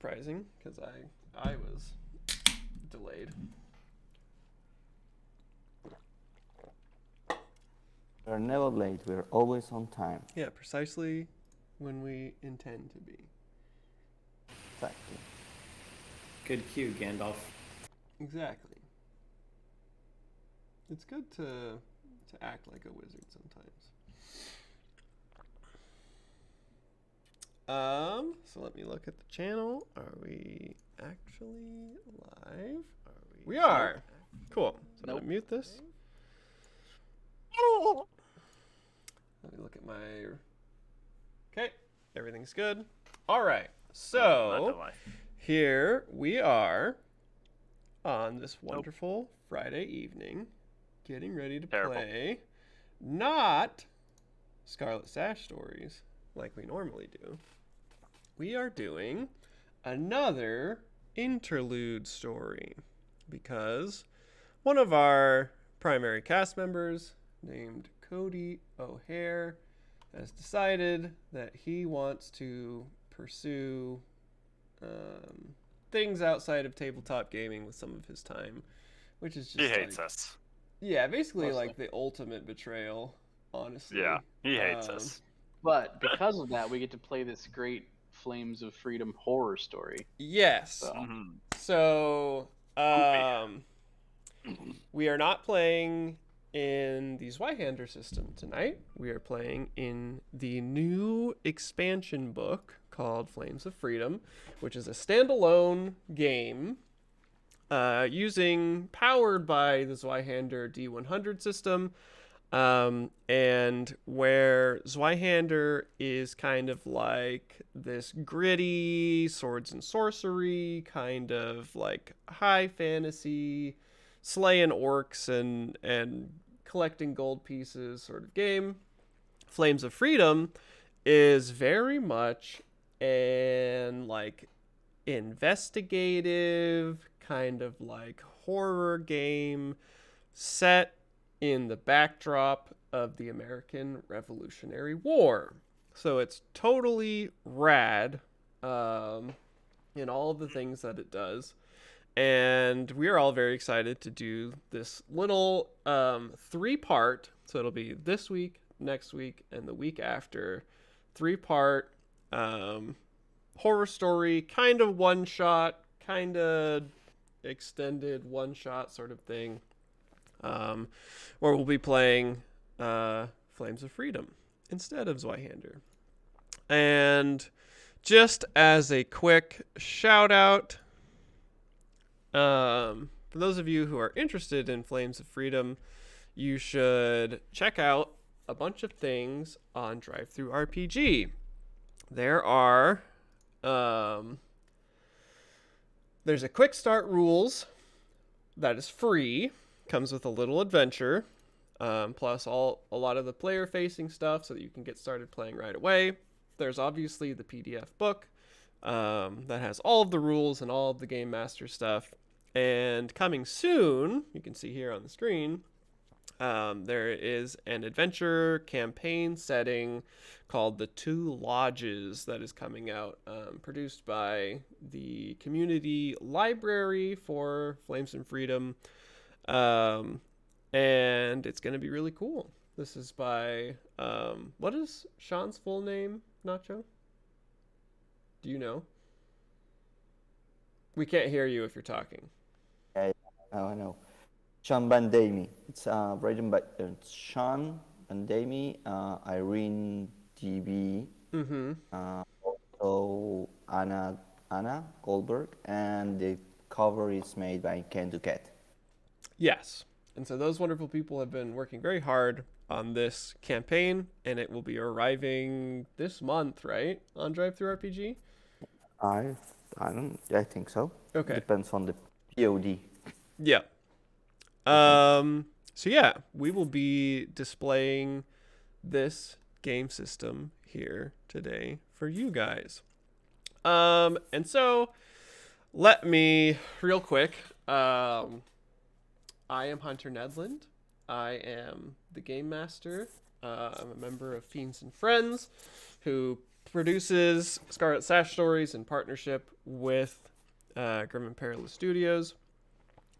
surprising because I was delayed. We're never late. We're always on time. Yeah, precisely when we intend to be. Exactly. Good cue, Gandalf. Exactly. It's good to act like a wizard sometimes. So let me look at the channel. Are we actually live? We are. Cool. So I'm gonna mute this. Let me look at my. Okay, everything's good. All right. So here we are on this wonderful Friday evening, getting ready to play not Scarlet Sash stories like we normally do. We are doing another interlude story because one of our primary cast members named Cody O'Hare has decided that he wants to pursue things outside of tabletop gaming with some of his time, which is just he hates us. Yeah, basically like the ultimate betrayal, honestly. Yeah, he hates us. But because of that, we get to play this great Flames of Freedom horror story. Yes. So we are not playing in the Zweihander system tonight. We are playing in the new expansion book called Flames of Freedom, which is a standalone game powered by the Zweihander D100 system, and where Zweihander is kind of like this gritty swords and sorcery, kind of like high fantasy, slaying orcs and collecting gold pieces sort of game. Flames of Freedom is very much an like investigative kind of like horror game set in the backdrop of the American Revolutionary War. So it's totally rad in all of the things that it does. And we are all very excited to do this little 3-part, so it'll be this week, next week, and the week after, 3-part horror story, kind of one-shot, kind of extended one-shot sort of thing, where we'll be playing Flames of Freedom instead of Zweihander. And just as a quick shout-out, for those of you who are interested in Flames of Freedom, you should check out a bunch of things on DriveThruRPG. There are there's a quick start rules that is free, comes with a little adventure, plus a lot of the player facing stuff so that you can get started playing right away. There's obviously the PDF book that has all of the rules and all of the Game Master stuff. And coming soon, you can see here on the screen, there is an adventure campaign setting called The Two Lodges that is coming out, produced by the community library for Flames and Freedom. And it's going to be really cool. This is by, what is Sean's full name, Nacho? Do you know? We can't hear you if you're talking. I know. Sean Bandami. It's written by Sean Bandami, Irene DB, also Anna Goldberg, and the cover is made by Ken Duquette. Yes. And so those wonderful people have been working very hard on this campaign, and it will be arriving this month, right? On DriveThruRPG? I think so. Okay. Depends on the POD. Yeah. So yeah, we will be displaying this game system here today for you guys. And so let me real quick, I am Hunter Nedland. I am the Game Master. I'm a member of Fiends and Friends who produces Scarlet Sash stories in partnership with Grim and Perilous Studios.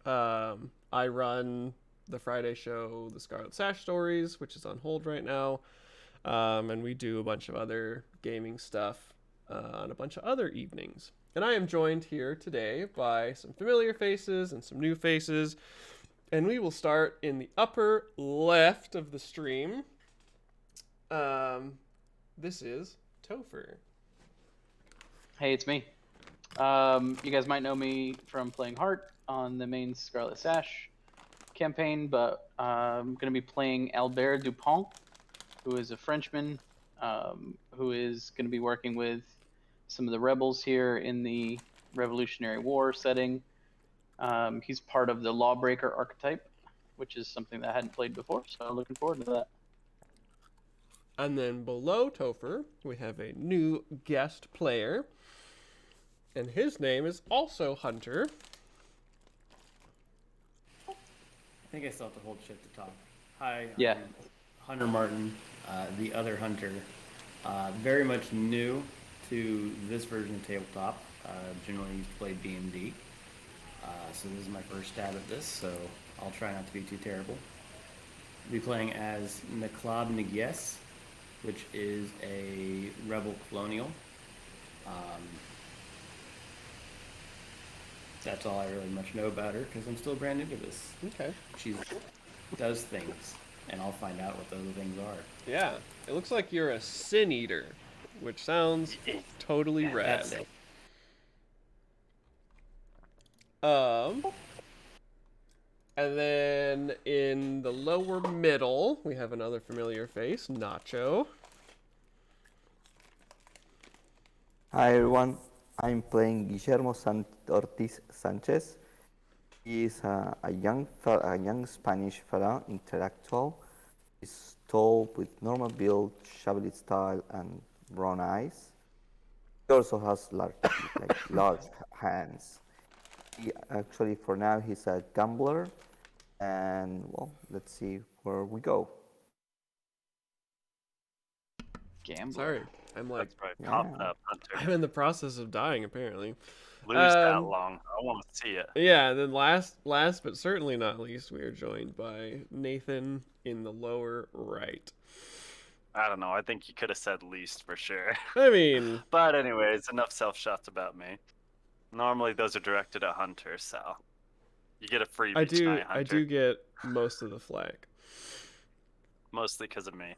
I run the Friday show, the Scarlet Sash stories, which is on hold right now. And we do a bunch of other gaming stuff on a bunch of other evenings. And I am joined here today by some familiar faces and some new faces. And we will start in the upper left of the stream. This is Topher. Hey, it's me. You guys might know me from playing Heart on the main Scarlet Sash campaign, but I'm going to be playing Albert Dupont, who is a Frenchman who is going to be working with some of the rebels here in the Revolutionary War setting. He's part of the Lawbreaker archetype, which is something that I hadn't played before, so I'm looking forward to that. And then below Topher, we have a new guest player. And his name is also Hunter. I think I still have to hold shift to talk. Hi, Yeah. I'm Hunter Martin, the other Hunter. Very much new to this version of Tabletop. Generally used to play D&D. So this is my first stab at this, so I'll try not to be too terrible. I'll be playing as Naklab Negyes, which is a rebel colonial. That's all I really much know about her, because I'm still brand new to this. Okay. She does things, and I'll find out what those things are. Yeah. It looks like you're a sin eater, which sounds totally rad. That's it. And then in the lower middle, we have another familiar face, Nacho. Hi everyone, I'm playing Guillermo Ortiz Sanchez. He is a young Spanish fellow, intellectual. He's tall with normal build, shabby style, and brown eyes. He also has large hands. He actually, for now, he's a gambler. And well, let's see where we go. Gambler. Sorry, I'm like, That's right. Yeah. Pop up, Hunter. I'm in the process of dying, apparently. Lose that Um, long. I want to see it. Yeah, and then last but certainly not least, we are joined by Nathan in the lower right. I don't know. I think you could have said least for sure. I mean, But anyways, enough self-shots about me. Normally those are directed at Hunter, so you get a freebie tonight, Hunter. I do get most of the flack. Mostly because of me.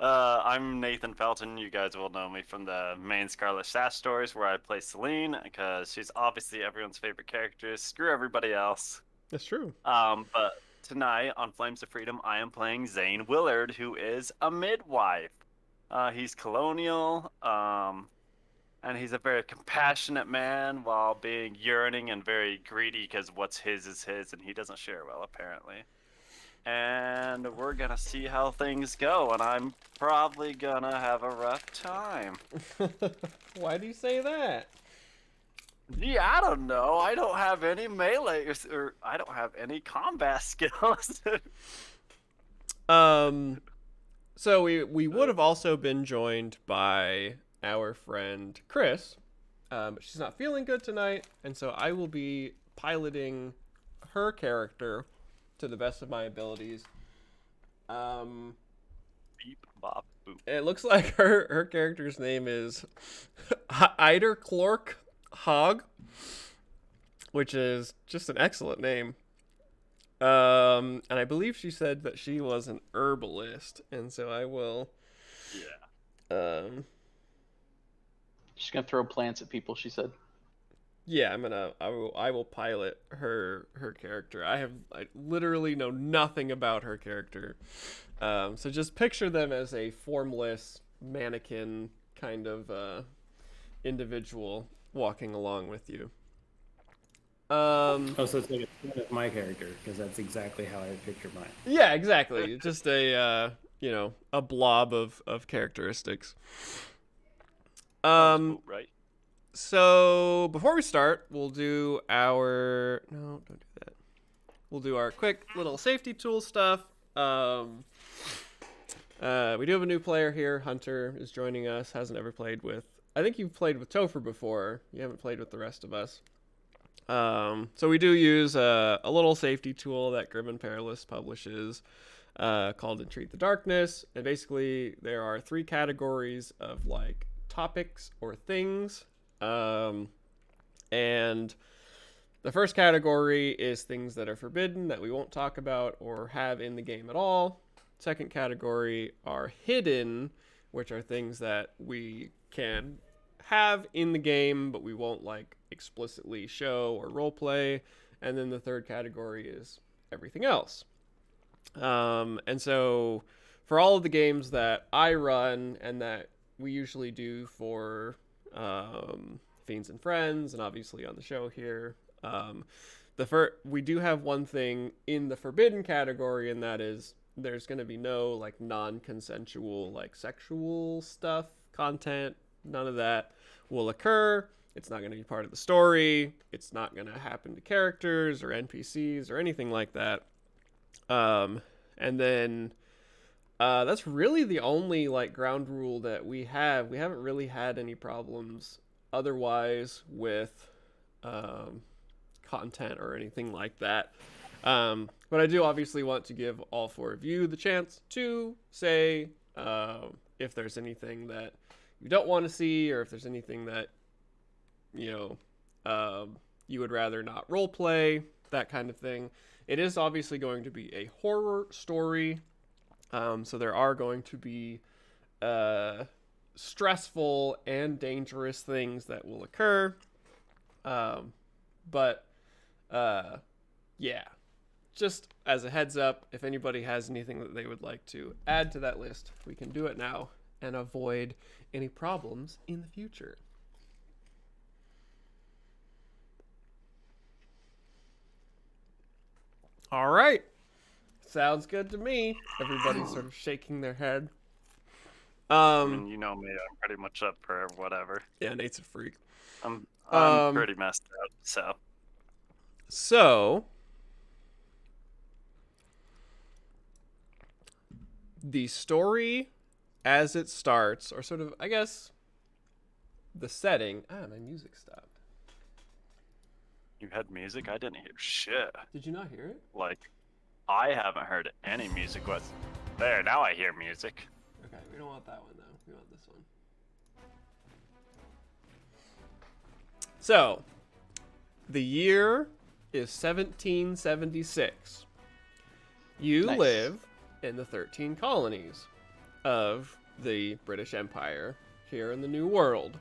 I'm Nathan Felton. You guys will know me from the main Scarlet Sash stories where I play Celine because she's obviously everyone's favorite character. Screw everybody else. That's true. But tonight on Flames of Freedom, I am playing Zane Willard, who is a midwife. He's colonial, and he's a very compassionate man while being yearning and very greedy because what's his is his, and he doesn't share well, apparently. And we're gonna see how things go, and I'm probably gonna have a rough time. Why do you say that? Yeah, I don't know. I don't have any melee or I don't have any combat skills. So we would have also been joined by our friend Chris, but she's not feeling good tonight, and so I will be piloting her character to the best of my abilities. Beep, bop, boop. It looks like her character's name is Eider Clork Hog, which is just an excellent name. And I believe she said that she was an herbalist, and so I will. Yeah. She's gonna throw plants at people, she said. Yeah, I will pilot her character. I literally know nothing about her character. So just picture them as a formless mannequin kind of individual walking along with you. Oh, so it's like a my character, because that's exactly how I picture mine. Yeah, exactly. Just a a blob of characteristics. Right. So before we start, we'll do our don't do that. We'll do our quick little safety tool stuff. We do have a new player here. Hunter is joining us. Hasn't ever played with. I think you've played with Topher before. You haven't played with the rest of us. So we do use a little safety tool that Grim and Perilous publishes called Entreat the Darkness. And basically, there are 3 categories of like topics or things. And the first category is things that are forbidden that we won't talk about or have in the game at all. Second category are hidden, which are things that we can have in the game, but we won't like explicitly show or roleplay. And then the third category is everything else. And so for all of the games that I run and that we usually do for Fiends and Friends, and obviously on the show here, we do have one thing in the forbidden category, and that is there's going to be no like non-consensual like sexual stuff, content. None of that will occur. It's not going to be part of the story. It's not going to happen to characters or NPCs or anything like that. And then that's really the only like ground rule that we have. We haven't really had any problems otherwise with content or anything like that. But I do obviously want to give all 4 of you the chance to say if there's anything that you don't want to see, or if there's anything that you would rather not role play, that kind of thing. It is obviously going to be a horror story, so there are going to be stressful and dangerous things that will occur. But yeah, just as a heads up, if anybody has anything that they would like to add to that list, we can do it now and avoid any problems in the future. All right. Sounds good to me. Everybody's sort of shaking their head. I mean, you know me, I'm pretty much up for whatever. Yeah, Nate's a freak. I'm pretty messed up, so. So, the story as it starts, or sort of, I guess, the setting. My music stopped. You had music? I didn't hear shit. Did you not hear it? Like, I haven't heard any music. There, now I hear music. Okay, we don't want that one, though. We want this one. So, the year is 1776. You Nice. live in the 13 colonies of the British Empire here in the New World.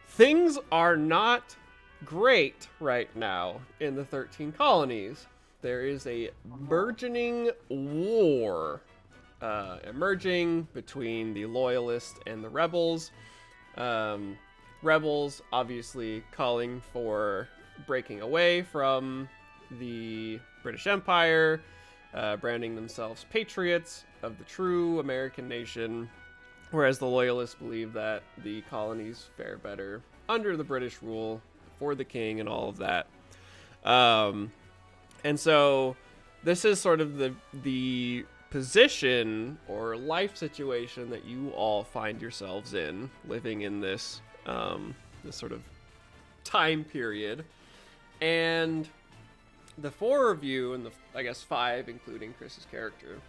Things are not great right now in the 13 colonies. There is a burgeoning war emerging between the Loyalists and the Rebels. Rebels obviously calling for breaking away from the British Empire, branding themselves patriots of the true American nation, whereas the Loyalists believe that the colonies fare better under the British rule for the king and all of that. And so this is sort of the position or life situation that you all find yourselves in, living in this this sort of time period. And the 4 of you, and I guess 5, including Chris's character,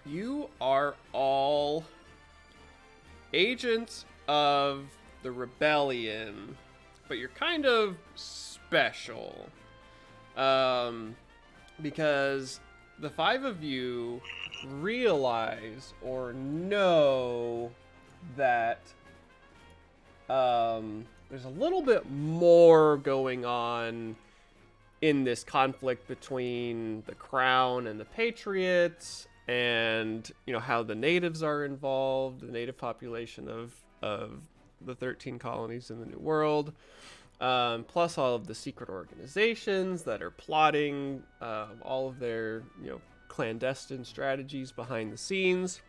you are all agents of the rebellion, but you're kind of special. Because the 5 of you realize or know that there's a little bit more going on in this conflict between the Crown and the Patriots, and how the natives are involved, the native population of the 13 colonies in the New World, plus all of the secret organizations that are plotting all of their clandestine strategies behind the scenes,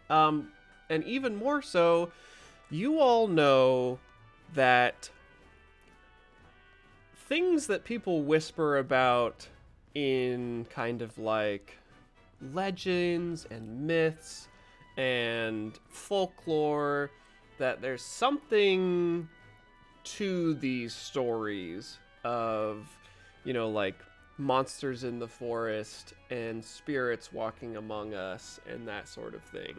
and even more so, you all know that things that people whisper about in kind of like legends and myths and folklore, that there's something to these stories of, like monsters in the forest and spirits walking among us and that sort of thing.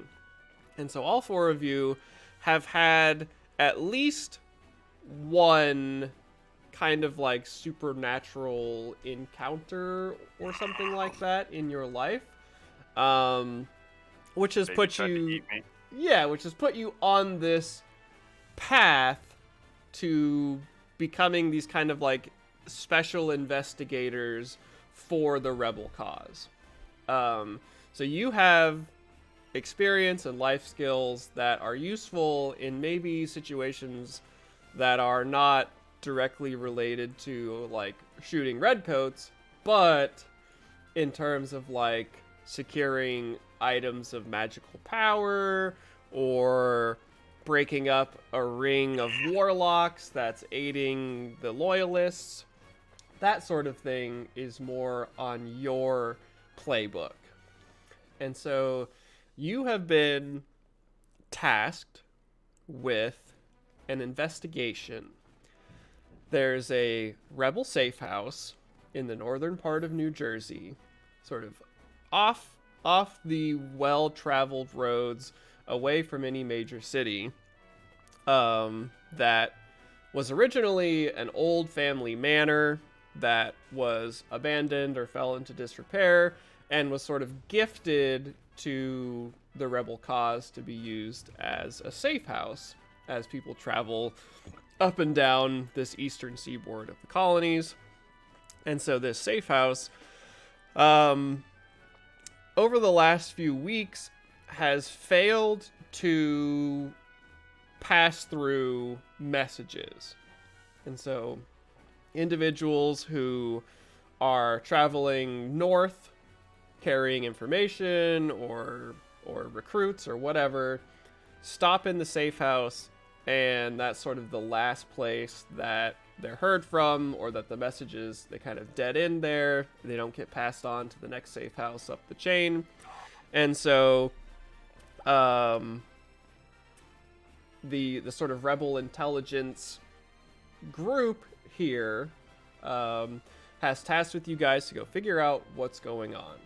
And so all four of you have had at least one kind of like supernatural encounter or something like that in your life, which has They put tried to you, eat me. which has put you on this path to becoming these kind of like special investigators for the rebel cause. So you have experience and life skills that are useful in maybe situations that are not directly related to like shooting redcoats, but in terms of like securing items of magical power or breaking up a ring of warlocks that's aiding the loyalists, that sort of thing is more on your playbook. And so you have been tasked with an investigation. There's a rebel safe house in the northern part of New Jersey, sort of off the well-traveled roads away from any major city, that was originally an old family manor that was abandoned or fell into disrepair and was sort of gifted to the rebel cause to be used as a safe house as people travel up and down this eastern seaboard of the colonies. And so this safe house, over the last few weeks, has failed to pass through messages. And so individuals who are traveling north carrying information or recruits or whatever stop in the safe house, and that's sort of the last place that they're heard from, or that the messages, they kind of dead end there. They don't get passed on to the next safe house up the chain. And so the sort of rebel intelligence group here has tasked with you guys to go figure out what's going on.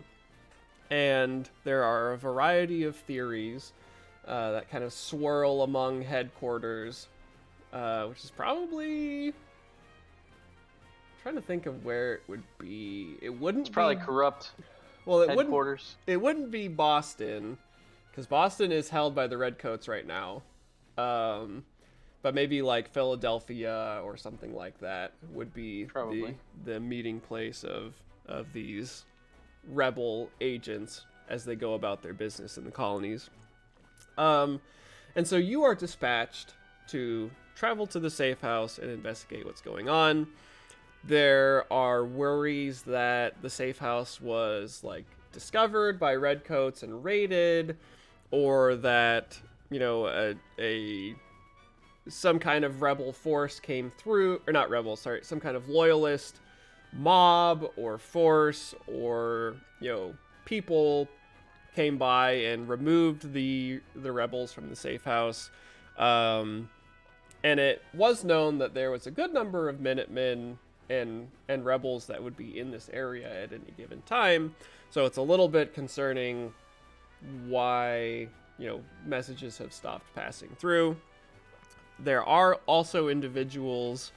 And there are a variety of theories that kind of swirl among headquarters, which is probably... trying to think of where it would be. It wouldn't It's probably be... corrupt Well, it headquarters. wouldn't be Boston, because Boston is held by the Redcoats right now. But maybe like Philadelphia or something like that would be Probably. the meeting place of these rebel agents as they go about their business in the colonies. And so you are dispatched to travel to the safe house and investigate what's going on. There are worries that the safe house was like discovered by redcoats and raided, or that, you know, some kind of rebel force came through, or not rebel, sorry, some kind of loyalist mob or force or, you know, people came by and removed the rebels from the safe house. And it was known that there was a good number of Minutemen and rebels that would be in this area at any given time. So it's a little bit concerning why, you know, messages have stopped passing through. There are also individuals,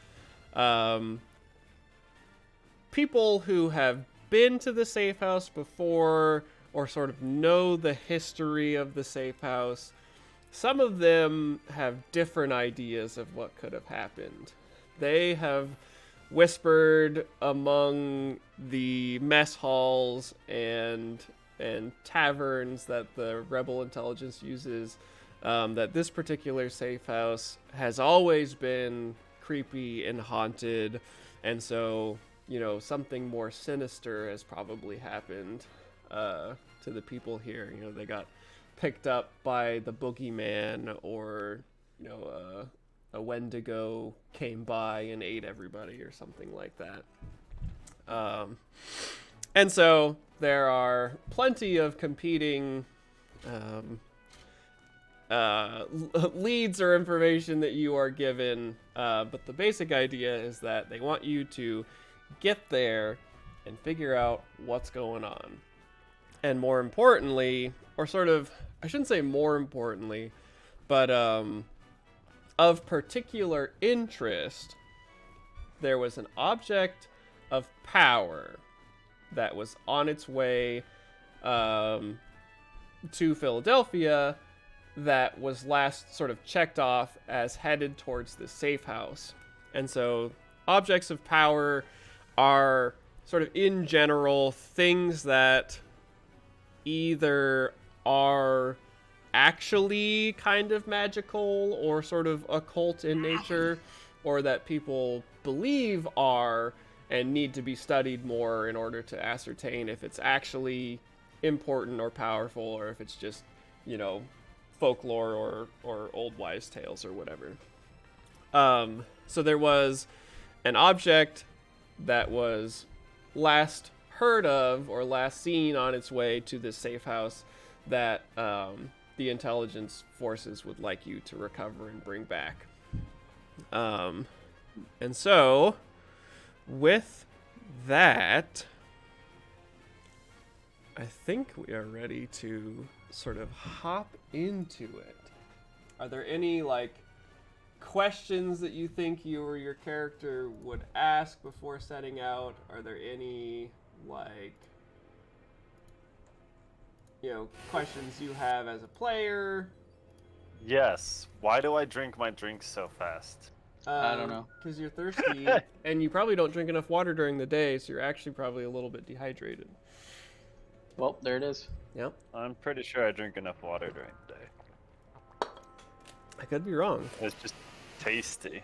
people who have been to the safe house before or sort of know the history of the safe house. Some of them have different ideas of what could have happened. They have whispered among the mess halls and taverns that the rebel intelligence uses, that this particular safe house has always been creepy and haunted, and so, you know, something more sinister has probably happened to the people here. You know, they got picked up by the boogeyman, or, you know, a Wendigo came by and ate everybody or something like that. And so there are plenty of competing leads or information that you are given, but the basic idea is that they want you to get there and figure out what's going on. And more importantly, or sort of, I shouldn't say more importantly, but of particular interest, there was an object of power that was on its way to Philadelphia that was last sort of checked off as headed towards the safe house. And so objects of power are sort of in general things that either are actually kind of magical or sort of occult in nature, or that people believe are and need to be studied more in order to ascertain if it's actually important or powerful, or if it's just, you know, folklore or old wives' tales or whatever. So there was an object that was last heard of or last seen on its way to this safe house that the intelligence forces would like you to recover and bring back. And so, with that, I think we are ready to sort of hop into it. Are there any, like, questions that you think you or your character would ask before setting out? Are there any, like, you know, questions you have as a player? Yes. Why do I drink my drinks so fast? I don't know. Because you're thirsty, and you probably don't drink enough water during the day, so you're actually probably a little bit dehydrated. Well, there it is. Yep. I'm pretty sure I drink enough water during the day. I could be wrong. It's just tasty.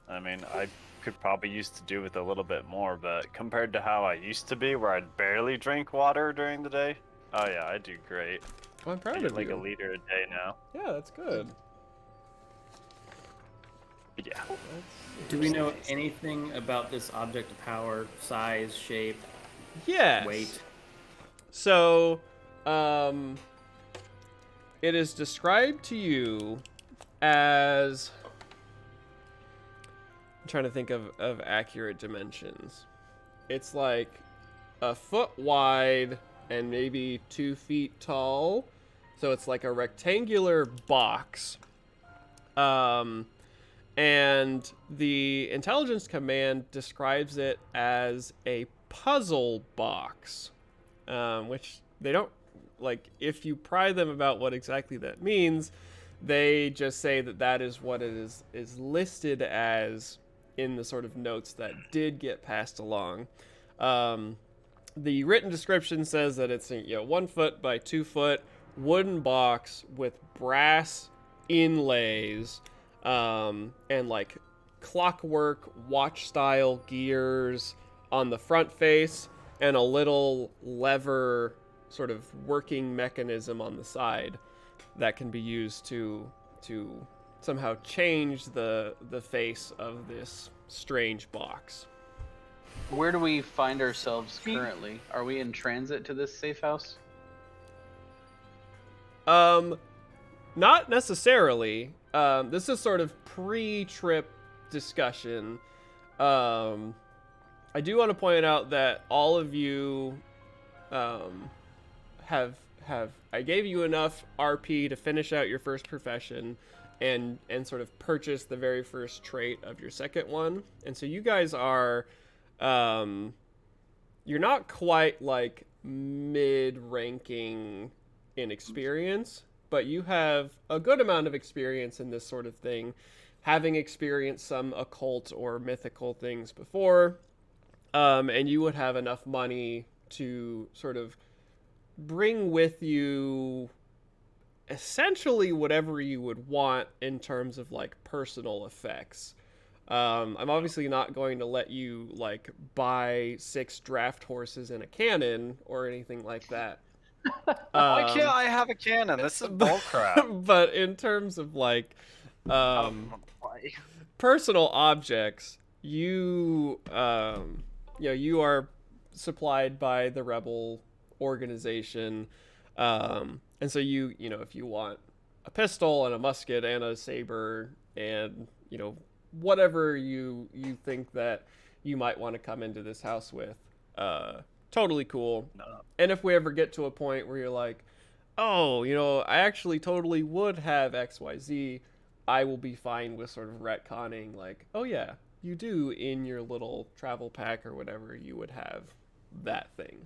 I mean, I could probably used to do with a little bit more, but compared to how I used to be, where I'd barely drink water during the day, oh yeah, I do great. Well, I'm I proud get of like you. a liter a day now. Yeah, that's good. But yeah. Do we know anything about this object of power? Size, shape, Yes. weight? So, it is described to you as... I'm trying to think of accurate dimensions. It's like a foot wide and maybe 2 feet tall. So it's like a rectangular box. And the intelligence command describes it as a puzzle box, which they don't, like, if you pry them about what exactly that means, they just say that that is what it is listed as in the sort of notes that did get passed along. The written description says that it's a 1 foot by 2 foot wooden box with brass inlays, and like clockwork watch style gears on the front face, and a little lever sort of working mechanism on the side that can be used to somehow change the face of this strange box. Where do we find ourselves currently? Are we in transit to this safe house? Not necessarily. This is sort of pre-trip discussion. I do want to point out that all of you have I gave you enough RP to finish out your first profession and sort of purchase the very first trait of your second one. And so you guys are you're not quite like mid-ranking in experience, but you have a good amount of experience in this sort of thing, having experienced some occult or mythical things before, and you would have enough money to sort of bring with you essentially whatever you would want in terms of like personal effects. I'm obviously not going to let you like buy 6 draft horses and a cannon or anything like that. Why can't I have a cannon? This is bullcrap. But in terms of like Why? personal objects, you you are supplied by the rebel organization. And so you know, if you want a pistol and a musket and a saber and, you know, whatever you think that you might want to come into this house with, totally cool. No. And if we ever get to a point where you're like, oh, you know, I actually totally would have XYZ, I will be fine with sort of retconning, like, oh yeah, you do in your little travel pack or whatever, you would have that thing.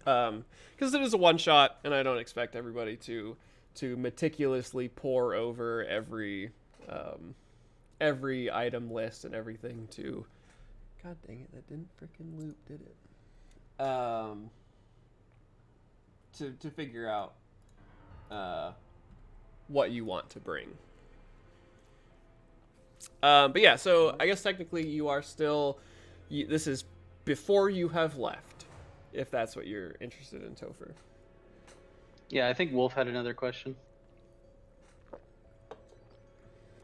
Because it is a one shot, and I don't expect everybody to meticulously pore over every item list and everything to. God dang it, that didn't freaking loop, did it? To figure out what you want to bring. But yeah, so I guess technically you are still. This is before you have left, if that's what you're interested in, Topher. Yeah, I think Wolf had another question.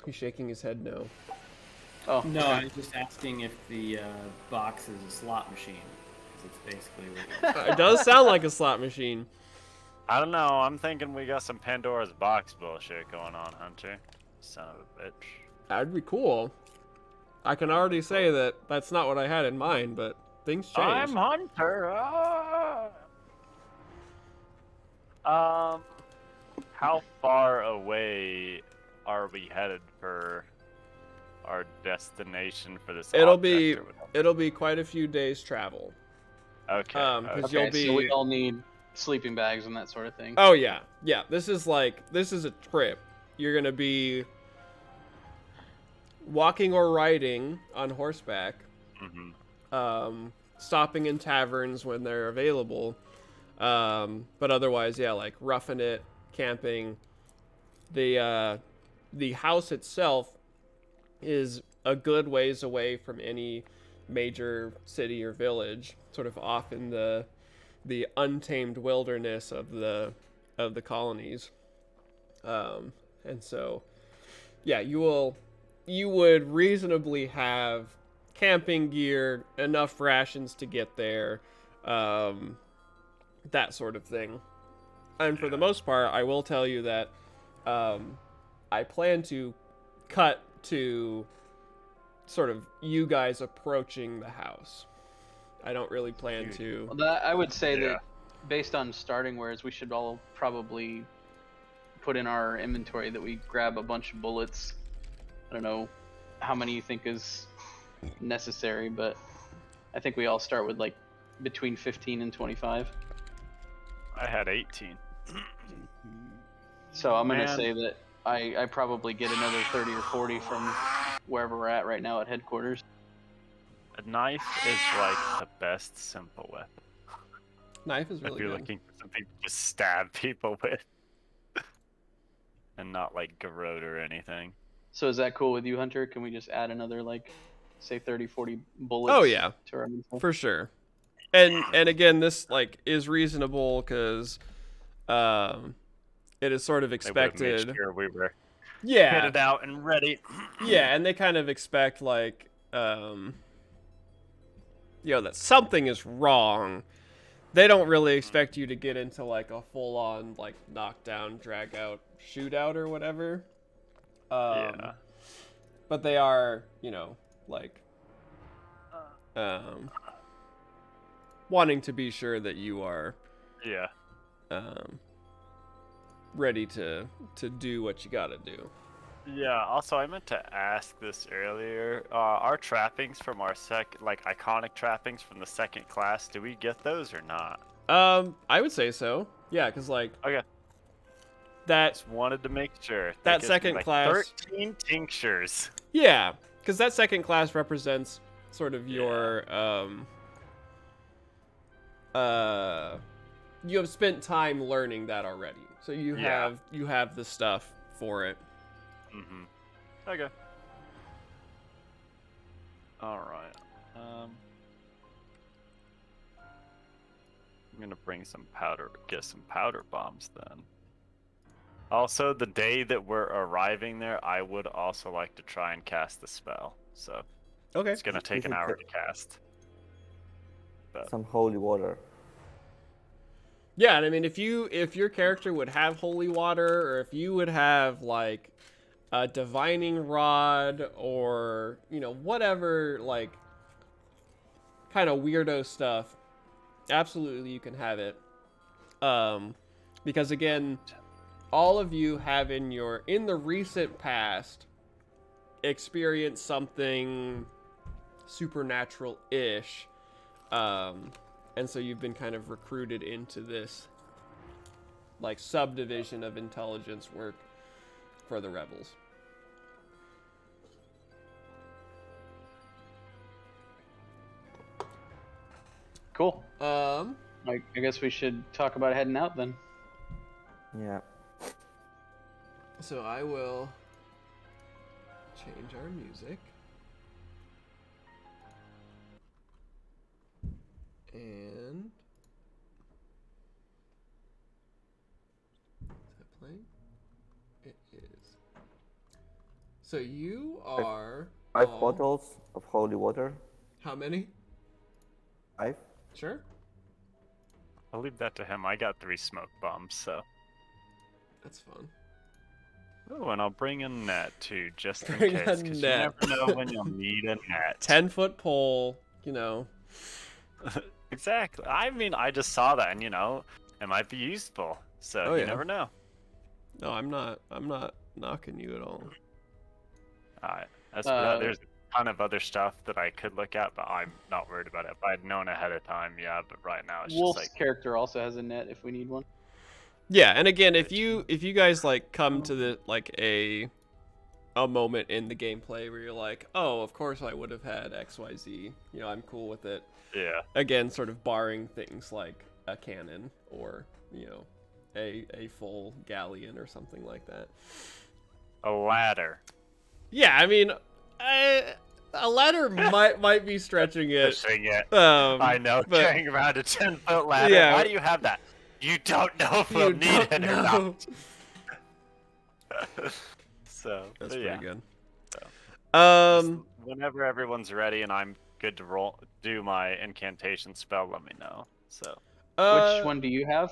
He's shaking his head no. Oh, No, I was just asking if the box is a slot machine. 'Cause it's basically what it is. It does sound like a slot machine. I don't know. I'm thinking we got some Pandora's box bullshit going on, Hunter. Son of a bitch. That'd be cool. I can already say that that's not what I had in mind, but things change. I'm Hunter. How far away are we headed for our destination for this? It'll object or whatever? It'll be quite a few days travel. Okay. 'cause okay. you'll okay, be. so we all need sleeping bags and that sort of thing. Oh yeah, yeah. This is a trip. You're gonna be walking or riding on horseback, stopping in taverns when they're available, but otherwise, yeah, like roughing it, camping. The house itself is a good ways away from any major city or village, sort of off in the untamed wilderness of the colonies. And so, yeah, you would reasonably have camping gear, enough rations to get there, that sort of thing. And for the most part, I will tell you that I plan to cut to sort of you guys approaching the house. I don't really plan to. Well, I would say that based on starting wares, we should all probably put in our inventory that we grab a bunch of bullets. I don't know how many you think is necessary, but I think we all start with like between 15 and 25. I had 18. So I'm gonna Man. say that I probably get another 30 or 40 from wherever we're at right now at headquarters. A knife is like the best simple weapon. Knife is If really you're good. looking for something to just stab people with. And not like garrote or anything. So is that cool with you, Hunter? Can we just add another like, say 30, 40 bullets? Oh yeah, to our inventory? for sure. And again, this like is reasonable because it is sort of They would've expected. made sure we were Yeah, headed out and ready. yeah, and they kind of expect like that something is wrong. They don't really expect you to get into like a full on like knockdown, drag out, shootout or whatever. Yeah. But they are, like wanting to be sure that you are Yeah. ready to do what you gotta do. Yeah, also I meant to ask this earlier. Our trappings from our iconic trappings from the second class, do we get those or not? I would say so. Yeah, because like Okay. that. Just wanted to make sure. That gives me, second class- 13 tinctures. Yeah, because that second class represents sort of your you have spent time learning that already, so you Yeah. have the stuff for it. Mm-hmm. Okay. Alright. I'm gonna bring some get some powder bombs then. Also, the day that we're arriving there, I would also like to try and cast the spell. So Okay. it's gonna take an hour to cast. some holy water. Yeah, and I mean, if your character would have holy water, or if you would have like a divining rod, or whatever like kind of weirdo stuff, absolutely you can have it. Because again, all of you have in the recent past experienced something supernatural-ish. And so you've been kind of recruited into this like subdivision of intelligence work for the rebels. Cool. I guess we should talk about heading out then. Yeah. So I will change our music. And is that playing? It is. So you are 5 all... bottles of holy water. How many? 5. Sure. I'll leave that to him. I got 3 smoke bombs, so. That's fun. Oh, and I'll bring a net too, just in Bring case. a Because you net. never know when you'll need a net. 10-foot pole, Exactly. I mean, I just saw that, and it might be useful. So Oh, you yeah. never know. No, I'm not knocking you at all. Alright. As for that, there's a ton of other stuff that I could look at, but I'm not worried about it. If I'd known ahead of time, yeah. But right now, it's Wolf's just like character also has a net if we need one. Yeah, and again, if you guys like come to the like a moment in the gameplay where you're like, oh, of course I would have had XYZ, I'm cool with it. yeah. Again, sort of barring things like a cannon or a full galleon or something like that. A ladder. Yeah, I mean, a ladder might be stretching it. Pushing it. I I know. but Carrying around a 10-foot ladder. Yeah. Why do you have that? You don't know if you we'll need don't it or know. not. So That's yeah. pretty good. Just whenever everyone's ready and I'm good to do my incantation spell, let me know. So Which one do you have?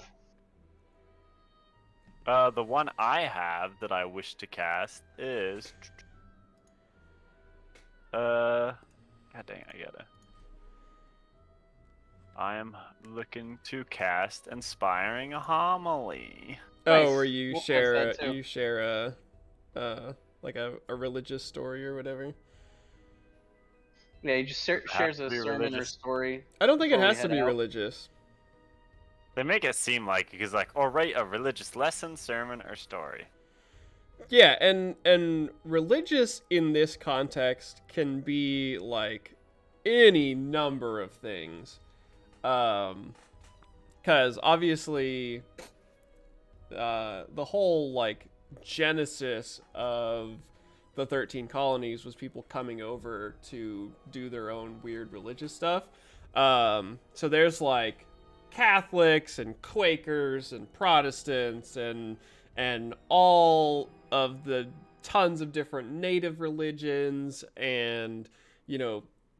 the one I have that I wish to cast is god dang, I am looking to cast Inspiring Homily. Oh, Nice. where you Wolf has share that too. like a religious story or whatever. Yeah, he just shares a be sermon or religious. story. I don't think it Before we has to head be out. religious. They make it seem like because or write a religious lesson, sermon, or story. Yeah, and religious in this context can be like any number of things. Because obviously the whole like genesis of the 13 colonies was people coming over to do their own weird religious stuff. So there's like Catholics and Quakers and Protestants and all of the tons of different native religions and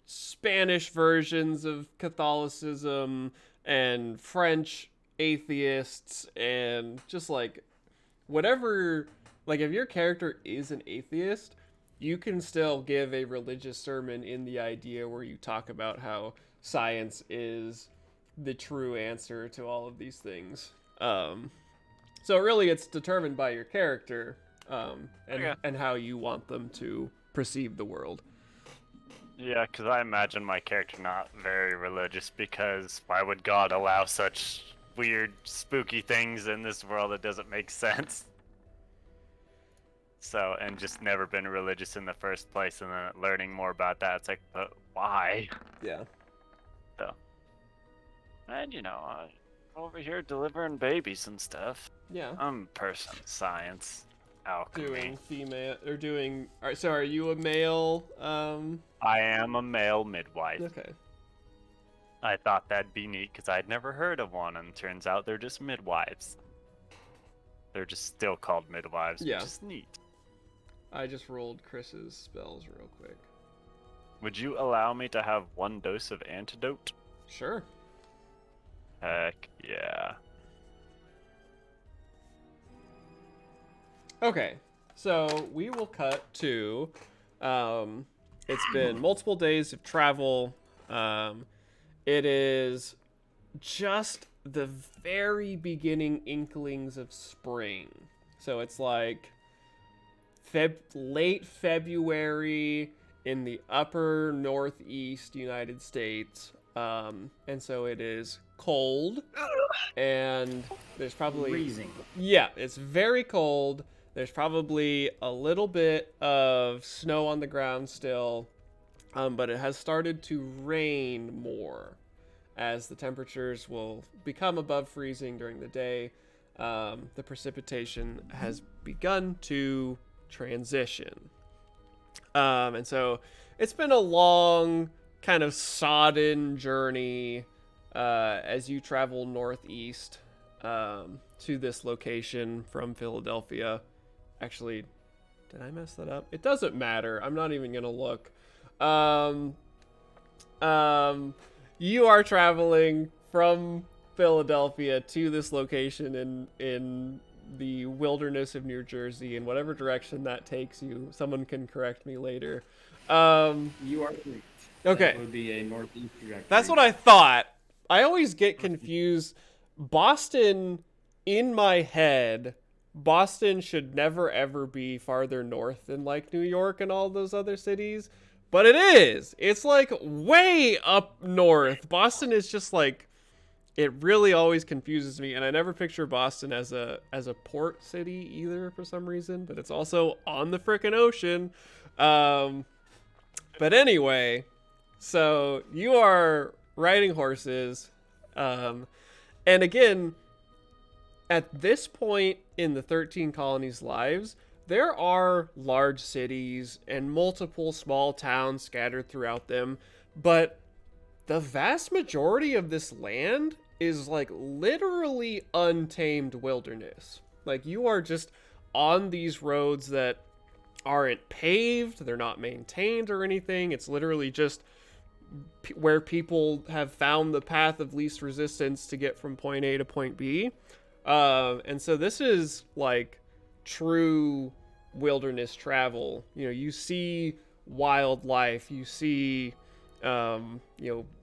Spanish versions of Catholicism and French atheists and just like whatever. Like if your character is an atheist, you can still give a religious sermon in the idea where you talk about how science is the true answer to all of these things. So really it's determined by your character and how you want them to perceive the world. Yeah, because I imagine my character not very religious, because why would God allow such weird, spooky things in this world that doesn't make sense? So, and just never been religious in the first place, and then learning more about that, it's like, but why? Yeah. So, and over here delivering babies and stuff. Yeah. I'm a person of science, alchemy. Doing female or doing. All right. So are you a male? I am a male midwife. Okay. I thought that'd be neat because I'd never heard of one, and turns out they're just midwives. They're just still called midwives, Yeah. which is neat. I just rolled Chris's spells real quick. Would you allow me to have 1 dose of antidote? Sure. Heck yeah. Okay, so we will cut to, it's been multiple days of travel. It is just the very beginning inklings of spring. So it's like late February in the upper northeast United States. And so it is cold, and there's probably... Freezing. Yeah, it's very cold. There's probably a little bit of snow on the ground still, but it has started to rain more as the temperatures will become above freezing during the day. The precipitation has begun to transition. And so it's been a long, kind of sodden journey as you travel northeast to this location from Philadelphia. Actually, did I mess that up? It doesn't matter. I'm not even gonna look. You are traveling from Philadelphia to this location in the wilderness of New Jersey, in whatever direction that takes you. Someone can correct me later. You are correct. Okay. That would be a northeast trajectory. That's what I thought. I always get confused. Boston, in my head, Boston should never ever be farther north than like New York and all those other cities. But it is. It's like way up north. Boston is just like, it really always confuses me, and I never picture Boston as a port city either for some reason, but it's also on the frickin' ocean. But anyway, so you are riding horses, and again, at this point in the 13 colonies' lives, there are large cities and multiple small towns scattered throughout them, but the vast majority of this land is like literally untamed wilderness. Like, you are just on these roads that aren't paved, they're not maintained or anything. It's literally just where people have found the path of least resistance to get from point A to point B. And so this is like true wilderness travel. You know, you see wildlife, you see,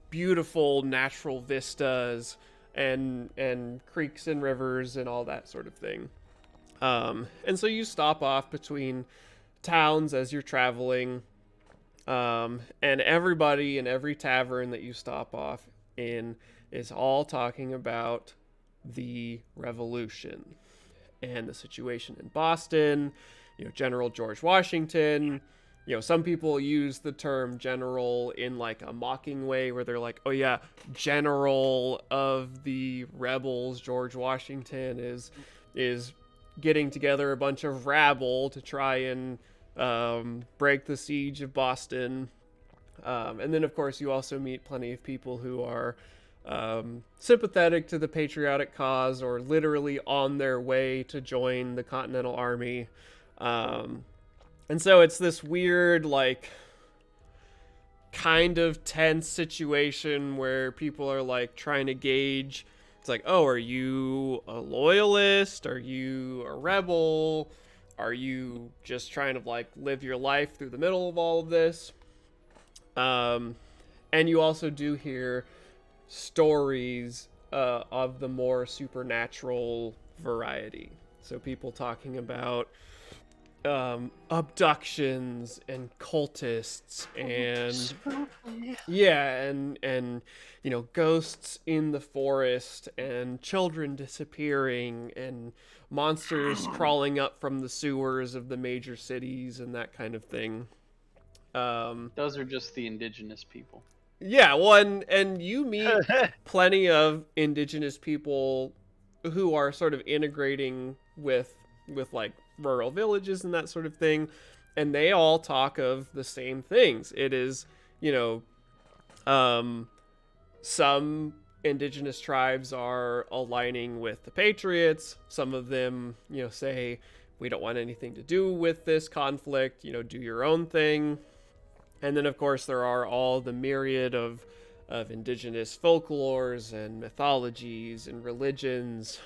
beautiful natural vistas and creeks and rivers and all that sort of thing. And so you stop off between towns as you're traveling, and everybody in every tavern that you stop off in is all talking about the revolution and the situation in Boston, General George Washington. Some people use the term general in like a mocking way where they're like, oh yeah, general of the rebels, George Washington is getting together a bunch of rabble to try and break the siege of Boston. And then of course you also meet plenty of people who are sympathetic to the patriotic cause or literally on their way to join the Continental Army. And so it's this weird, like, kind of tense situation where people are like trying to gauge. It's like, oh, are you a loyalist? Are you a rebel? Are you just trying to like live your life through the middle of all of this? And you also do hear stories of the more supernatural variety. So people talking about abductions and cultists and ghosts in the forest and children disappearing and monsters crawling up from the sewers of the major cities and that kind of thing. Those are just the indigenous people. Yeah, well, and you meet plenty of indigenous people who are sort of integrating with like rural villages and that sort of thing, and they all talk of the same things. It is, some indigenous tribes are aligning with the Patriots. Some of them, say, we don't want anything to do with this conflict, do your own thing. And then, of course, there are all the myriad of of indigenous folklores and mythologies and religions,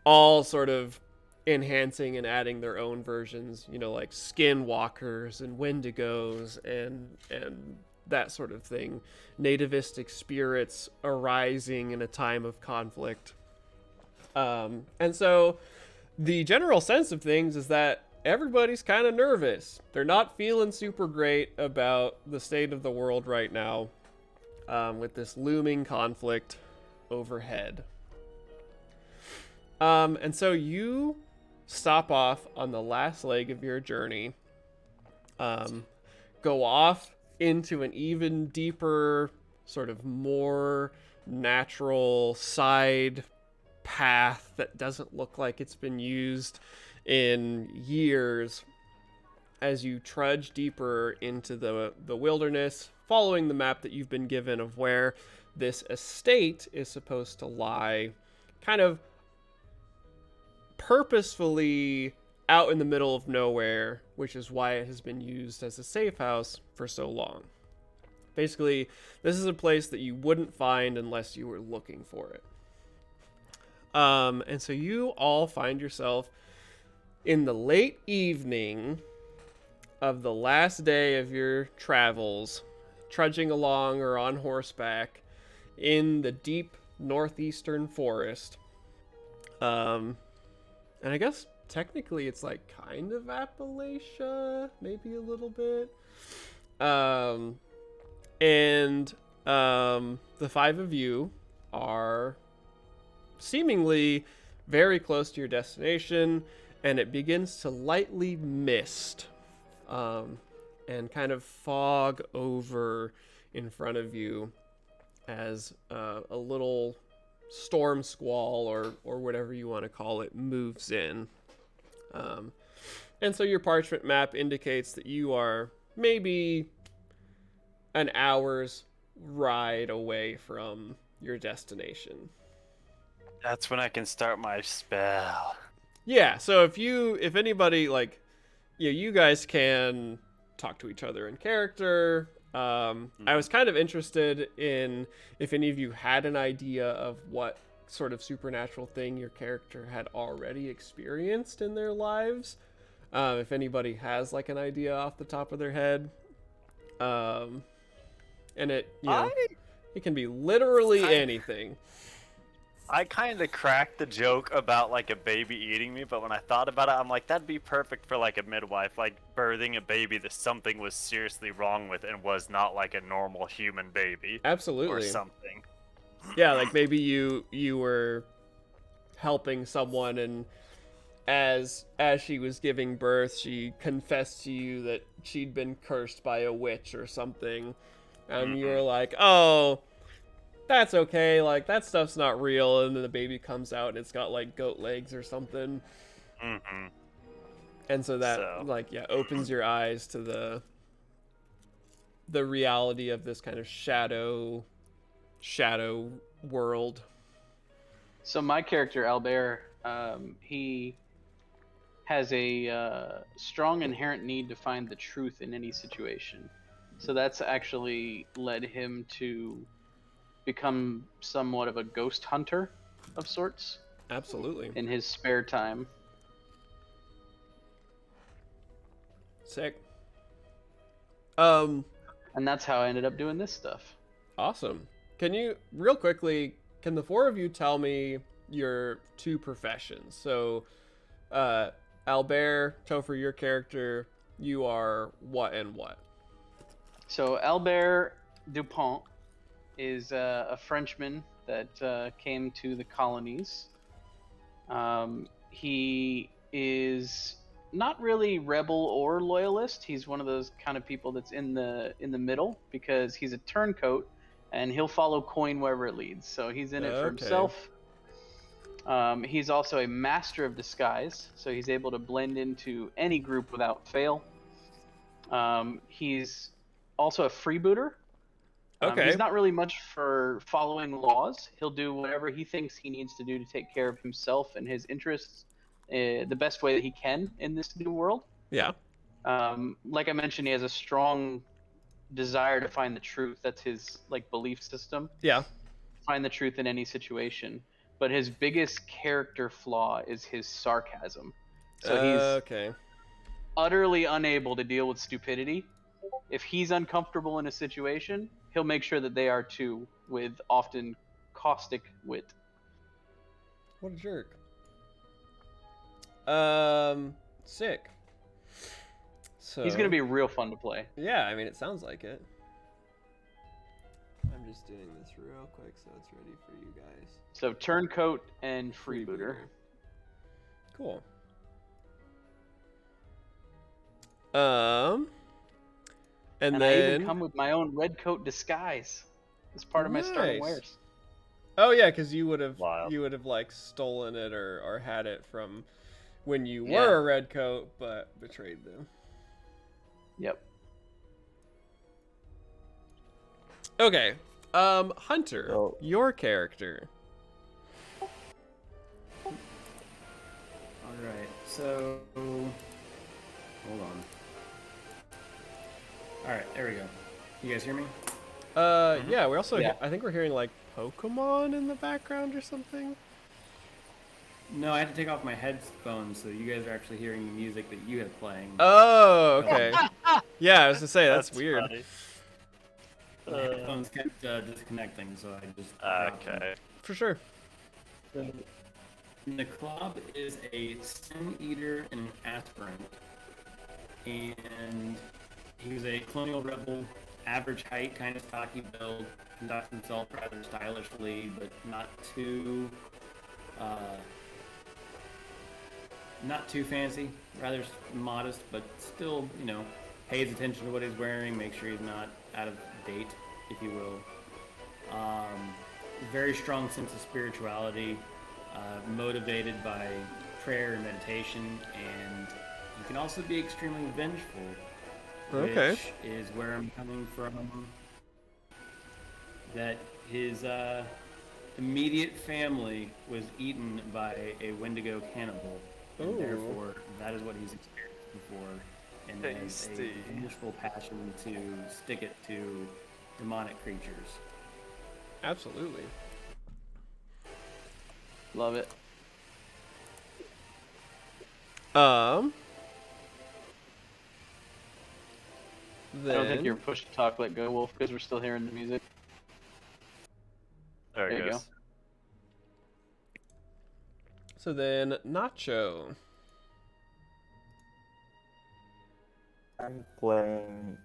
all sort of enhancing and adding their own versions, like skinwalkers and wendigos and that sort of thing, nativistic spirits arising in a time of conflict. And so the general sense of things is that everybody's kind of nervous. They're not feeling super great about the state of the world right now, with this looming conflict overhead. And so you stop off on the last leg of your journey, go off into an even deeper, sort of more natural side path that doesn't look like it's been used in years, as you trudge deeper into the wilderness, following the map that you've been given of where this estate is supposed to lie, kind of purposefully out in the middle of nowhere, which is why it has been used as a safe house for so long. Basically, this is a place that you wouldn't find unless you were looking for it. And so you all find yourself in the late evening of the last day of your travels, trudging along or on horseback in the deep northeastern forest. And I guess technically it's like kind of Appalachia, maybe a little bit. And the five of you are seemingly very close to your destination, and it begins to lightly mist and kind of fog over in front of you as a little storm squall or whatever you want to call it moves in. And so your parchment map indicates that you are maybe an hour's ride away from your destination. That's when I can start my spell. Yeah, so if anybody, like, you guys can talk to each other in character. I was kind of interested in if any of you had an idea of what sort of supernatural thing your character had already experienced in their lives. If anybody has like an idea off the top of their head. And it can be literally anything. I kind of cracked the joke about like a baby eating me, but when I thought about it, I'm like, that'd be perfect for like a midwife, like birthing a baby that something was seriously wrong with and was not like a normal human baby. Absolutely. Or something. Yeah, like maybe you were helping someone, and as she was giving birth, she confessed to you that she'd been cursed by a witch or something, and you were like, oh, that's okay, like, that stuff's not real, and then the baby comes out and it's got, like, goat legs or something. And so that, opens your eyes to the reality of this kind of shadow world. So my character, Albert, he has a strong inherent need to find the truth in any situation. So that's actually led him to become somewhat of a ghost hunter of sorts. Absolutely. In his spare time. Sick. And that's how I ended up doing this stuff. Awesome. Can you, real quickly, can the four of you tell me your two professions? So, Albert, Topher, your character, you are what and what? So Albert Dupont is a Frenchman that came to the colonies. He is not really rebel or loyalist. He's one of those kind of people that's in the middle, because he's a turncoat and he'll follow coin wherever it leads. So he's in it for himself. He's also a master of disguise, so he's able to blend into any group without fail. He's also a freebooter. He's not really much for following laws. He'll do whatever he thinks he needs to do to take care of himself and his interests the best way that he can in this new world. Yeah. Like I mentioned, he has a strong desire to find the truth. That's his like belief system. Yeah. Find the truth in any situation. But his biggest character flaw is his sarcasm. So he's Okay. utterly unable to deal with stupidity. If he's uncomfortable in a situation, he'll make sure that they are too, with often caustic wit. What a jerk. Sick. So He's gonna be real fun to play. Yeah, I mean, it sounds like it. I'm just doing this real quick so it's ready for you guys. So turncoat and freebooter. Cool. And I then even come with my own red coat disguise as part of my starting Nice. wares. oh yeah, because you would have Wild. like stolen it or had it from when you Yeah. were a red coat but betrayed them. Yep. Okay. Hunter, So- your character. All right, so hold on. All right, there we go. You guys hear me? Yeah, we're also Yeah. I think we're hearing like Pokemon in the background or something. No, I had to take off my headphones, so you guys are actually hearing the music that you have playing. Oh, okay. Yeah, I was to say that's weird. funny. My headphones kept disconnecting, so I just dropped them. Okay. For sure. So, the club is a Sin Eater and an aspirant, and he was a colonial rebel, average height, kind of stocky build, conducts himself rather stylishly, but not too fancy, rather modest, but still, pays attention to what he's wearing, make sure he's not out of date, if you will. Very strong sense of spirituality, motivated by prayer and meditation, and he can also be extremely vengeful, which Okay. is where I'm coming from. That his immediate family was eaten by a Wendigo cannibal, and Ooh. therefore that is what he's experienced before, and has a Tasty. vengeful passion to stick it to demonic creatures. Absolutely. Love it. Then I don't think you're push to talk let go, Wolf, because we're still hearing the music. There There it you goes. So then Nacho. I'm playing.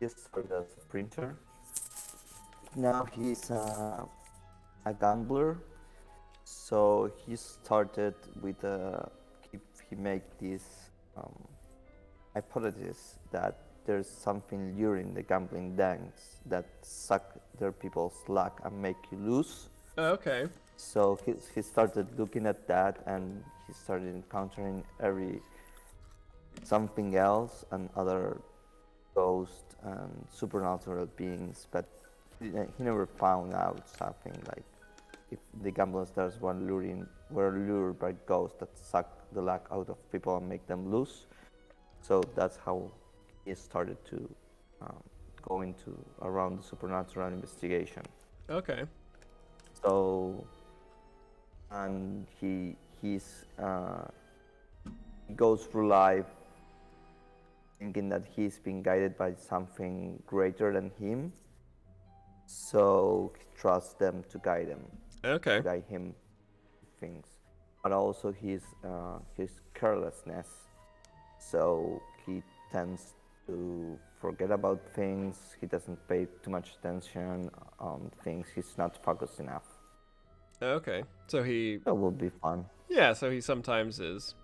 He started as a printer. Now he's a gambler. So he started with he made this hypothesis that there's something luring the gambling dens that suck their people's luck and make you lose. Okay. So he started looking at that, and he started encountering something else and other ghosts and supernatural beings, but he never found out something like if the gamblers there's one were lured by ghosts that suck the luck out of people and make them lose. So that's how he started to go into around the supernatural investigation. Okay. So, and he goes through life thinking that he's being guided by something greater than him. So he trusts them to guide him, Okay. guide him things, but also his carelessness. So he tends to forget about things. He doesn't pay too much attention on things. He's not focused enough. Okay. So he That will be fun. so he sometimes is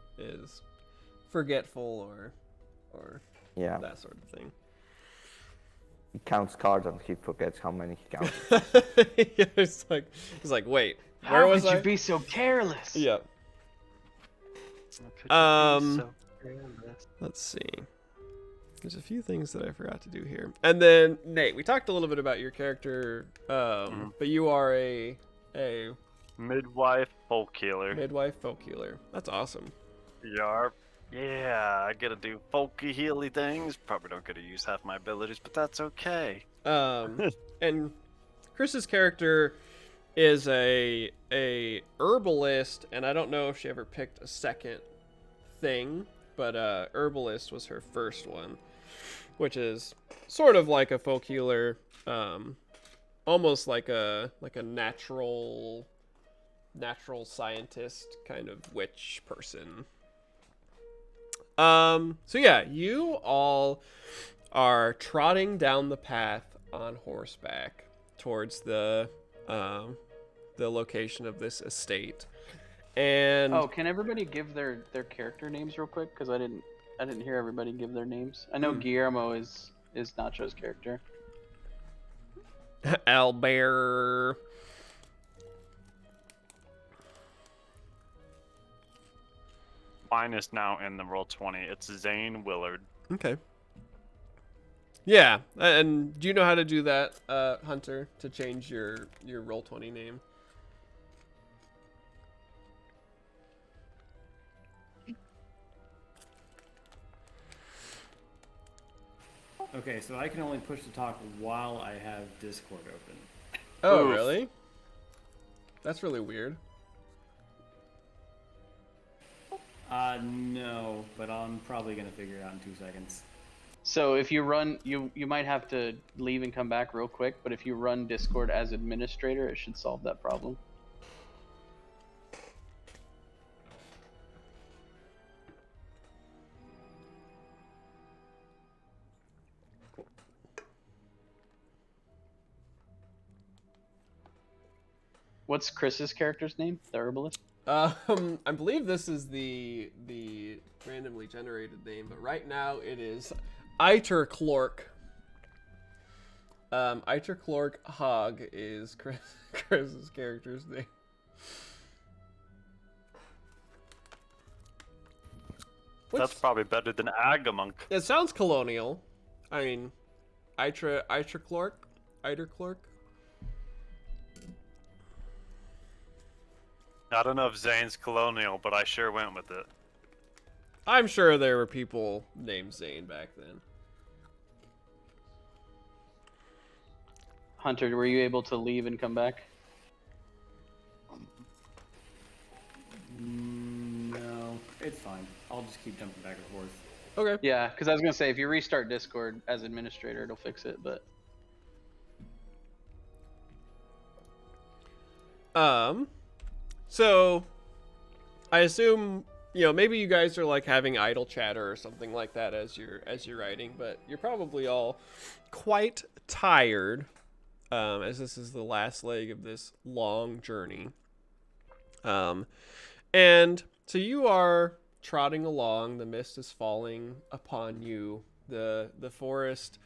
forgetful or Yeah. that sort of thing. He counts cards and he forgets how many he counts. He's like, wait, How where was could I? you be so careless? Yeah. How could you be so Um, careless? Let's see. There's a few things that I forgot to do here. And then Nate, we talked a little bit about your character, but you are a Midwife folk healer. midwife folk healer. That's awesome. Yarp. Yeah, I gotta do folky healy things. Probably don't get to use half my abilities, but that's okay. And Chris's character is a herbalist, and I don't know if she ever picked a second thing, but herbalist was her first one, which is sort of like a folk healer, almost like a natural scientist kind of witch person. So yeah, you all are trotting down the path on horseback towards the location of this estate. And Oh, can everybody give their character names real quick? Because I didn't hear everybody give their names. I know Guillermo is Nacho's character. Albert. Mine is now in the Roll20. It's Zane Willard. Okay. Yeah, and do you know how to do that, Hunter, to change your Roll20 name? Okay, so I can only push to talk while I have Discord open. Oh, Oof. really? That's really weird. No, but I'm probably gonna figure it out in 2 seconds. So if you run, you might have to leave and come back real quick. But if you run Discord as administrator, it should solve that problem. What's Chris's character's name? The herbalist? I believe this is the randomly generated name, but right now it is Eiterclork. Eiterclork Hog is Chris's character's name. That's probably better than Agamunk. It sounds colonial. I mean, Eiterclork? I don't know if Zane's colonial, but I sure went with it. I'm sure there were people named Zane back then. Hunter, were you able to leave and come back? No, it's fine. I'll just keep jumping back and forth. Okay. Yeah, because I was gonna say if you restart Discord as administrator, it'll fix it. But So I assume, maybe you guys are like having idle chatter or something like that as you're writing, but you're probably all quite tired, as this is the last leg of this long journey. And so you are trotting along, the mist is falling upon you. The forest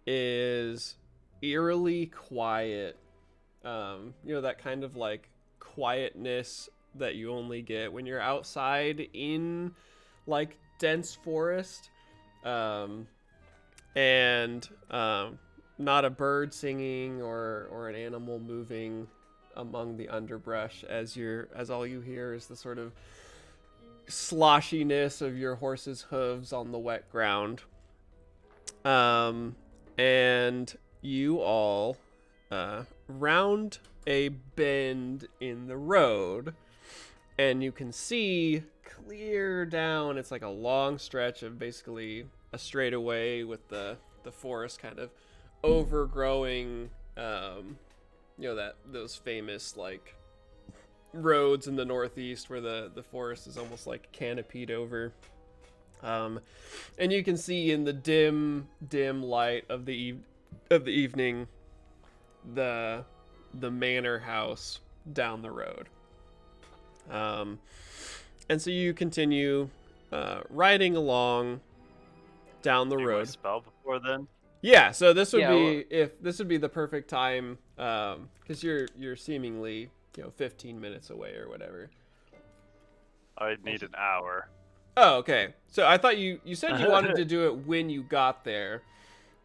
is eerily quiet. That kind of like quietness that you only get when you're outside in like dense forest, and not a bird singing or an animal moving among the underbrush as all you hear is the sort of sloshiness of your horse's hooves on the wet ground. And you all round a bend in the road, and you can see clear down. It's like a long stretch of basically a straightaway with the forest kind of overgrowing, those famous like roads in the Northeast where the forest is almost like canopied over. And you can see in the dim light of the evening the manor house down the road. And so you continue riding along down the Do my road. spell before then. Yeah, so this would Yeah, be this would be the perfect time, because you're seemingly 15 minutes away or whatever. I'd need an hour. Oh, okay. So I thought you said you wanted to do it when you got there.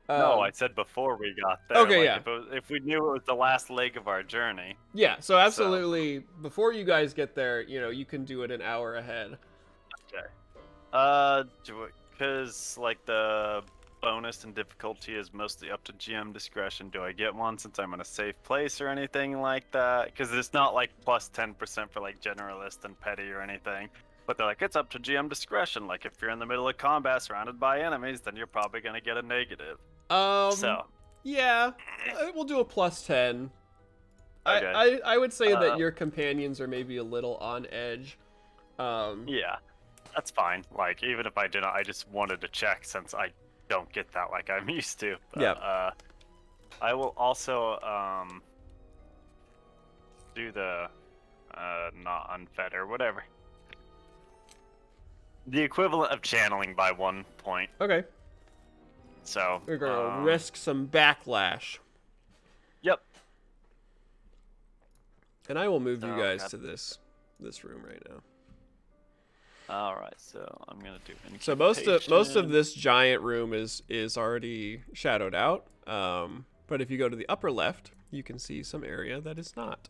No, I said before we got there. Okay, like, yeah. If we knew it was the last leg of our journey. Yeah, so absolutely. Before you guys get there, you can do it an hour ahead. Okay. Because like the bonus and difficulty is mostly up to GM discretion. Do I get one since I'm in a safe place or anything like that? Because it's not like plus 10% for like generalist and petty or anything. But they're like, it's up to GM discretion. Like if you're in the middle of combat surrounded by enemies, then you're probably gonna get a negative. So Yeah, we'll do a plus 10. Okay. I would say that your companions are maybe a little on edge. Yeah, that's fine. Like even if I didn't, I just wanted to check since I don't get that like I'm used to. But, Yeah. I will also do the not unfed or whatever. The equivalent of channeling by 1 point. Okay. So We're gonna risk some backlash. Yep. And I will move you Oh, guys God. to this room right now. All right, so I'm gonna do. So most of Incantation. this giant room is already shadowed out. But if you go to the upper left, you can see some area that is not.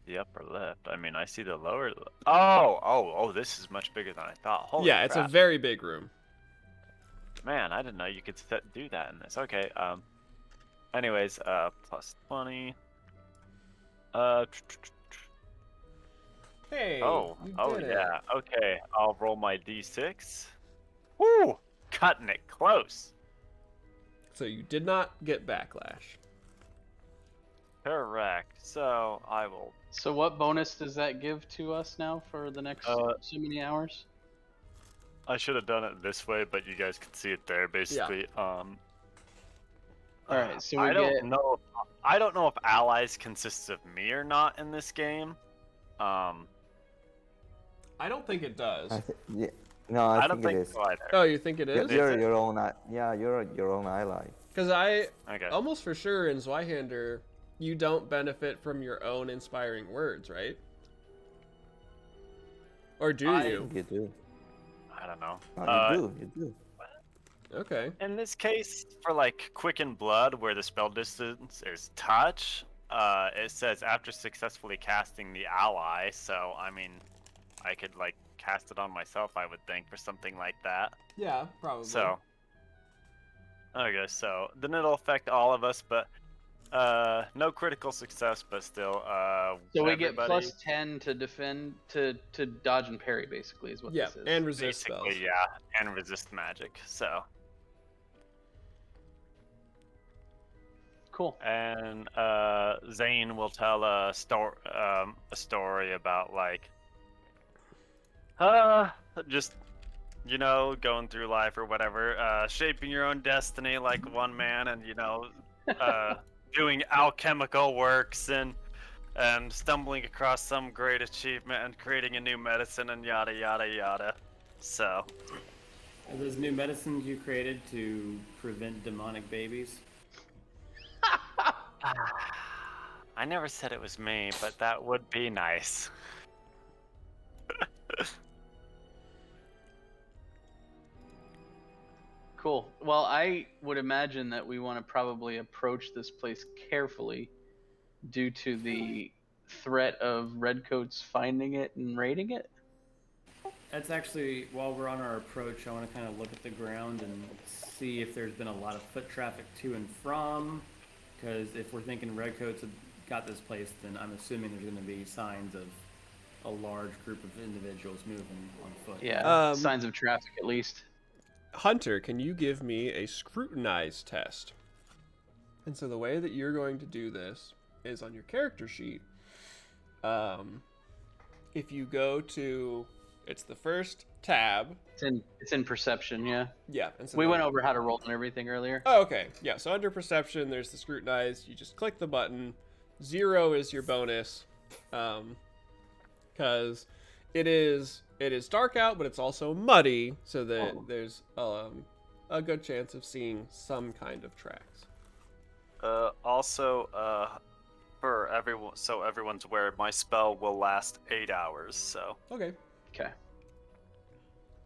The upper left. I mean, I see the lower. Oh! This is much bigger than I thought. Holy Yeah, it's a crap. very big room. Man, I didn't know you could do that in this. Okay. Anyways, plus 20. Hey. Oh did it. yeah. Okay, I'll roll my d6. Woo! Cutting it close. So you did not get backlash. Correct. So I will. So what bonus does that give to us now for the next so many hours? I should have done it this way, but you guys can see it there. Basically, All right, so we I get. don't know. I don't know if allies consists of me or not in this game. I don't think it does. No, I I don't think it think is. so either. Oh, you think it You're, is? you're your own. You're your own ally. Because I Okay. almost for sure in Zweihander, you don't benefit from your own inspiring words, right? Or do I you? think you do. I don't know. No, you do. Okay. In this case, for like Quicken Blood, where the spell distance is touch, it says after successfully casting the ally. So I mean, I could like cast it on myself, I would think, for something like that. Yeah, probably. So, okay, so then it'll affect all of us, but no critical success, but still, So we get everybody- plus 10 to defend, to dodge and parry, basically, is what Yeah, this is. and resist spells. basically, yeah, and resist magic. So, Cool. and Zane will tell a story about like, just going through life or whatever, shaping your own destiny like one man, and doing alchemical works and stumbling across some great achievement and creating a new medicine and yada yada yada. So, Are those new medicines you created to prevent demonic babies? I never said it was me, but that would be nice. Cool. Well, I would imagine that we want to probably approach this place carefully due to the threat of redcoats finding it and raiding it. That's actually, while we're on our approach, I want to kind of look at the ground and see if there's been a lot of foot traffic to and from. Because if we're thinking redcoats have got this place, then I'm assuming there's going to be signs of a large group of individuals moving on foot. Yeah, signs of traffic at least. Hunter, can you give me a scrutinize test? And so the way that you're going to do this is on your character sheet. If you go to, it's the first tab. It's in perception, yeah. Yeah. And so We then- went over how to roll and everything earlier. Oh, okay. Yeah. So under perception, there's the scrutinize. You just click the button. 0 is your bonus, because it is dark out, but it's also muddy, so that there's a good chance of seeing some kind of tracks. Also, for everyone, so everyone's aware, my spell will last 8 hours. So. Okay. Okay.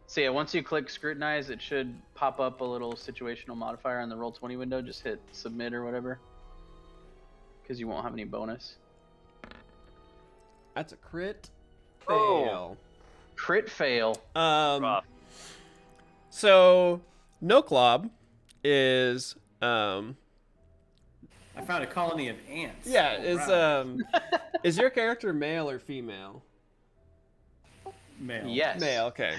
So yeah, once you click scrutinize, it should pop up a little situational modifier on the Roll20 window. Just hit submit or whatever, because you won't have any bonus. That's a crit. fail. Crit fail. Rough. So Noclob is I found a colony of ants. yeah, All is right. is your character male or female? Male. Yes. Male, okay.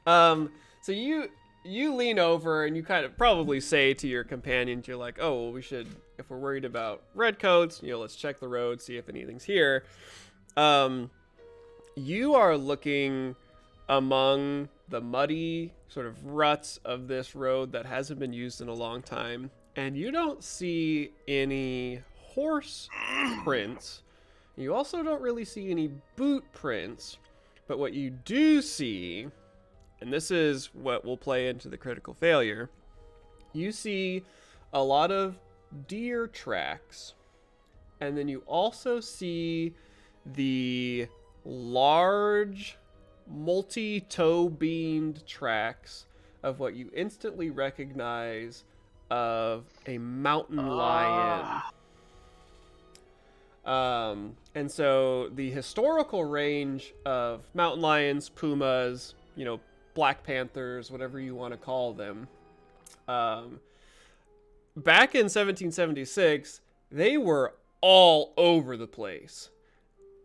So you lean over and you kind of probably say to your companions, you're like, oh, well, we should, if we're worried about redcoats, let's check the road, see if anything's here. You are looking among the muddy sort of ruts of this road that hasn't been used in a long time, and you don't see any horse prints. You also don't really see any boot prints, but what you do see, and this is what will play into the critical failure, you see a lot of deer tracks, and then you also see the large multi-toe beamed tracks of what you instantly recognize of a mountain lion. And so the historical range of mountain lions, pumas, black panthers, whatever you want to call them, back in 1776, they were all over the place.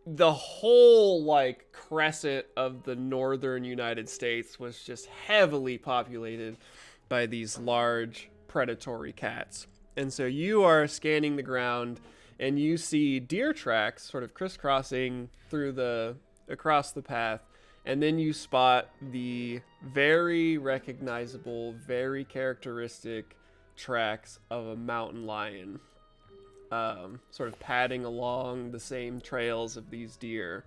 The whole crescent of the northern United States was just heavily populated by these large predatory cats. And so you are scanning the ground and you see deer tracks sort of crisscrossing across the path, and then you spot the very recognizable, very characteristic tracks of a mountain lion, sort of padding along the same trails of these deer.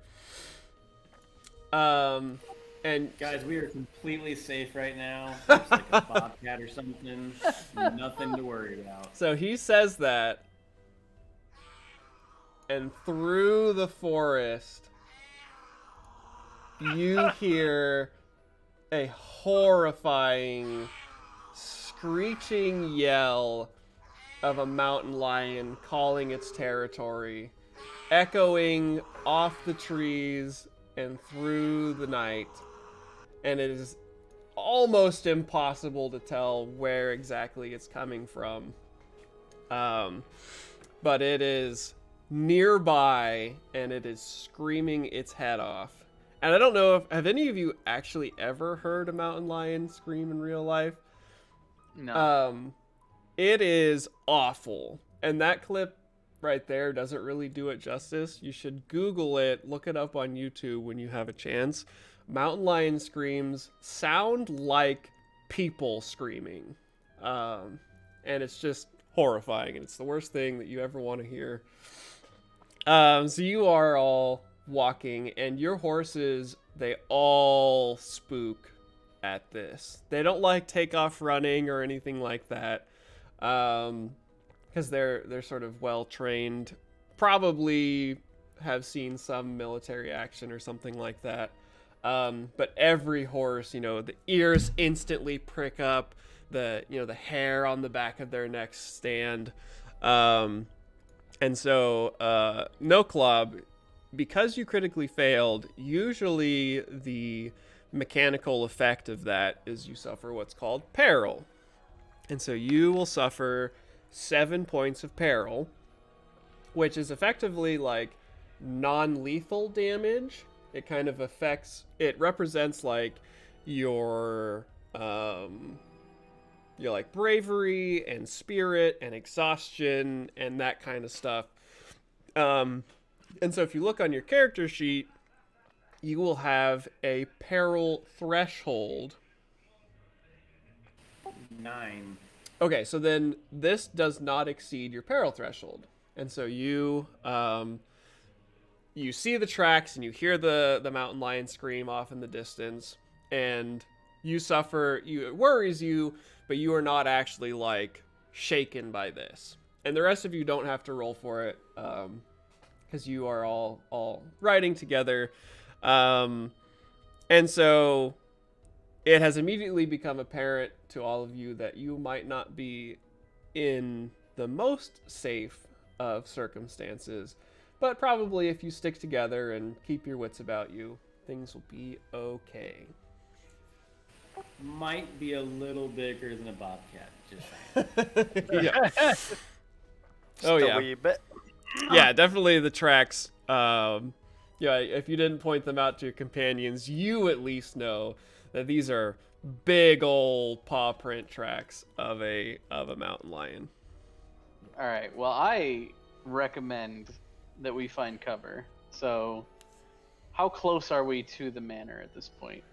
And Guys, we are completely safe right now. There's like a bobcat or something. Nothing to worry about. so he says that, and through the forest, you hear a horrifying, screeching yell of a mountain lion calling its territory, echoing off the trees and through the night. And it is almost impossible to tell where exactly it's coming from. But it is nearby and it is screaming its head off. And I don't know have any of you actually ever heard a mountain lion scream in real life? No. It is awful. And that clip right there doesn't really do it justice. You should Google it, look it up on YouTube when you have a chance. Mountain lion screams sound like people screaming. And it's just horrifying, and it's the worst thing that you ever want to hear. So you are all walking, and your horses, they all spook at this. They don't take off running or anything like that, because they're sort of well trained, probably have seen some military action or something like that. But every horse, the ears instantly prick up, the hair on the back of their necks stand. And so, Noclob, because you critically failed, usually the mechanical effect of that is you suffer what's called peril. And so you will suffer 7 points of peril, which is effectively non-lethal damage. It kind of it represents your bravery and spirit and exhaustion and that kind of stuff. And so if you look on your character sheet, you will have a peril threshold. 9. Okay, so then this does not exceed your peril threshold. And so you see the tracks and you hear the mountain lion scream off in the distance, and you suffer, it worries you, but you are not actually shaken by this. And the rest of you don't have to roll for it, because you are all riding together. And so it has immediately become apparent to all of you that you might not be in the most safe of circumstances, But probably if you stick together and keep your wits about you, things will be okay. Might be a little bigger than a bobcat. Just saying. Yeah. Just Oh, a yeah. wee bit. Yeah, definitely the tracks. Yeah, if you didn't point them out to your companions, you at least know that these are big old paw print tracks of a mountain lion. All right. Well, I recommend that we find cover. So, how close are we to the manor at this point?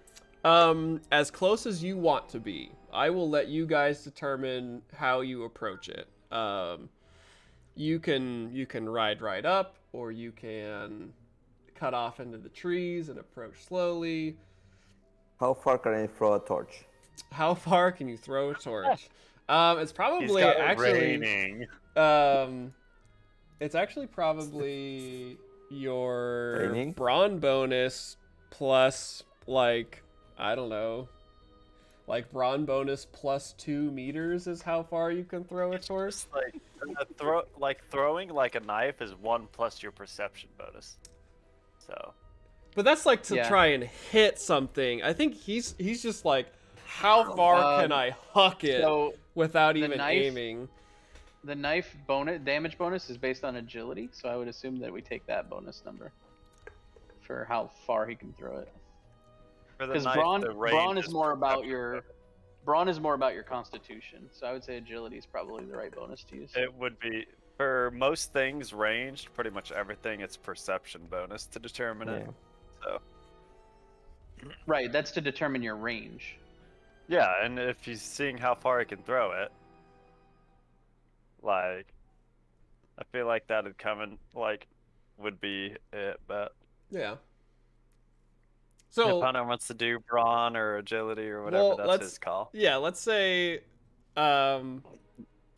As close as you want to be. I will let you guys determine how you approach it. You can ride right up, or you can cut off into the trees and approach slowly. How far can I throw a torch? How far can you throw a torch? It's He's probably got it actually raining. it's actually probably your Raining? brawn bonus plus, like, I don't know, like brawn bonus plus 2 meters is how far you can throw a torch. Just like throwing like a knife is 1 plus your perception bonus. So But that's like to Yeah. try and hit something. I think he's just like, how far can I huck it So without the even knife- aiming? the knife damage bonus is based on agility, so I would assume that we take that bonus number for how far he can throw it. for the Because knife, brawn, the range brawn is more about perception your bonus. brawn is more about your constitution. So I would say agility is probably the right bonus to use. It would be for most things ranged, pretty much everything. It's perception bonus to determine it. So Right, that's to determine your range. yeah, and if he's seeing how far he can throw it, like, I feel like that'd come in, like, would be it. But Yeah. if So Hunter wants to do brawn or agility or whatever, Well, that's let's- his call. yeah, let's say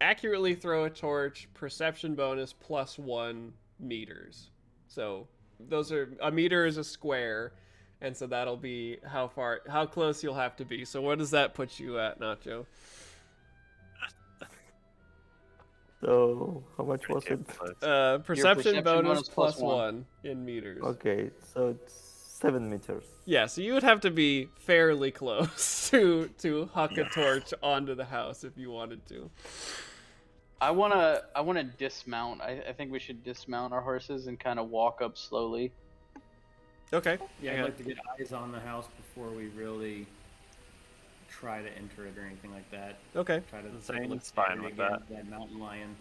accurately throw a torch, perception bonus plus 1 meters. So those are, a meter is a square, and so that'll be how close you'll have to be. So what does that put you at, Nacho? So how much was it? Perception perception bonus bonus plus plus 1 in meters. Okay, so it's 7 meters. Yeah, so you would have to be fairly close to huck a torch onto the house if you wanted to. I wanna dismount. I think we should dismount our horses and kind of walk up slowly. Okay. Yeah, Yeah. I'd like to get eyes on the house before we really try to enter it or anything like that. Okay. Try to Zane's look fine at it with again, that mountain lion.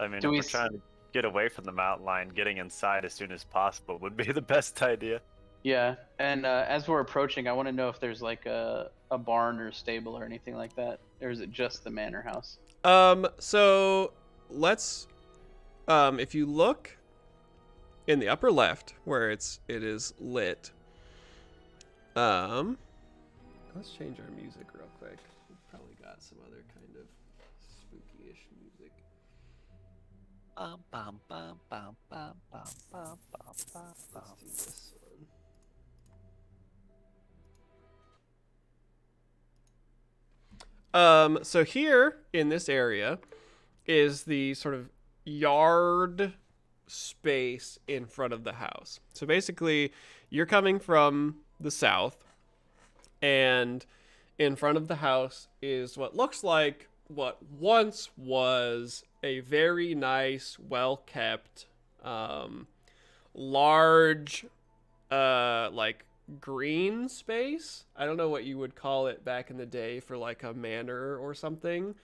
I mean, Do if we we're trying to get away from the mountain lion, getting inside as soon as possible would be the best idea. Yeah, and as we're approaching, I want to know if there's like a barn or stable or anything like that, or is it just the manor house? So let's, if you look in the upper left where it is lit, let's change our music real quick. We've probably got some other kind of spooky-ish music. Bum, bum, bum, bum, bum, bum, bum, bum, bum, bum. Let's do this one. So here in this area is the sort of yard space in front of the house. So basically, you're coming from the south, and in front of the house is what looks like what once was a very nice, well-kept, large, like green space. I don't know what you would call it back in the day for like a manor or something.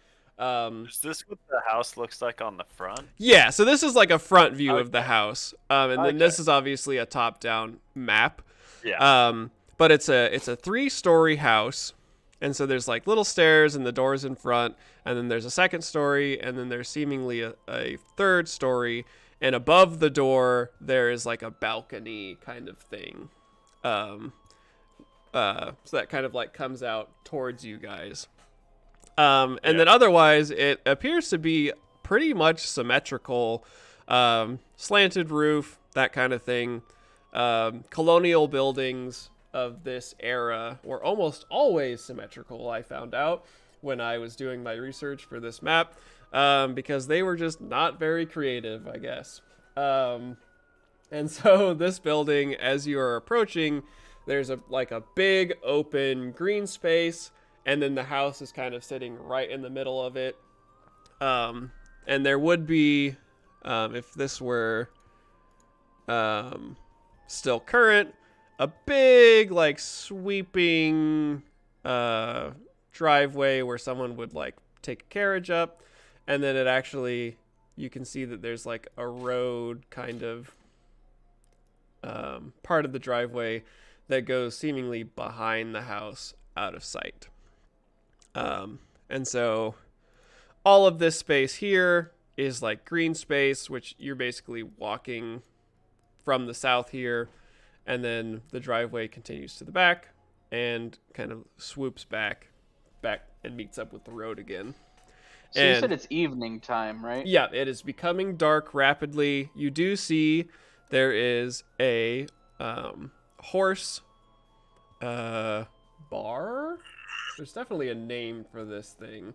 Is this what the house looks like on the front? Yeah, so this is like a front view of the Okay. house, and then this Okay. is obviously a top-down map. Yeah. But it's a 3-story house, and so there's like little stairs and the doors in front, and then there's a second story, and then there's seemingly a third story, and above the door there is like a balcony kind of thing. So that kind of like comes out towards you guys. And then otherwise, it appears to be pretty much symmetrical, slanted roof, that kind of thing. Colonial buildings of this era were almost always symmetrical, I found out when I was doing my research for this map. because they were just not very creative, I guess. And so this building, as you are approaching, there's a big open green space, and then the house is kind of sitting right in the middle of it. And there would be, if this were still current, a big like sweeping driveway where someone would like take a carriage up, and then it actually, you can see that there's like a road kind of part of the driveway that goes seemingly behind the house out of sight. And so all of this space here is like green space, which you're basically walking from the south here, and then the driveway continues to the back and kind of swoops back and meets up with the road again. So you said it's evening time, right? Yeah, it is becoming dark rapidly. You do see there is a horse bar. There's definitely a name for this thing.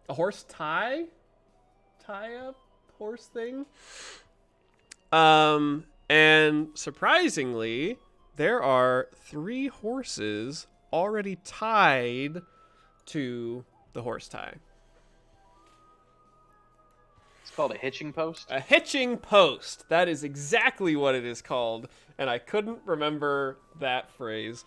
A horse tie up horse thing. And surprisingly, there are 3 horses already tied to the horse tie. It's called a hitching post. A hitching post. That is exactly what it is called, and I couldn't remember that phrase.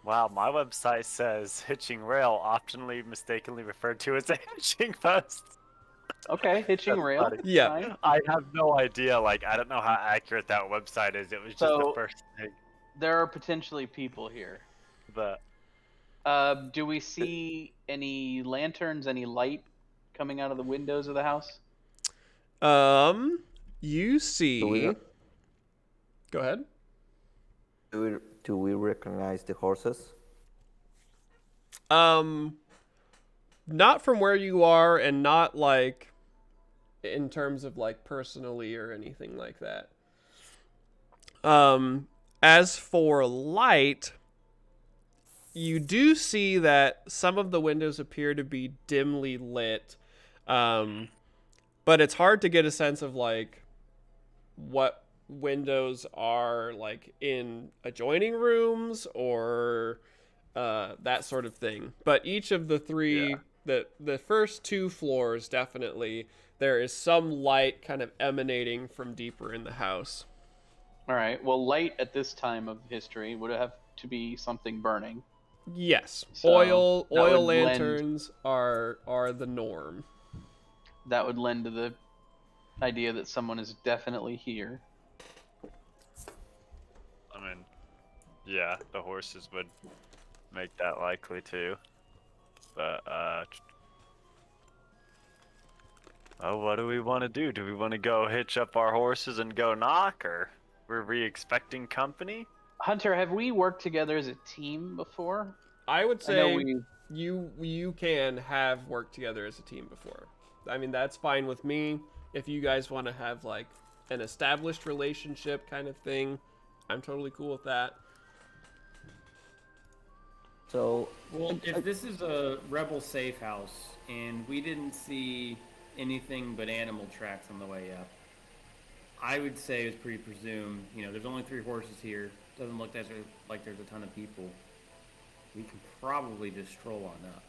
Wow, my website says hitching rail, oftenly mistakenly referred to as a hitching post. Okay, hitching That's rail. funny. Yeah. Fine. I have no idea. Like, I don't know how accurate that website is. It was just the So- first thing. There are potentially people here. But Do we see any lanterns, any light coming out of the windows of the house? You see. Go ahead. Do we recognize the horses? Not from where you are, and not like in terms of like personally or anything like that. As for light, you do see that some of the windows appear to be dimly lit, but it's hard to get a sense of like what windows are like in adjoining rooms or that sort of thing. But each of the 3, the first 2 floors, definitely there is some light kind of emanating from deeper in the house. All right. Well, light at this time of history would have to be something burning. Yes, So, oil that would lanterns are the norm. That would lend to the idea that someone is definitely here. I mean, yeah, the horses would make that likely too. But oh, what do we want to do? Do we want to go hitch up our horses and go knock, or were we expecting company? Hunter, have we worked together as a team before? I would I know say we. you can have worked together as a team before. I mean, that's fine with me. If you guys want to have like an established relationship kind of thing, I'm totally cool with that. So, Well, if this is a rebel safe house and we didn't see anything but animal tracks on the way up, I would say it's pretty presumed. There's only 3 horses here. Doesn't look like there's a ton of people. We can probably just stroll on up.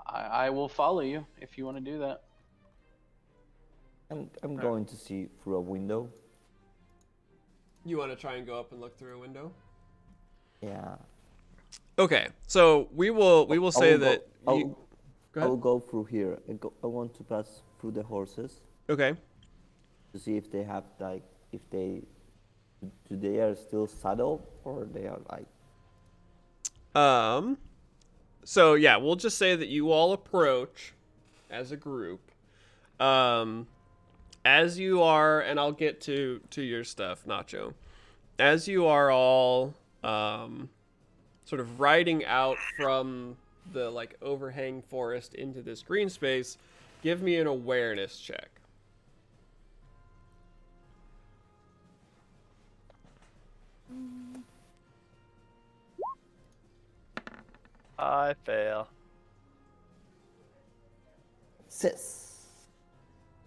I will follow you if you want to do that. I'm going to see through a window. You want to try and go up and look through a window? Yeah. Okay, so we will say that I'll you, go ahead. go through here. I want to pass through the horses Okay. to see if they have like do they are still saddled or they are like. So yeah, we'll just say that you all approach as a group. As you are, and I'll get to your stuff, Nacho. As you are all sort of riding out from the like overhang forest into this green space, give me an awareness check. I fail. success.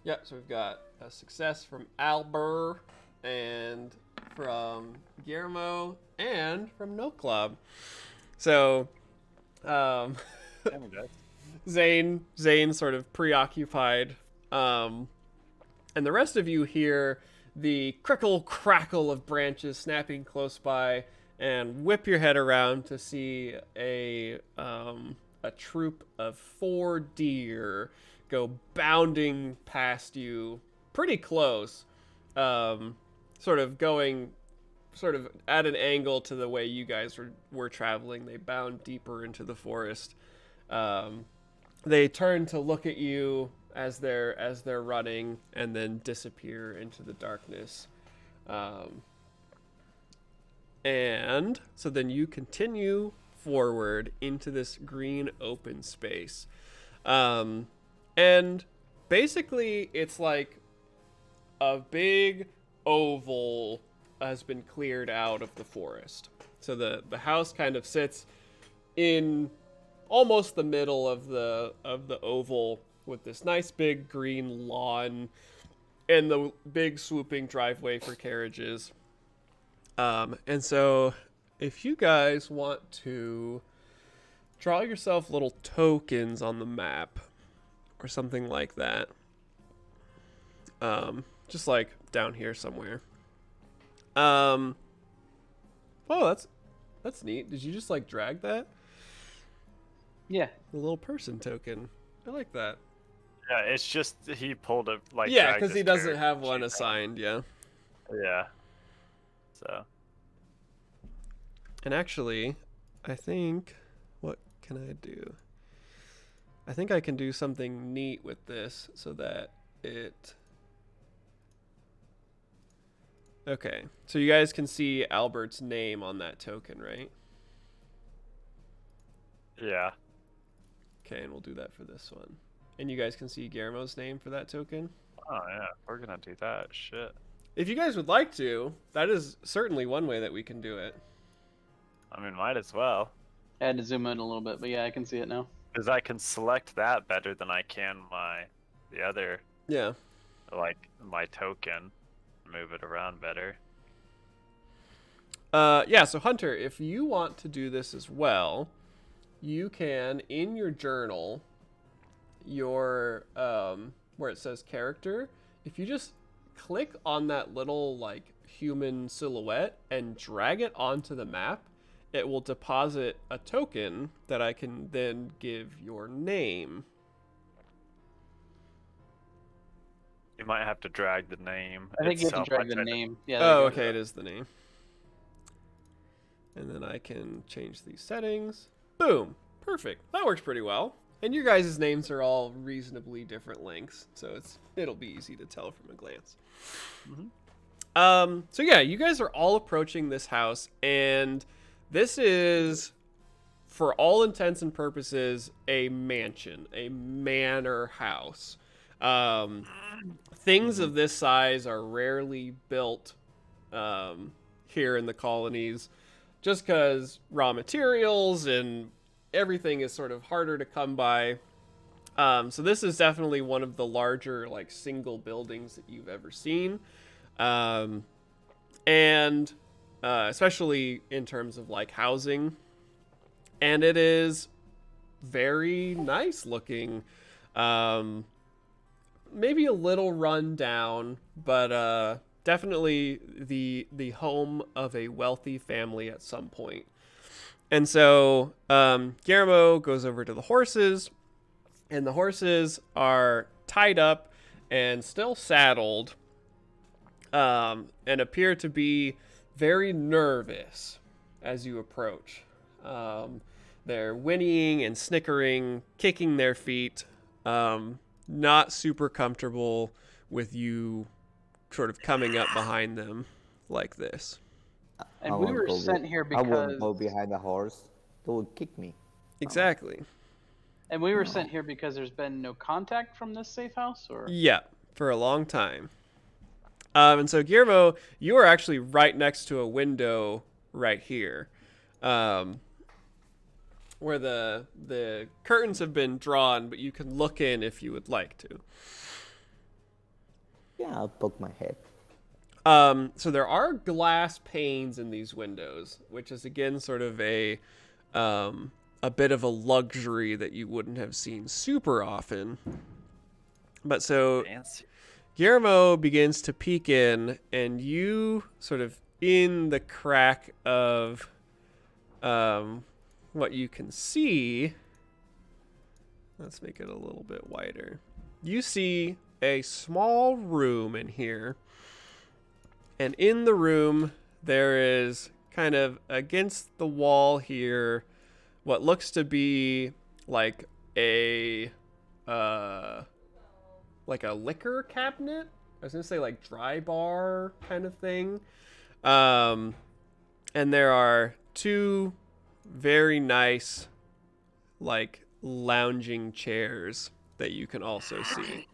Yeah, so we've got a success from Albert and from Guillermo and from No Club. So, Damn, guys. Zane sort of preoccupied, and the rest of you hear the crickle crackle of branches snapping close by, and whip your head around to see a troop of 4 deer go bounding past you, pretty close, sort of at an angle to the way you guys were traveling. They bound deeper into the forest. They turn to look at you as they're running, and then disappear into the darkness. And so then you continue forward into this green open space. And basically it's like a big oval has been cleared out of the forest. So the house kind of sits in almost the middle of the oval, with this nice big green lawn and the big swooping driveway for carriages. And so if you guys want to draw yourself little tokens on the map or something like that, just like down here somewhere. Oh, that's neat. Did you just like drag that? Yeah. The little person token. I like that. Yeah, it's just he pulled a like. Yeah, dragged because he his doesn't character have one sheet assigned, yeah. down. Yeah. So. And actually, I think, what can I do? I think I can do something neat with this so that it... Okay, so you guys can see Albert's name on that token, right? Yeah. Okay, and we'll do that for this one. And you guys can see Guillermo's name for that token. Oh yeah, we're gonna do that. Shit. If you guys would like to, that is certainly one way that we can do it. I mean, might as well. I had to zoom in a little bit, but yeah, I can see it now. Because I can select that better than I can the other, Yeah. like my token. Move it around better. Yeah, so Hunter, if you want to do this as well, you can, in your journal, your where it says character, if you just click on that little like human silhouette and drag it onto the map, it will deposit a token that I can then give your name. You might have to drag the name. I think you have to itself. drag I the tried to- name. Yeah. Oh, okay, it is the name. And then I can change these settings. Boom. Perfect. That works pretty well. And your guys' names are all reasonably different lengths, so it'll be easy to tell from a glance. So yeah, you guys are all approaching this house, and this is, for all intents and purposes, a mansion, a manor house. Things of this size are rarely built here in the colonies, just because raw materials and everything is sort of harder to come by. So this is definitely one of the larger like single buildings that you've ever seen, and especially in terms of like housing. And it is very nice looking. Maybe a little run down, but definitely the home of a wealthy family at some point. And so Guillermo goes over to the horses, and the horses are tied up and still saddled, and appear to be very nervous as you approach. They're whinnying and snickering, kicking their feet, not super comfortable with you sort of coming up behind them like this. And I we won't were go sent be- here I won't because go behind the horse. They will kick me. Exactly. sent here because there's been no contact from this safe house, or Yeah, for a long time. And so Guillermo, you are actually right next to a window right here. where the curtains have been drawn, but you can look in if you would like to. Yeah, I'll poke my head. So there are glass panes in these windows, which is again sort of a bit of a luxury that you wouldn't have seen super often. But so Fancy. Guillermo begins to peek in, and you sort of in the crack of what you can see. Let's make it a little bit wider. You see a small room in here. And in the room, there is kind of against the wall here what looks to be like a liquor cabinet. I was gonna say like dry bar kind of thing. And there are two very nice like lounging chairs that you can also see.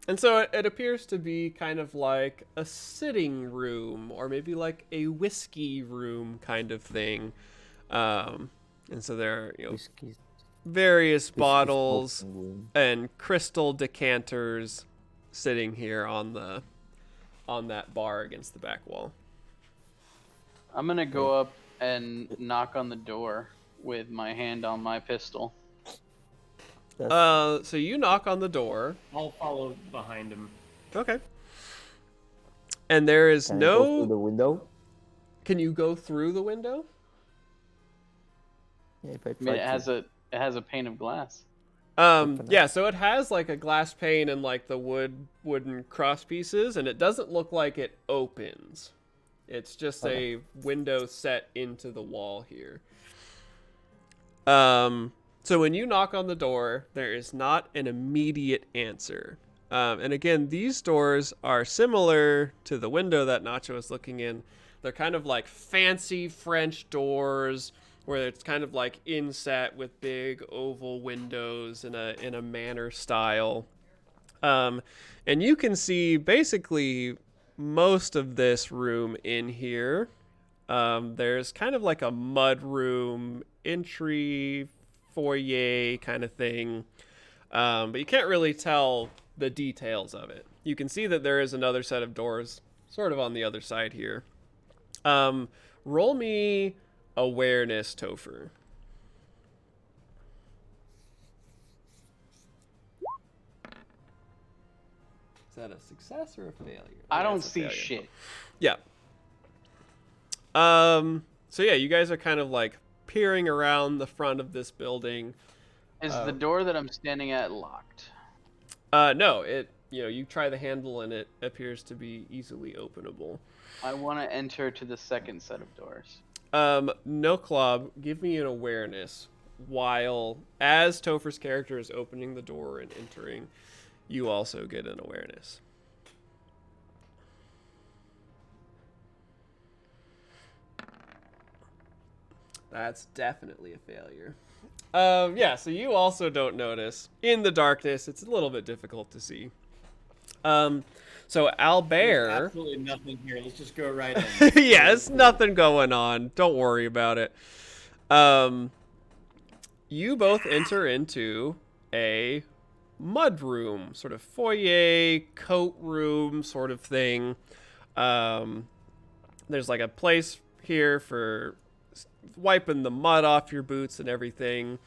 And so it appears to be kind of like a sitting room or maybe like a whiskey room kind of thing. And so there are, Whiskey. various Whiskey bottles smoking room. and crystal decanters sitting here on that bar against the back wall. I'm gonna go up and knock on the door with my hand on my pistol. So you knock on the door. I'll follow behind him. Okay. And there is Can I go through no... the window? Can you go through the window? Yeah, if I I try mean, to. it has a pane of glass. Open Yeah, so it has like a glass pane and like the wooden cross pieces, and it doesn't look like it opens. It's just a window set into the wall here. So when you knock on the door, there is not an immediate answer. And again, these doors are similar to the window that Nacho is looking in. They're kind of like fancy French doors where it's kind of like inset with big oval windows in a manor style. And you can see basically most of this room in here. There's kind of like a mud room entry foyer kind of thing, but you can't really tell the details of it. You can see that there is another set of doors sort of on the other side here. Roll me awareness, Topher. Is that a success or a failure? I don't It's a see failure. shit. Yeah. So yeah, you guys are kind of like peering around the front of this building. Is the door that I'm standing at locked? No, you try the handle and it appears to be easily openable. I want to enter to the second set of doors. No, Klob, give me an awareness while as Topher's character is opening the door and entering, you also get an awareness. That's definitely a failure. Yeah, so you also don't notice. In the darkness, it's a little bit difficult to see. So Albert... There's absolutely nothing here. Let's just go right in. Yeah, there's nothing going on. Don't worry about it. You both enter into a mud room, sort of foyer, coat room sort of thing. There's like a place here for wiping the mud off your boots and everything.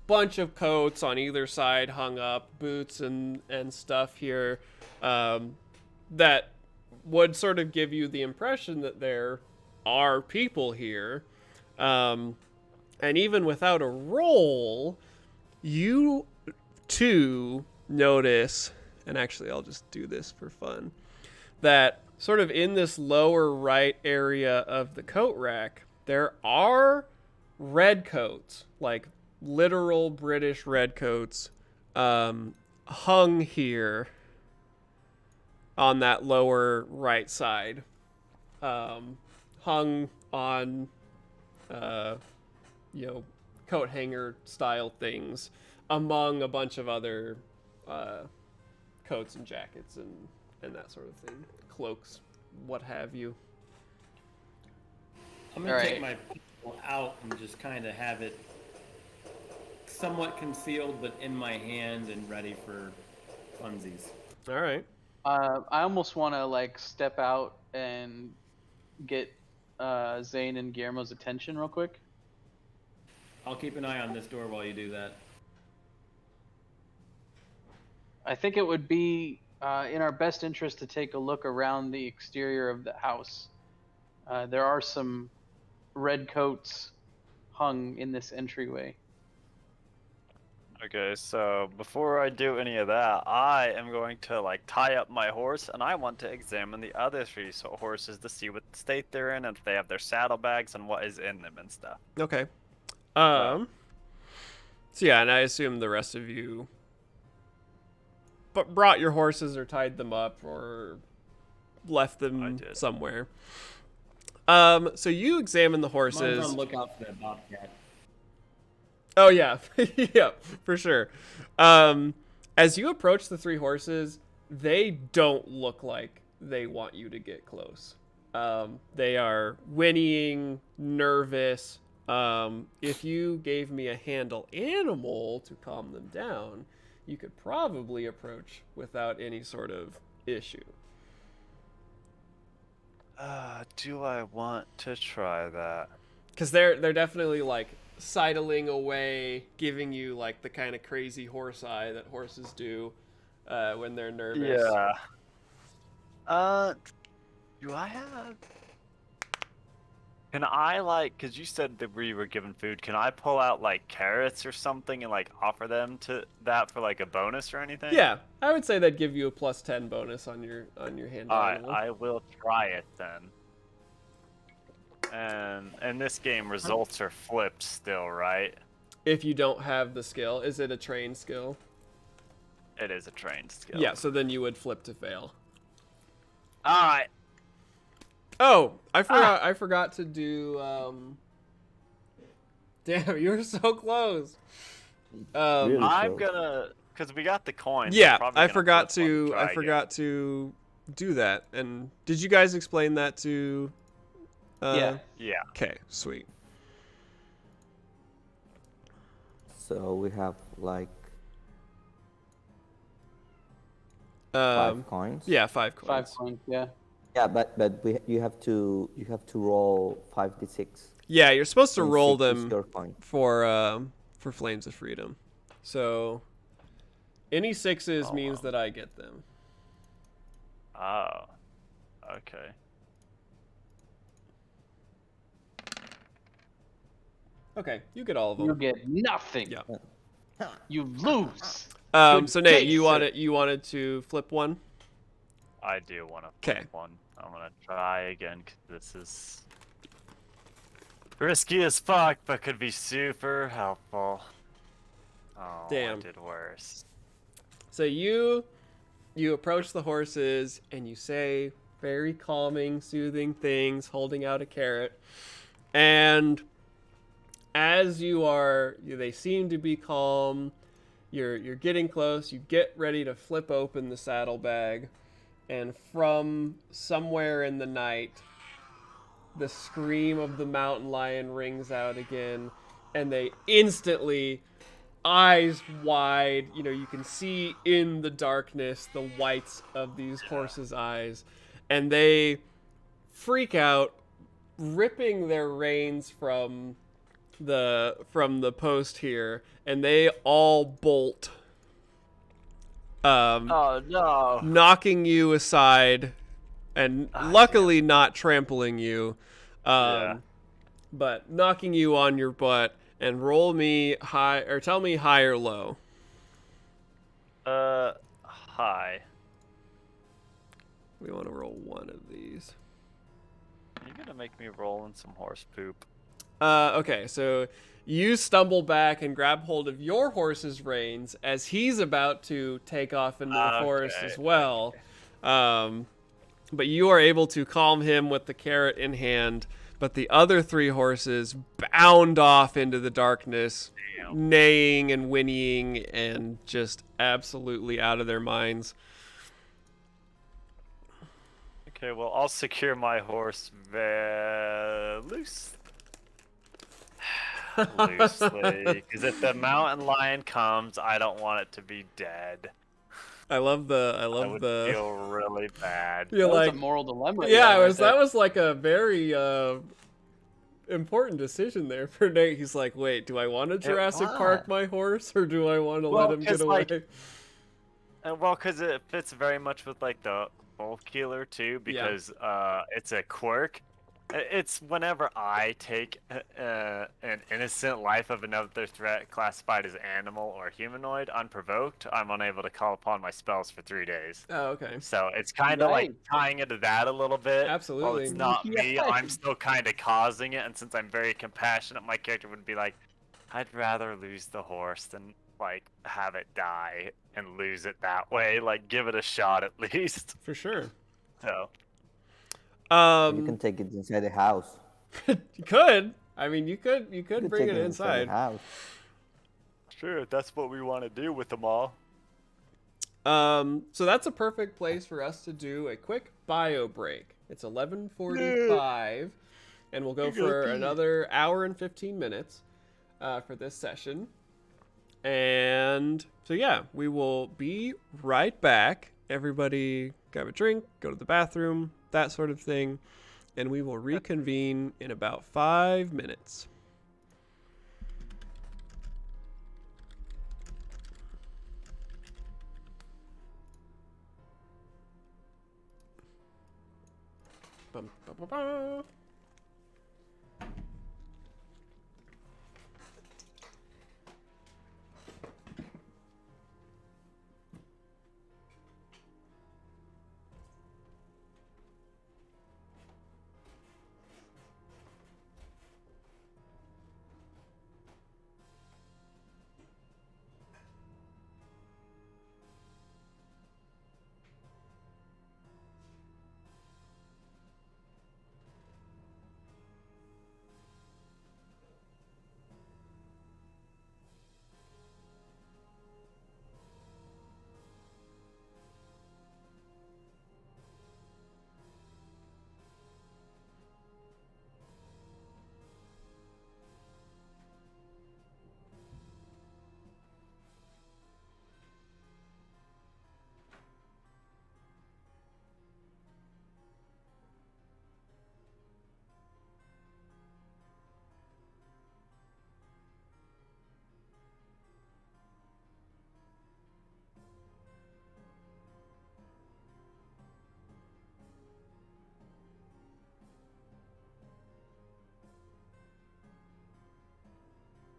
Bunch of coats on either side hung up, boots and stuff here, that would sort of give you the impression that there are people here. And even without a roll, you too notice, and actually I'll just do this for fun, that sort of in this lower right area of the coat rack, there are red coats, like literal British red coats, hung here on that lower right side, hung on, coat hanger style things among a bunch of other coats and jackets and that sort of thing, cloaks, what have you. I'm gonna take my pistol rifle out and just kind of have it somewhat concealed, but in my hand and ready for funsies. All right. I almost want to like step out and get Zane and Guillermo's attention real quick. I'll keep an eye on this door while you do that. I think it would be in our best interest to take a look around the exterior of the house. There are some red coats hung in this entryway. Okay, so before I do any of that, I am going to like tie up my horse, and I want to examine the other three horses to see what state they're in, and if they have their saddlebags and what is in them and stuff. Okay. So yeah, and I assume the rest of you brought your horses or tied them up or left them somewhere. So you examine the horses. Mine's on lookout for that bobcat. Oh yeah, yeah, for sure. As you approach the three horses, they don't look like they want you to get close. They are whinnying, nervous. If you gave me a handle animal to calm them down, you could probably approach without any sort of issue. Do I want to try that? Because they're definitely like sidling away, giving you like the kind of crazy horse eye that horses do when they're nervous. Yeah. Do I have? Can I like? Cause you said that we were given food. Can I pull out like carrots or something and like offer them to that for like a bonus or anything? Yeah, I would say that'd give you a +10 bonus on your handle. animal. I will try it then. And in this game, results are flipped still, right? If you don't have the skill, is it a trained skill? It is a trained skill. Yeah, so then you would flip to fail. All right. Oh, I forgot to do. Damn, you were so close. Really I'm close. gonna, cause we got the coins. Yeah, I'm probably I gonna forgot flip one and to. try I again. forgot to do that. And did you guys explain that to? Yeah. Yeah. Okay, sweet. So we have like Um, 5 coins. yeah, 5 coins. 5 coins, yeah. Yeah, but you have to roll 5d6. Yeah, you're supposed to and roll 6 is them your coin. for Flames of Freedom. So any 6s Oh, means wow. that I get them. Oh. Okay. Okay, you get all of You them. get nothing. Yeah. You lose. So Nate, day, you sir. wanted to flip one? I do want to 'Kay. flip one. I'm gonna try again because this is risky as fuck, but could be super helpful. Oh, Damn. I did worse. So you approach the horses and you say very calming, soothing things, holding out a carrot. And as they seem to be calm. You're getting close. You get ready to flip open the saddlebag, and from somewhere in the night, the scream of the mountain lion rings out again, and they instantly, eyes wide, you can see in the darkness the whites of these horses' eyes, and they freak out, ripping their reins from the post here, and they all bolt, Oh no! knocking you aside, and luckily not trampling you, Yeah. but knocking you on your butt. And roll me high, or tell me high or low. Hi. We want to roll one of these. You're gonna make me roll in some horse poop. Okay, so you stumble back and grab hold of your horse's reins as he's about to take off into the forest as well. But you are able to calm him with the carrot in hand, but the other 3 horses bound off into the darkness, Damn. neighing and whinnying and just absolutely out of their minds. Okay, well I'll secure my horse loose. loosely. Because if the mountain lion comes, I don't want it to be dead. I love I would feel really bad. You're That was a like, moral dilemma. yeah, right that there. was like a very important decision there for Nate. He's like, wait, do I want to Jurassic Park my horse, or do I want to let him get away? Well, because it fits very much with like the Wolf Killer too, because it's a quirk. It's whenever I take an innocent life of another threat classified as animal or humanoid unprovoked, I'm unable to call upon my spells for 3 days. Oh, okay. So it's kind of like tying into that a little bit. Absolutely. Well, it's not me. Right. I'm still kind of causing it, and since I'm very compassionate, my character would be like, I'd rather lose the horse than like have it die and lose it that way. Like, give it a shot at least. For sure. So. You can take it inside the house. You could. I mean, you could bring take it inside. the house. Sure, that's what we want to do with them all. So that's a perfect place for us to do a quick bio break. It's 11:45, and we'll go for another hour and 15 minutes for this session. And so yeah, we will be right back. Everybody grab a drink, go to the bathroom, that sort of thing, and we will reconvene in about 5 minutes. Bum, ba, ba, ba.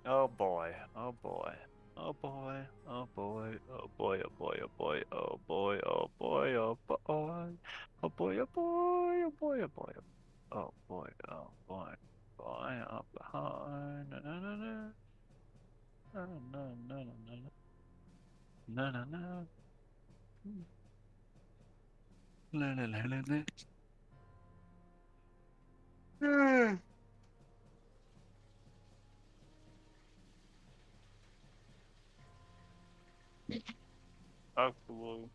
Oh boy, oh boy, oh boy, oh boy, oh boy, oh boy, oh boy, oh boy, oh boy, oh boy, oh boy, oh boy, oh boy, oh boy, oh boy, oh boy, boy, up behind, na na na na, na na na na na na, la la la la la. Absolutely.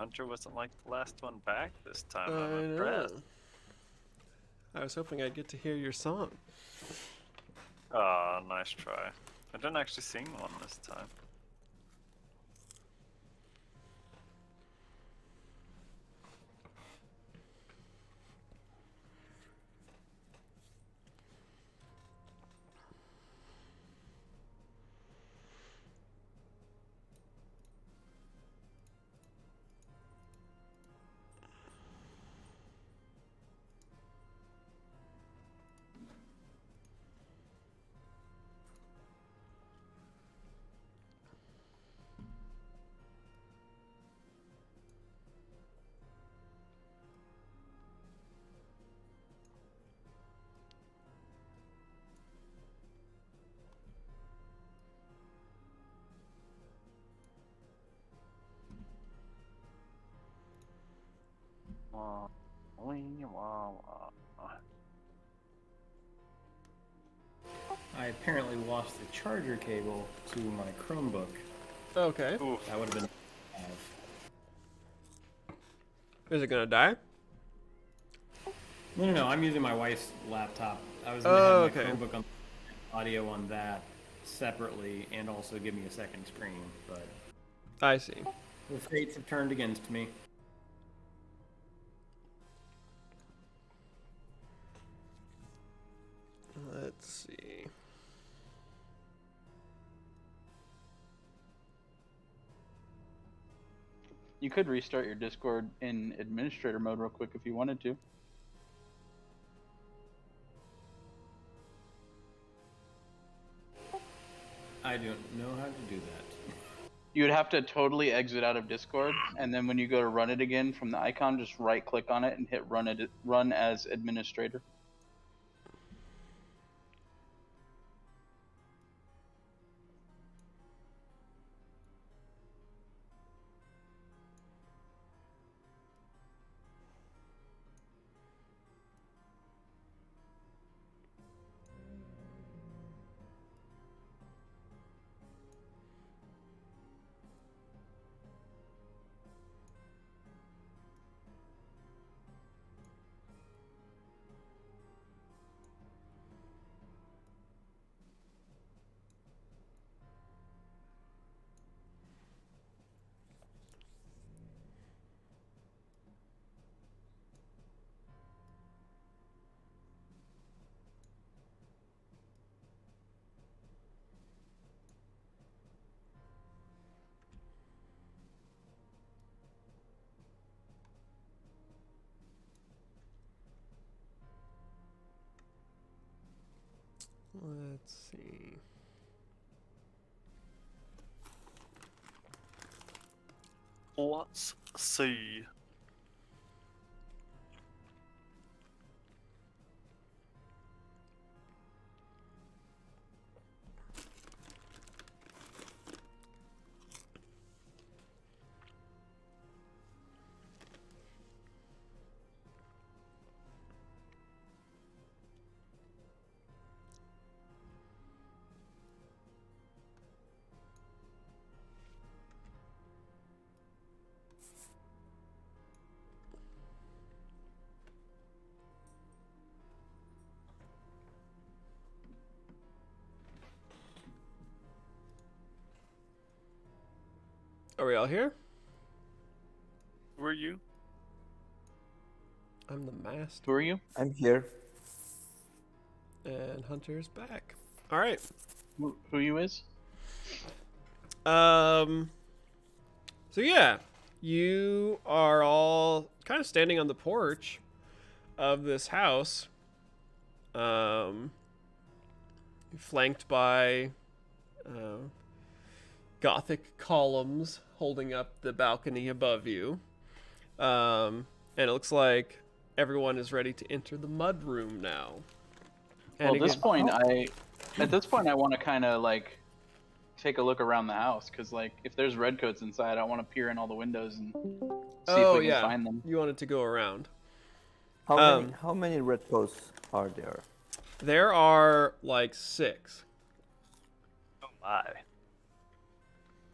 hunter wasn't like the last one back this time. I I'm know. impressed. I was hoping I'd get to hear your song. Oh, nice try. I didn't actually sing one this time. Wah, wee, wah, wah. I apparently lost the charger cable to my Chromebook. Okay. Oof. That would have been. Is it gonna die? No. I'm using my wife's laptop. I was Oh, gonna have okay. my Chromebook on audio on that separately, and also give me a second screen. But I see. the fates have turned against me. Let's see. You could restart your Discord in administrator mode real quick if you wanted to. I don't know how to do that. You would have to totally exit out of Discord, and then when you go to run it again from the icon, just right click on it and hit run as administrator. Let's see. Let's see. Are we all here? Were you? I'm the master, Who are you? I'm here. and Hunter's back. All right. Who you is? So yeah, you are all kind of standing on the porch of this house, flanked by Gothic columns holding up the balcony above you. And it looks like everyone is ready to enter the mud room now. Well, And at this again- point, I want to kind of like take a look around the house because, like, if there's redcoats inside, I want to peer in all the windows and see if we can find them. You wanted to go around. How many red posts are there? There are like 6. Oh my.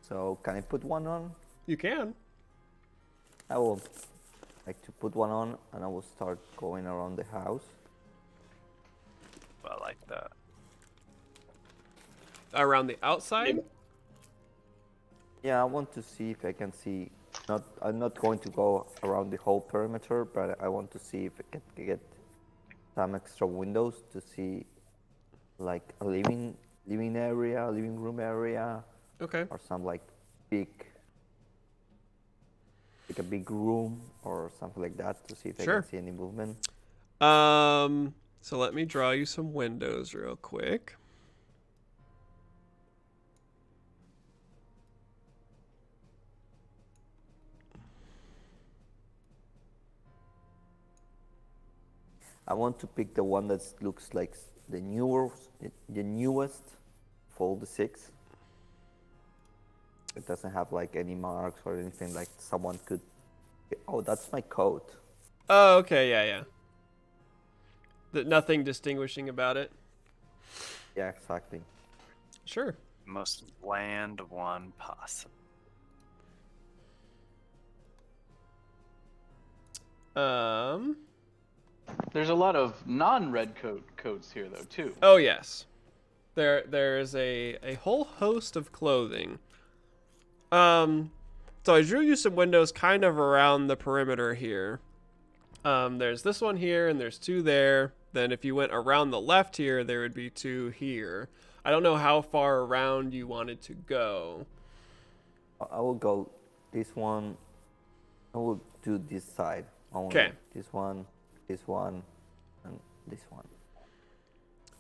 So can I put one on? You can. I will like to put one on, and I will start going around the house. I like that. Around the outside? Yeah, I want to see if I can see. I'm not going to go around the whole perimeter, but I want to see if I can get some extra windows to see, like a living area, living room area, Okay. or some like a big room or something like that to see if I Sure. can see any movement. So let me draw you some windows real quick. I want to pick the one that looks like the newest of all the 6. It doesn't have like any marks or anything like someone could. Oh, that's my coat. Oh, okay, yeah. Nothing distinguishing about it. Yeah, exactly. Sure. Most bland one possible. There's a lot of non-red coats here, though, too. Oh yes. There is a whole host of clothing. So I drew you some windows kind of around the perimeter here. There's this one here, and there's 2 there. Then if you went around the left here, there would be 2 here. I don't know how far around you wanted to go. I will go this one. I will do this side. Okay. This one, and this one.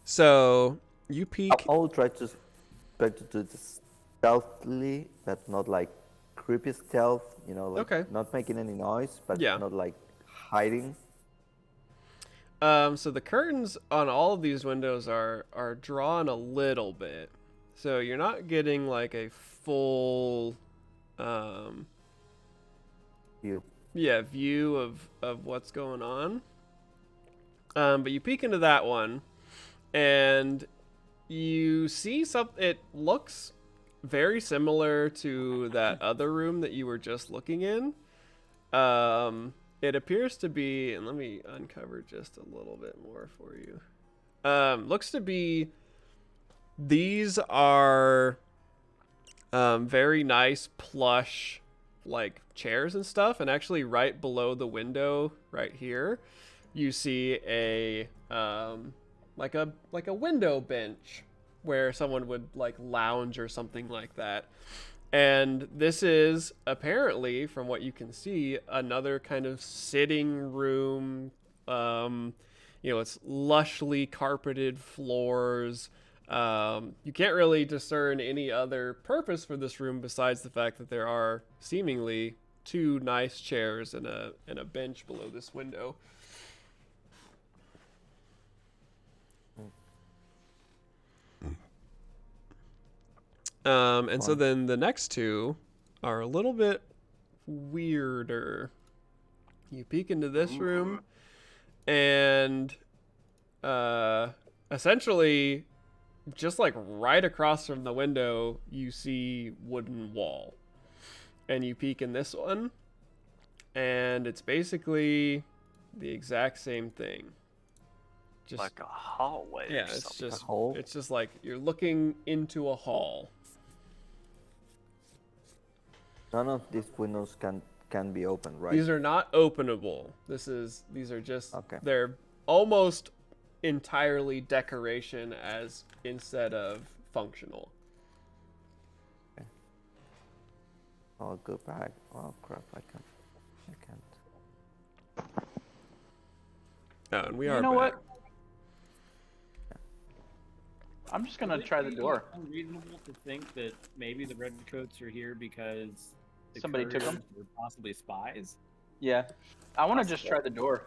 So you peek. I will try to do this stealthily, but not like creepy stealth. Like Okay. not making any noise, but Yeah. not like hiding. So the curtains on all of these windows are drawn a little bit, so you're not getting like a full, view of what's going on. But you peek into that one, and you see something. It looks very similar to that other room that you were just looking in. It appears to be, and let me uncover just a little bit more for you. Looks to be, these are very nice plush like chairs and stuff, and actually right below the window right here, you see a like a window bench where someone would like lounge or something like that. And this is apparently, from what you can see, another kind of sitting room. It's lushly carpeted floors. You can't really discern any other purpose for this room besides the fact that there are seemingly 2 nice chairs and a bench below this window. And so then the next 2 are a little bit weirder. You peek into this room, and essentially, just like right across from the window, you see wooden wall. And you peek in this one, and it's basically the exact same thing. Just Like a hallway. yeah, or it's something. just hole? it's just like you're looking into a hall. None of these windows can be opened, right? These are not openable. These are just Okay. they're almost entirely decoration as instead of functional. I'll go back. Oh crap! I can't. Oh, and we You are know back. what? I'm just gonna try the door. Unreasonable to think that maybe the red coats are here because Somebody took them? Were possibly spies. Yeah. I want to just try the door.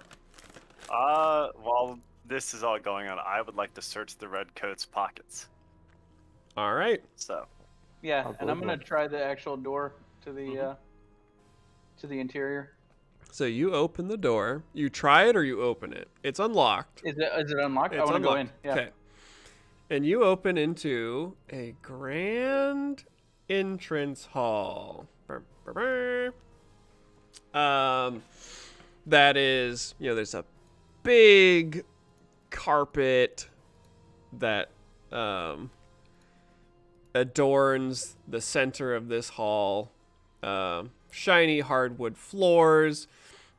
While this is all going on, I would like to search the redcoats' pockets. All right. So, Yeah, I'll and go I'm gonna door. try the actual door to the interior. So you open the door. You try it or you open it. It's unlocked. Is it unlocked? I It's want to go in. unlocked. Yeah. Okay. And you open into a grand entrance hall. Brr, brr, brr. That is, there's a big carpet that adorns the center of this hall. Shiny hardwood floors.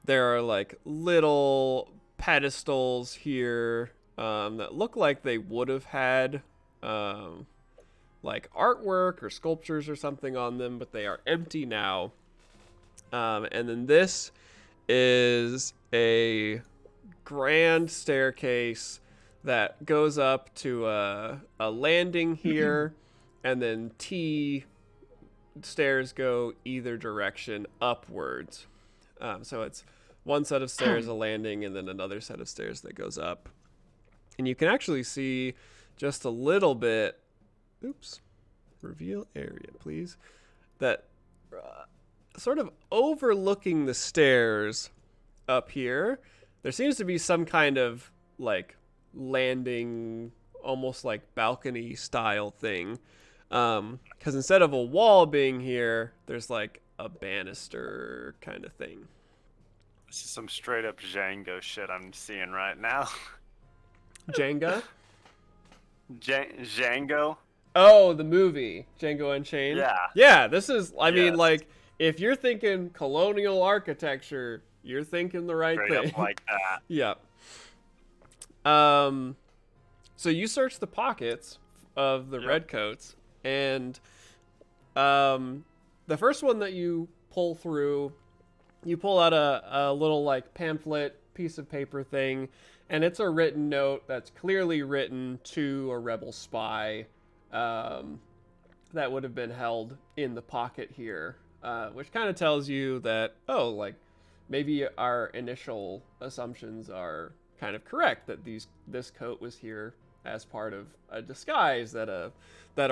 There are like little pedestals here that look like they would have had like artwork or sculptures or something on them, but they are empty now. And then this is a grand staircase that goes up to a landing here, and then T stairs go either direction upwards. So it's one set of stairs, a landing, and then another set of stairs that goes up. And you can actually see just a little bit. Oops. Reveal area, please. That sort of overlooking the stairs up here, there seems to be some kind of like landing, almost like balcony style thing. Because instead of a wall being here, there's like a banister kind of thing. This is some straight up Django shit I'm seeing right now. Jenga? Django? Oh, the movie Django Unchained. Yeah. Yeah, this is. I mean, Yes. like, if you're thinking colonial architecture, you're thinking the right Straight thing. up like that. Yeah. So you search the pockets of the Yep. redcoats, and the first one that you pull through, you pull out a little like pamphlet piece of paper thing, and it's a written note that's clearly written to a rebel spy that would have been held in the pocket here, which kind of tells you that, oh, like, maybe our initial assumptions are kind of correct, that this coat was here as part of a disguise that a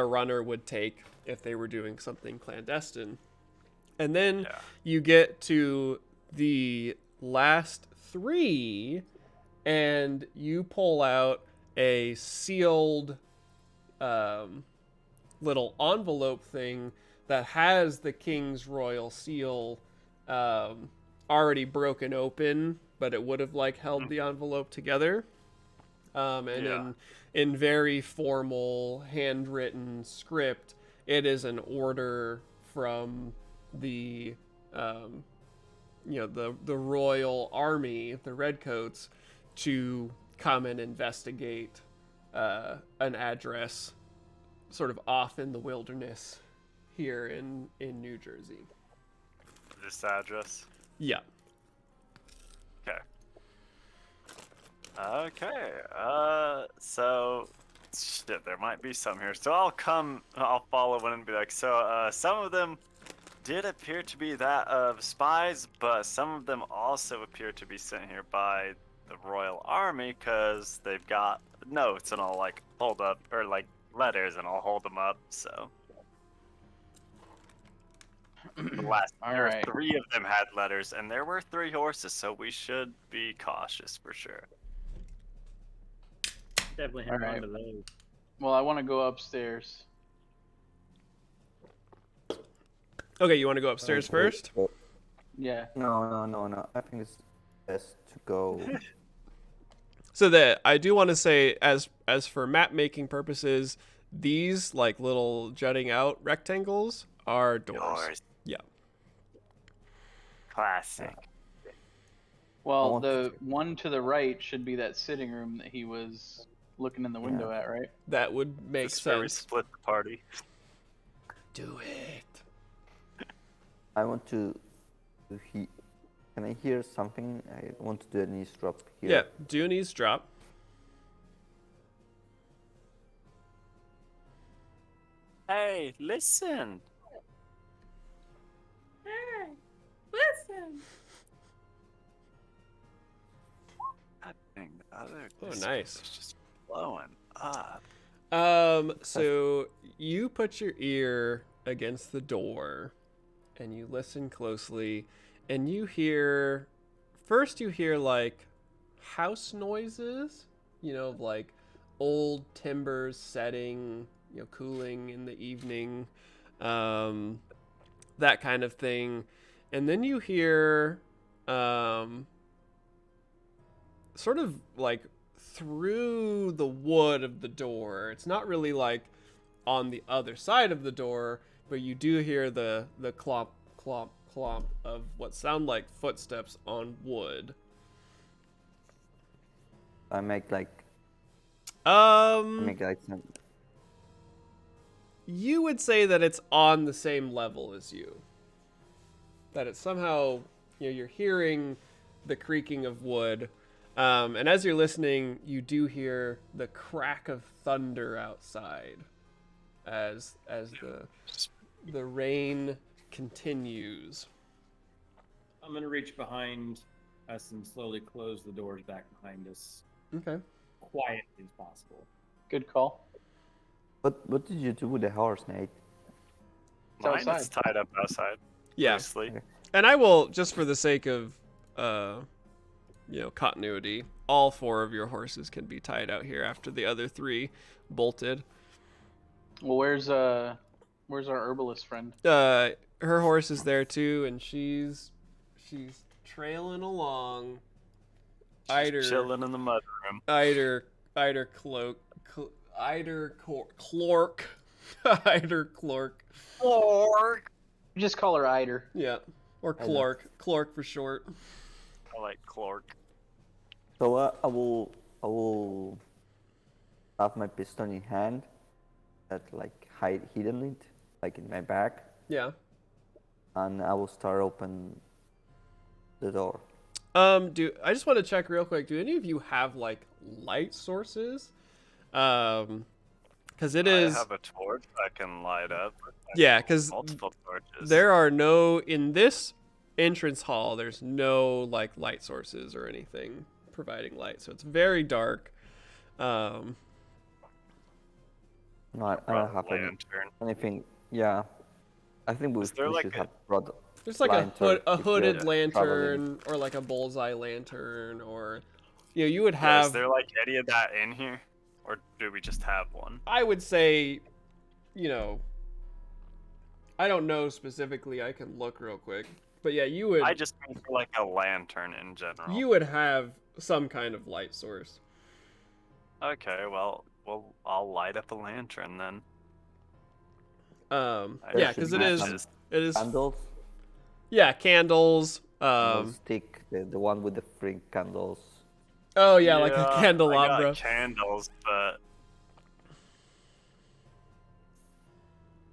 runner would take if they were doing something clandestine. And then you get to the last three, and you pull out a sealed little envelope thing that has the King's Royal Seal already broken open, but it would have like held the envelope together. And in very formal handwritten script, it is an order from the the royal army, the redcoats, to come and investigate an address sort of off in the wilderness here in New Jersey. This address. Yeah. Okay. Okay. So shit, there might be some here. So I'll follow one and be like, so some of them did appear to be that of spies, but some of them also appear to be sent here by the Royal Army, because they've got notes, and I'll like hold up, or like letters, and I'll hold them up. So the last All right. three of them had letters, and there were 3 horses, so we should be cautious for sure. Definitely All hang right. on to those. Well, I want to go upstairs. Okay, you want to go upstairs first? Yeah. No. I think it's best to go. So that I do want to say, as for map making purposes, these like little jutting out rectangles are doors. Doors. Yeah. Classic. Well, want the one to the right should be that sitting room that he was looking in the window at, right? That would make This is where we sense. split the party. Do it. I want to. Can I hear something? I want to do an eavesdrop here. Yeah, do an eavesdrop. Hey, listen. That thing, the other Oh, disc nice. is just blowing up. So you put your ear against the door and you listen closely, and you hear like house noises, like old timbers setting, cooling in the evening, that kind of thing. And then you hear sort of like through the wood of the door. It's not really like on the other side of the door, but you do hear the clomp, clomp, clomp of what sound like footsteps on wood. I make like Um, some. you would say that it's on the same level as you. That it's somehow, you're hearing the creaking of wood. And as you're listening, you do hear the crack of thunder outside as the rain continues. I'm gonna reach behind us and slowly close the doors back behind us, Okay. quietly as possible. Good call. What did you do with the horse, Nate? It's Mine outside. is tied up outside. Yeah. Loosely. Okay. And I will, just for the sake of, continuity, all 4 of your horses can be tied out here after the other 3 bolted. Well, where's our herbalist friend? Her horse is there too, and she's trailing along. Chilling in the mudroom. Clork. Or Just call her Eider. Yeah. Or Clork for short. I like Clark. So I will have my pistol in hand, that like hidden it, like in my back, Yeah. and I will start open the door. I just want to check real quick. Do any of you have like light sources? Because it is. I have a torch I can light up. Yeah, because multiple torches. there are no in this entrance hall. There's no like light sources or anything providing light, so it's very dark. No, I don't have lantern. anything. Yeah, I think we Is there we like should a- have brought. There's like lantern a if we're hooded traveling. lantern or like a bullseye lantern, or you would Yeah, have. is there like any of that in here, or do we just have one? I would say, I don't know specifically. I can look real quick, but yeah, you would. I just mean for like a lantern in general. You would have some kind of light source. Okay, well, I'll light up a lantern then. Yeah, There because should it be is. some It is. Candles. Yeah, candles. Stick the one with the free candles. Oh yeah, like a I candelabra. got candles, but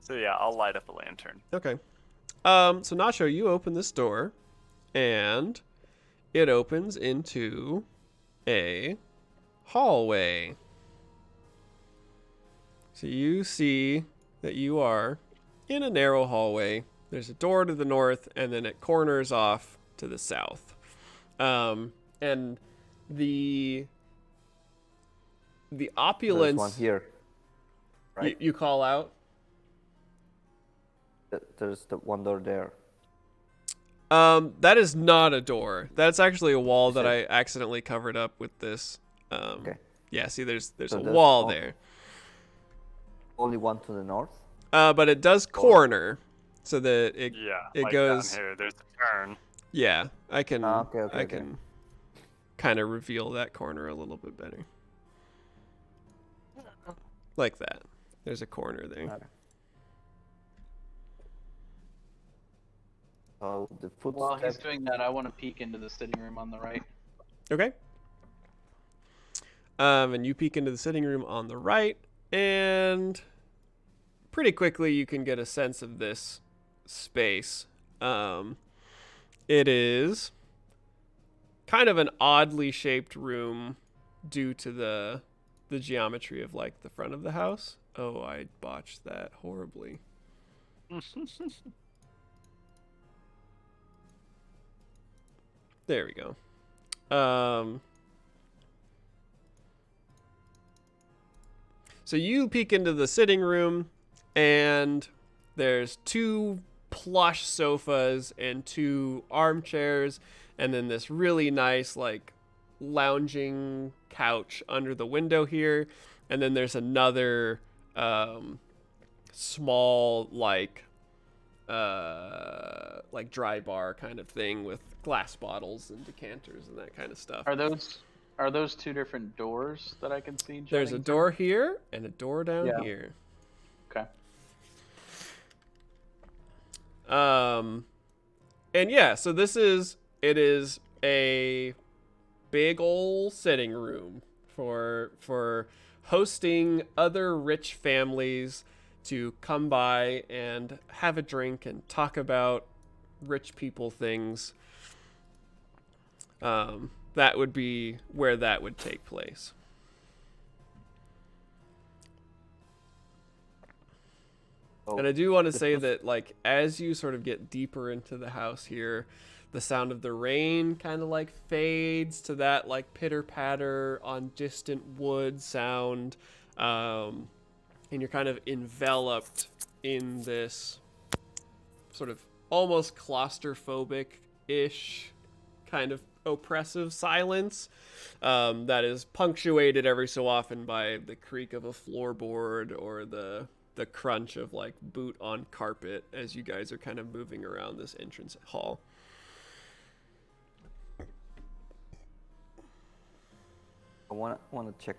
so yeah, I'll light up a lantern. Okay. So Nacho, you open this door, and it opens into a hallway. So you see that you are in a narrow hallway. There's a door to the north, and then it corners off to the south. And the There's opulence one here. Right. you call out. There's the one door there. That is not a door. That's actually a wall that I it? accidentally covered up with this. Okay. Yeah, see, there's So a there's wall all- there. Only one to the north. But it does corner, so that it Yeah, like goes. down here. There's a turn. Yeah, I can. Okay, I can kind of reveal that corner a little bit better. Like that. There's a corner there. Okay. So the While he's footsteps. doing that, I want to peek into the sitting room on the right. Okay. And you peek into the sitting room on the right, and pretty quickly you can get a sense of this space. It is kind of an oddly shaped room due to the geometry of like the front of the house. Oh, I botched that horribly. There we go. So you peek into the sitting room, and there's 2 plush sofas and 2 armchairs, and then this really nice like lounging couch under the window here, and then there's another small like like dry bar kind of thing with glass bottles and decanters and that kind of stuff. Are those two different doors that I can see? There's a jutting door here and a door down Yeah. here. through? Okay. And yeah, so it is a big ol' sitting room for hosting other rich families to come by and have a drink and talk about rich people things. That would be where that would take place. Oh, And I do want to say that, like, as you sort of get deeper into the house here, the sound of the rain kind of like fades to that like pitter patter on distant wood sound. And you're kind of enveloped in this sort of almost claustrophobic-ish kind of oppressive silence that is punctuated every so often by the creak of a floorboard or the crunch of like boot on carpet as you guys are kind of moving around this entrance hall. I want to check.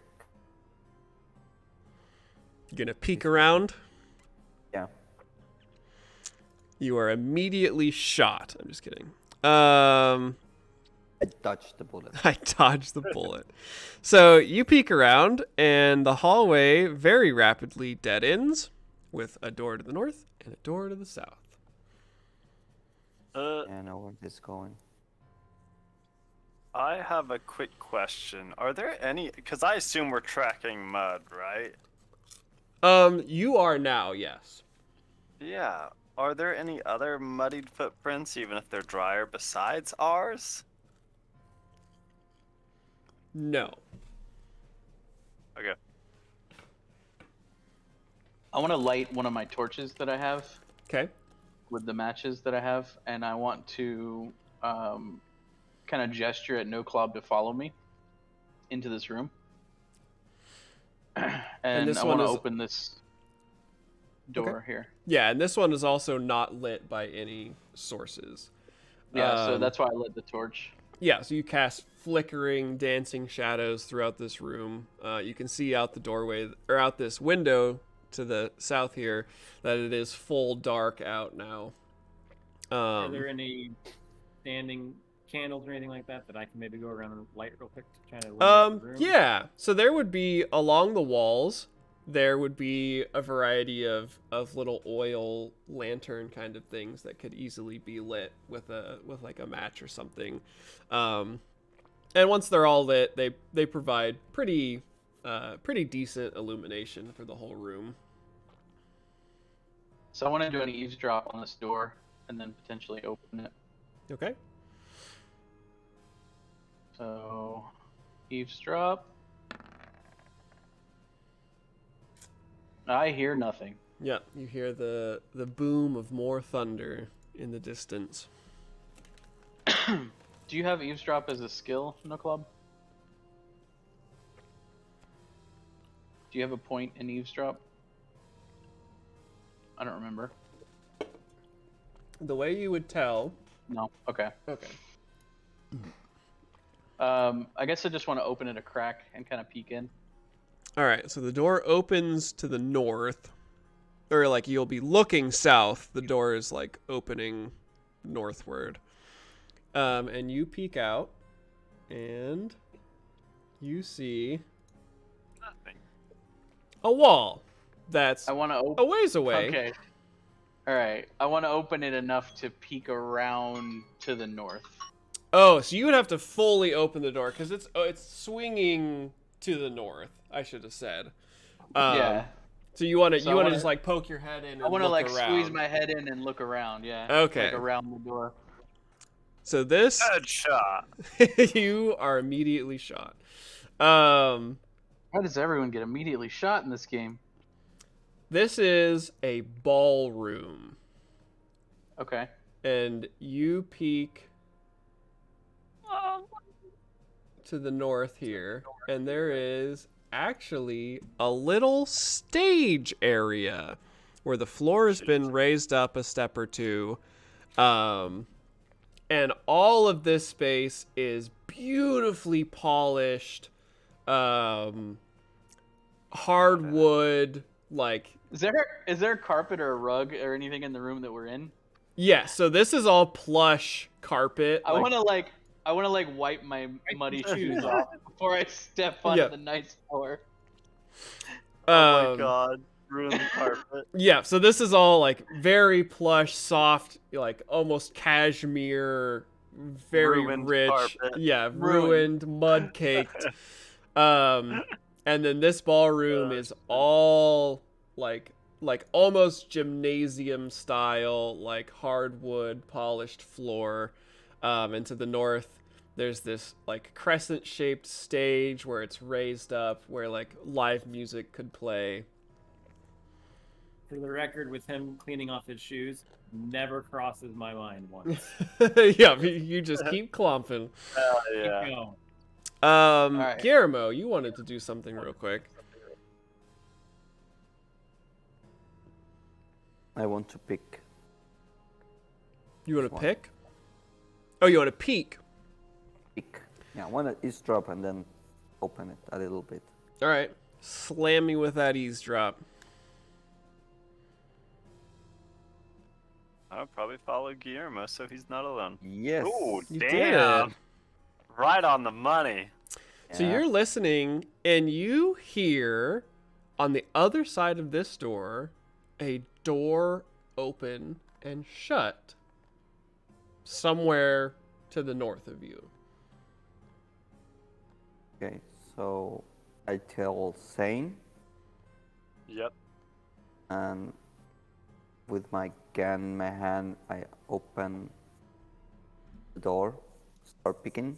You gonna peek around? Yeah. You are immediately shot. I'm just kidding. I dodged the bullet. I dodged the bullet. So you peek around, and the hallway very rapidly dead ends with a door to the north and a door to the south. I know where this is going. I have a quick question. Are there any? Because I assume we're tracking mud, right? You are now, yes. Yeah. Are there any other muddied footprints, even if they're drier, besides ours? No. Okay. I want to light one of my torches that I have Okay. with the matches that I have, and I want to kind of gesture at No Clob to follow me into this room. And this I one want to is- open this door here. Yeah, and this one is also not lit by any sources. Yeah, so that's why I lit the torch. Yeah, so you cast flickering, dancing shadows throughout this room. You can see out the doorway, or out this window to the south here, that it is full dark out now. Are there any standing candles or anything like that that I can maybe go around and light real quick to try to illuminate the room? Yeah. So there would be along the walls, there would be a variety of little oil lantern kind of things that could easily be lit with like a match or something. And once they're all lit, they provide pretty decent illumination for the whole room. So I want to do an eavesdrop on this door and then potentially open it. Okay. So eavesdrop. I hear nothing. Yeah, you hear the boom of more thunder in the distance. Do you have eavesdrop as a skill, No Club? Do you have a point in eavesdrop? I don't remember. The way you would tell. No. Okay. Okay. I guess I just want to open it a crack and kind of peek in. All right, so the door opens to the north, or like you'll be looking south. The door is like opening northward, and you peek out, and you see Nothing. a wall that's I want to a open. ways away. Okay. All right. I want to open it enough to peek around to the north. Oh, so you would have to fully open the door because it's swinging to the north. I should have said. Yeah. So you want to So I wanna- just like poke your head in and I want to look like around. squeeze my head in and look around. Yeah. Okay. Like around the door. So this Headshot. you are immediately shot. Um, Why does everyone get immediately shot in this game? this is a ballroom, Okay. and you peek to the north here, and there is actually a little stage area where the floor has been raised up a step or two. And all of this space is beautifully polished, hardwood, like... Is there a carpet or a rug or anything in the room that we're in? Yeah, so this is all plush carpet. I want to wipe my muddy shoes off before I step onto the nice floor. Oh my god, ruin the carpet. Yeah, so this is all like very plush, soft, like almost cashmere, very Ruined rich. carpet. Yeah, ruined, mud caked. And then this ballroom is all like almost gymnasium style, like hardwood polished floor. And to the north, there's this like crescent shaped stage where it's raised up, where like live music could play. For the record, with him cleaning off his shoes, never crosses my mind once. Yeah, you just keep clomping. Hell yeah. Keep going. right. Guillermo, you wanted to do something real quick. I want to pick. You want to One. pick? Oh, you want to peek? Pick. Yeah, I want to eavesdrop and then open it a little bit. All right. Slam me with that eavesdrop. I'll probably follow Guillermo so he's not alone. Yes. Ooh, You did damn. it. Right on the money. So Yeah. you're listening, and you hear on the other side of this door a door open and shut somewhere to the north of you. Okay, so I tell Zane, Yep. and with my gun in my hand, I open the door, start picking.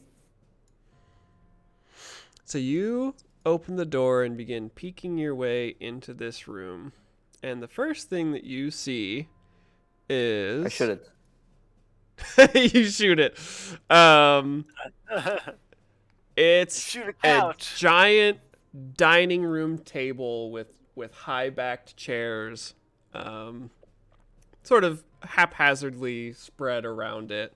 So you open the door and begin peeking your way into this room. And the first thing that you see is... I shoot it. You shoot it. It's Shoot a a couch. giant dining room table with high-backed chairs, sort of haphazardly spread around it.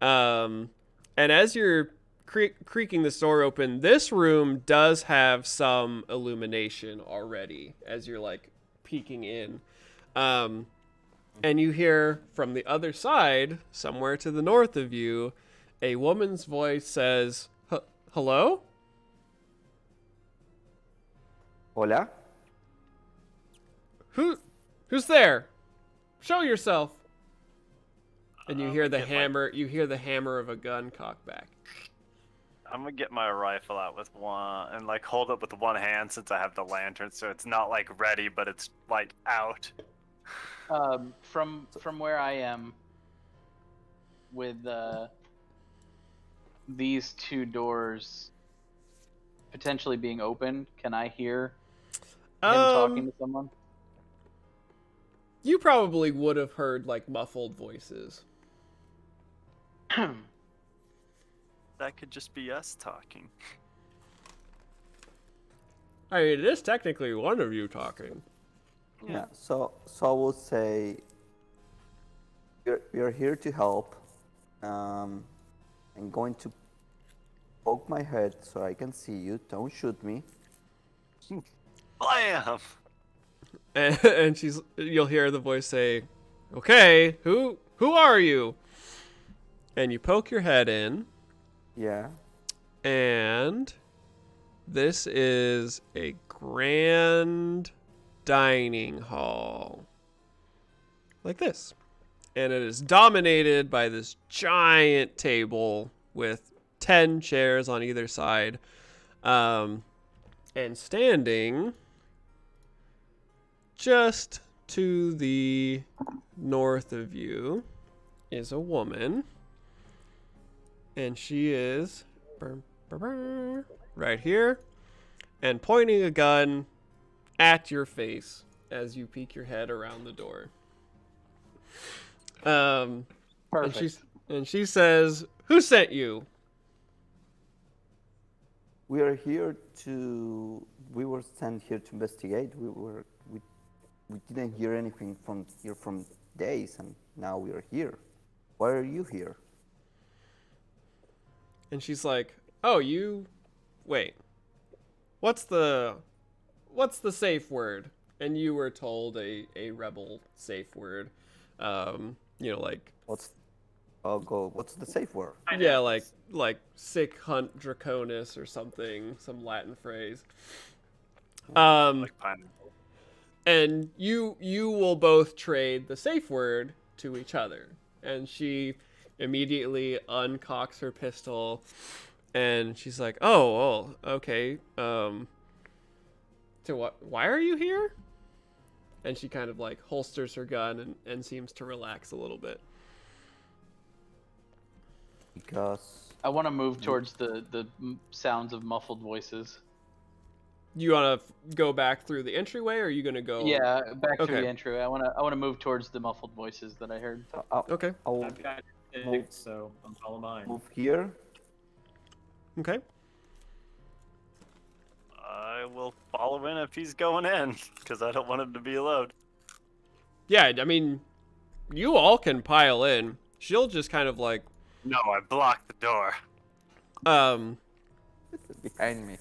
And as you're creaking this door open, this room does have some illumination already as you're like peeking in. And you hear from the other side, somewhere to the north of you, a woman's voice says, "Hello? Hola? Who's there? Show yourself." And you hear the get my- hammer. You hear the hammer of a gun cocked back. I'm gonna get my rifle out with one and like hold it with one hand since I have the lantern, so it's not like ready, but it's like out. From where I am, with these two doors potentially being open, can I hear him talking to someone? You probably would have heard like muffled voices. That could just be us talking. I mean, it is technically one of you talking. Yeah. So I will say, you're here to help. I'm going to poke my head so I can see you. Don't shoot me. Blam! And you'll hear the voice say, "Okay, who are you?" And you poke your head in, Yeah. and this is a grand dining hall. Like this. And it is dominated by this giant table with 10 chairs on either side. And standing just to the north of you is a woman. And she is right here and pointing a gun at your face as you peek your head around the door. Perfect. And she says, "Who sent you?" We are here to. We were sent here to investigate. We we didn't hear anything from here from days, and now we are here. Why are you here? And she's like, "Oh, you wait. What's the safe word?" And you were told a rebel safe word. Like What's What's the safe word? yeah, like sick hunt draconis or something, some Latin phrase. Like pineapple. And you will both trade the safe word to each other. And she immediately uncocks her pistol, and she's like, "Oh, well, okay. So what? Why are you here?" And she kind of like holsters her gun and seems to relax a little bit. Because I want to move towards the sounds of muffled voices. You want to go back through the entryway, or are you gonna go? Yeah, back through Okay. the entryway. I want to move towards the muffled voices that I heard. Okay. I'll I've got six, so I'm follow mine. move here. Okay. I will follow in if he's going in, because I don't want him to be alone. Yeah, I mean, you all can pile in. She'll just kind of like, No, I blocked the door. Behind me.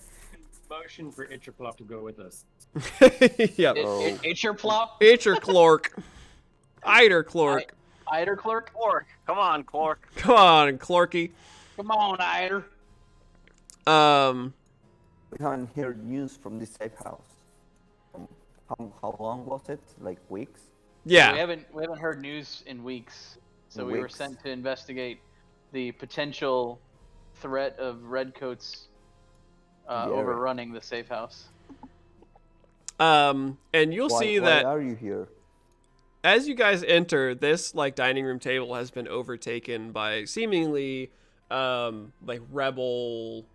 Motion for Interplop to go with us. yeah. It's your plop. It's your Clork. Eider Clork. Eider clerk. Clark, come on, Clark. Come on, Clorky. Come on, Eider. We haven't heard news from this safe house. How long was it? Like weeks? Yeah. We haven't heard news in weeks, so we were Weeks. sent to investigate the potential threat of redcoats overrunning the safe house. And you'll see that Why are you here? as you guys enter, this like dining room table has been overtaken by seemingly like rebel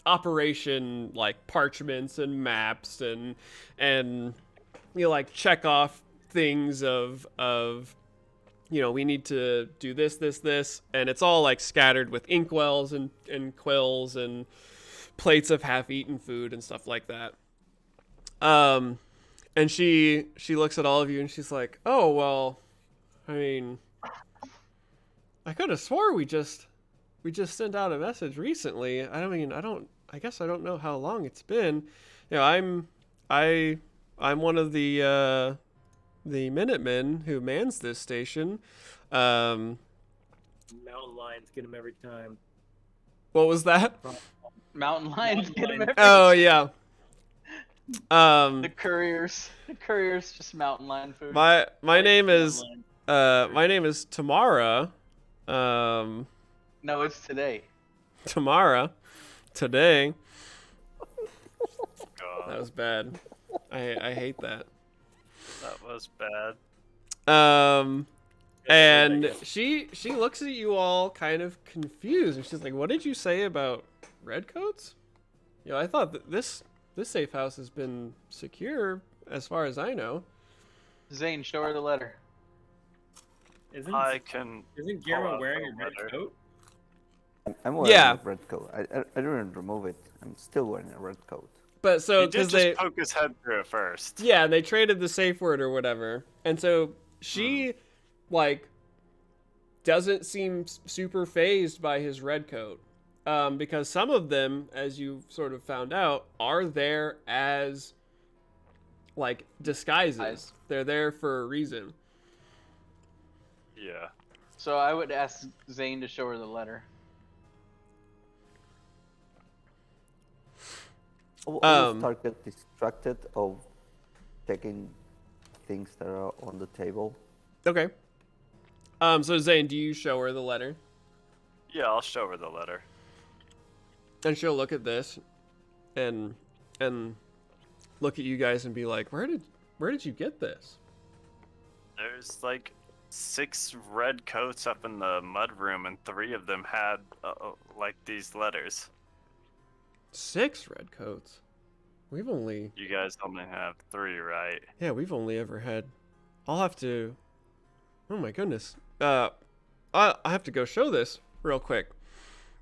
operation like parchments and maps and like check off things of we need to do this, and it's all like scattered with inkwells and quills and plates of half-eaten food and stuff like that. And she looks at all of you and she's like, "Oh, well, I mean, I could have swore we just sent out a message recently. I guess I don't know how long it's been. I'm one of the Minutemen who mans this station. Mountain lions get them every time. What was that? Mountain lions get him every Oh yeah. The couriers just mountain lion food. My name is Tamara. No, it's today. Tamara. Today. God, That was bad. I hate that. that was bad. And she looks at you all kind of confused, and she's like, "What did you say about redcoats? I thought that this safe house has been secure as far as I know." Zane, show her the letter. Isn't Pull Guillermo out wearing the a red letter. coat? I'm wearing Yeah. a red coat. I didn't remove it. I'm still wearing a red coat. But so He did because just they poke his head through it first. yeah, they traded the safe word or whatever, and so she like doesn't seem super phased by his red coat, because some of them, as you sort of found out, are there as like disguises. They're there for a reason. Yeah. So I would ask Zane to show her the letter. I'll start get distracted of checking things that are on the table. Okay. So Zane, do you show her the letter? Yeah, I'll show her the letter. And she'll look at this and look at you guys and be like, where did you get this? There's like 6 red coats up in the mud room, and 3 of them had like these letters. 6 red coats. We've only You guys only have 3, right? we've only ever had. I'll have to. Oh my goodness. I have to go show this real quick.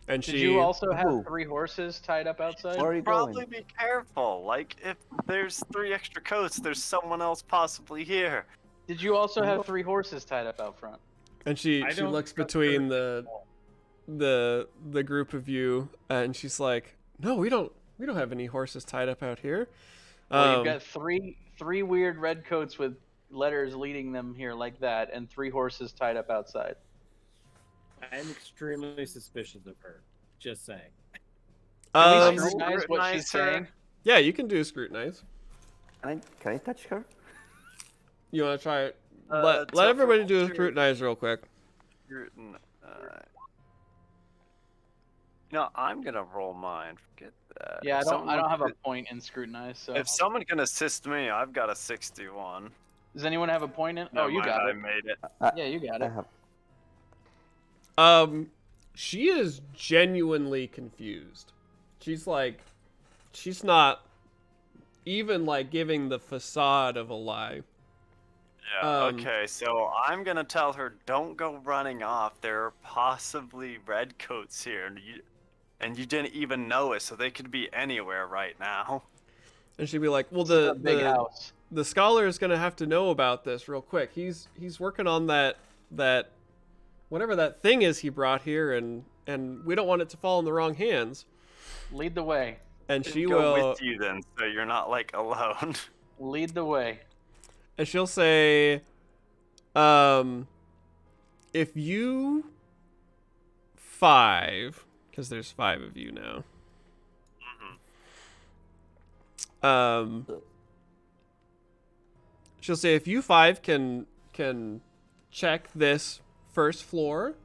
And Did she you also have Ooh. 3 horses tied up outside? Where are you Probably going? be careful. Like, if there's 3 extra coats, there's someone else possibly here. Did you also have 3 horses tied up out front? and she I don't looks trust between her at the group of you, and she's like, "No, we don't have any horses tied up out here." Well, you've got three weird red coats with letters leading them here like that, and 3 horses tied up outside. I'm extremely suspicious of her. Just saying. Can we um, scrutinize what she's scrutinize her? saying? yeah, you can do scrutinize. Can I touch her? You want to try it? So Let everybody for do a sure- scrutinize real quick. You know, I'm gonna roll mine. Forget that. Yeah, If I someone don't have a could- point in scrutinize. So If someone can assist me, I've got a 61. does anyone have a point in? Never Oh, you mind, got I it. made it. Yeah, you got I it. have. She is genuinely confused. She's not even like giving the facade of a lie. Yeah, Um, okay, so I'm gonna tell her don't go running off. There are possibly redcoats here, and you didn't even know it, so they could be anywhere right now. And she'd be like, "Well, This is a big the house. the scholar is gonna have to know about this real quick. He's working on that whatever that thing is he brought here, and we don't want it to fall in the wrong hands." Lead the way. And Didn't she go will, with you then, so you're not like alone. Lead the way. and she'll say, if you 5, because there's 5 of you now. She'll say if you 5 can check this first floor,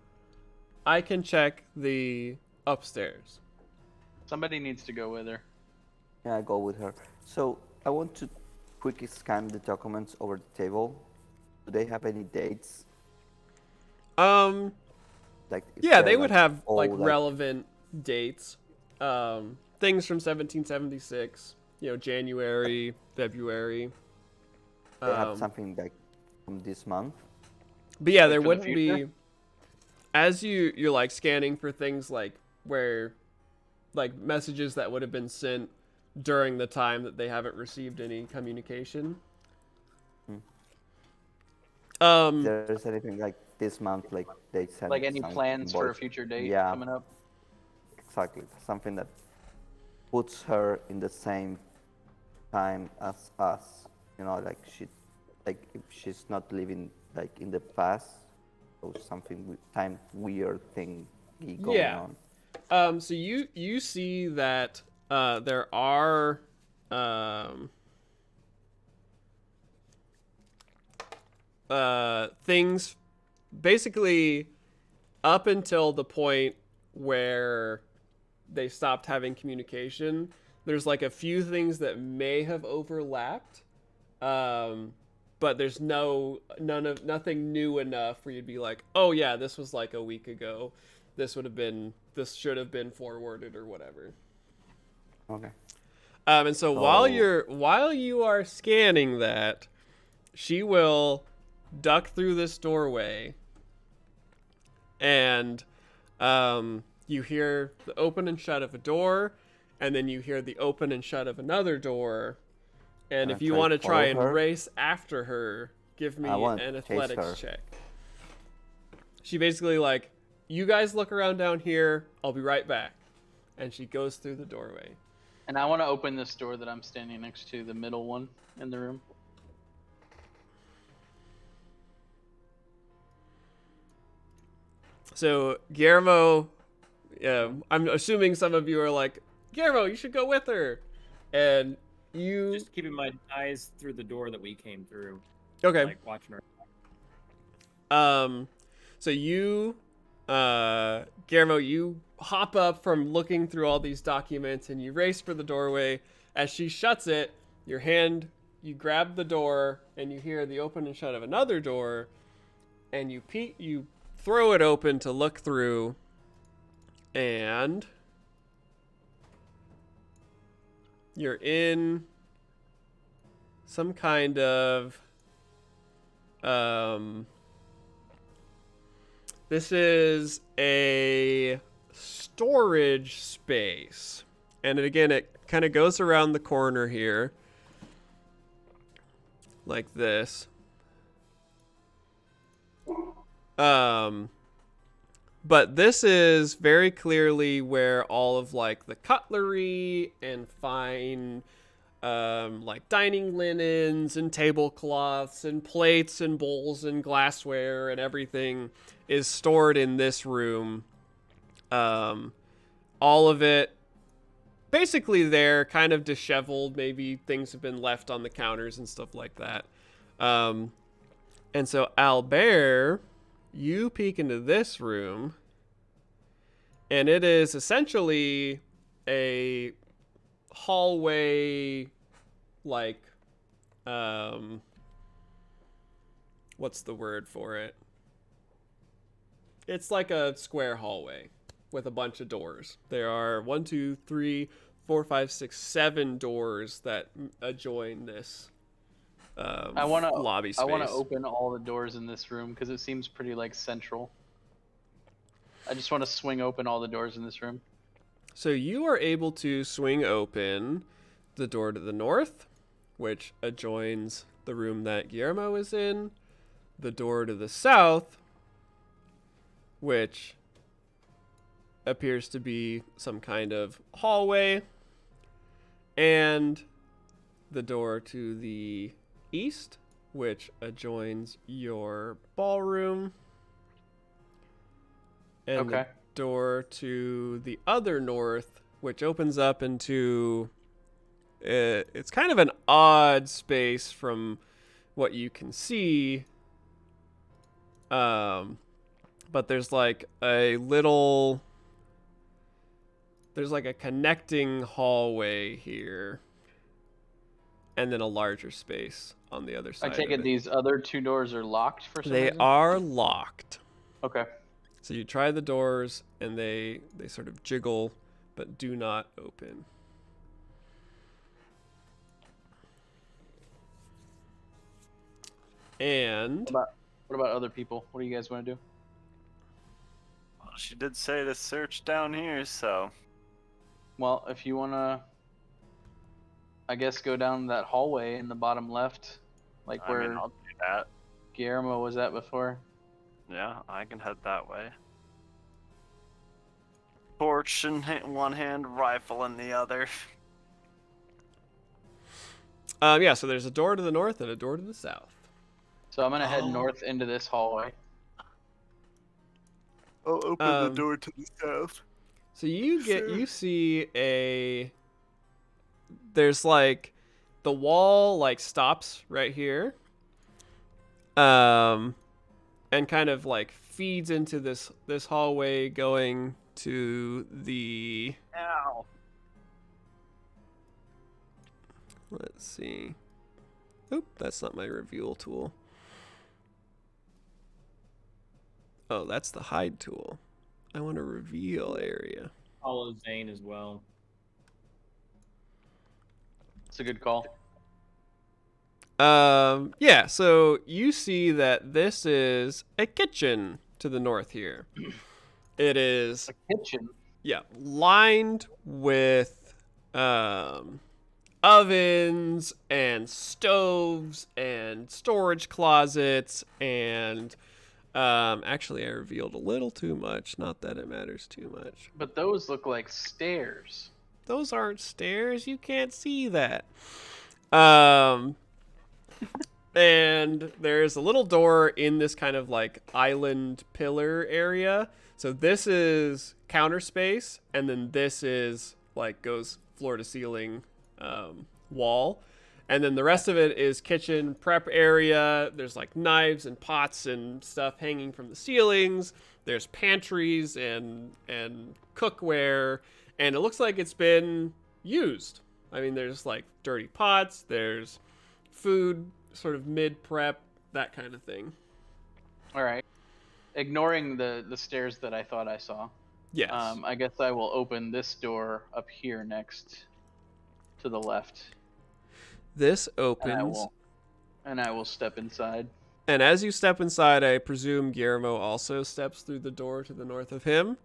I can check the upstairs. Somebody needs to go with her. Yeah, I go with her. So I want to quickly scan the documents over the table. Do they have any dates? Like if Yeah, they're, they would have all, like relevant dates. Things from 1776, January, February. They have something like from this month. But yeah, there for the wouldn't future? be, as you're like scanning for things like where like messages that would have been sent during the time that they haven't received any communication. If there's anything like this month, like they send Like any some plans for a invoice. future date Yeah. coming up? Exactly, something that puts her in the same time as us. Like if she's not living like in the past, or something time weird thing going Yeah. on. So you see that there are things basically up until the point where they stopped having communication. There's like a few things that may have overlapped, but there's nothing new enough where you'd be like, oh yeah, this was like a week ago. This should have been forwarded or whatever. Okay. And so while you are scanning that, she will duck through this doorway, and you hear the open and shut of a door, and then you hear the open and shut of another door. And if you want to try and race after her, give me an athletics check. She basically like, you guys look around down here, I'll be right back. And she goes through the doorway. And I want to open this door that I'm standing next to, the middle one in the room. So Guillermo, I'm assuming some of you are like, Guillermo, you should go with her. And you... Just keeping my eyes through the door that we came through. Okay. Like watching her. So you, Guillermo, you hop up from looking through all these documents and you race for the doorway. As she shuts it, you grab the door and you hear the open and shut of another door, and you throw it open to look through, and you're in some kind of this is a storage space. And again, it kind of goes around the corner here. Like this. But this is very clearly where all of like the cutlery and fine like dining linens and tablecloths and plates and bowls and glassware and everything is stored in this room. All of it basically there, kind of disheveled. Maybe things have been left on the counters and stuff like that. And so Albert, you peek into this room, and it is essentially a hallway, like, what's the word for it? It's like a square hallway with a bunch of doors. There are 1, 2, 3, 4, 5, 6, 7 doors that adjoin this lobby space. I want to open all the doors in this room because it seems pretty like central. I just want to swing open all the doors in this room. So you are able to swing open the door to the north, which adjoins the room that Guillermo is in, the door to the south, which appears to be some kind of hallway, and the door to the east, which adjoins your ballroom, and the door to the other north, which opens up into it's kind of an odd space from what you can see, but there's like a connecting hallway here, and then a larger space on the other side. I take it these other 2 doors are locked for some reason? They are locked. Okay. So you try the doors, and they sort of jiggle, but do not open. And What about other people? What do you guys want to do? Well, she did say to search down here, so. Well, if you want to, I guess, go down that hallway in the bottom left, like I where mean, I'll do that. Guillermo was at before. Yeah, I can head that way. Torch in one hand, rifle in the other. yeah, so there's a door to the north and a door to the south. So I'm gonna head north into this hallway. I'll open the door to the south. So you see there's like the wall like stops right here. And kind of like feeds into this hallway going to the Ow. Let's see. Oop, that's not my reveal tool. Oh, that's the hide tool. I want a reveal area. Follow Zane as well. It's a good call. Yeah, so you see that this is a kitchen to the north here. It is A kitchen. yeah, lined with ovens and stoves and storage closets and actually I revealed a little too much, not that it matters too much. But those look like stairs. Those aren't stairs, you can't see that. And there's a little door in this kind of like island pillar area. So this is counter space, and then this is like goes floor to ceiling wall. And then the rest of it is kitchen prep area. There's like knives and pots and stuff hanging from the ceilings. There's pantries and cookware, and it looks like it's been used. I mean, there's like dirty pots, there's food sort of mid-prep, that kind of thing. All right. Ignoring the stairs that I thought I saw. Yes. I guess I will open this door up here next to the left. This opens. And I will step inside. And as you step inside, I presume Guillermo also steps through the door to the north of him.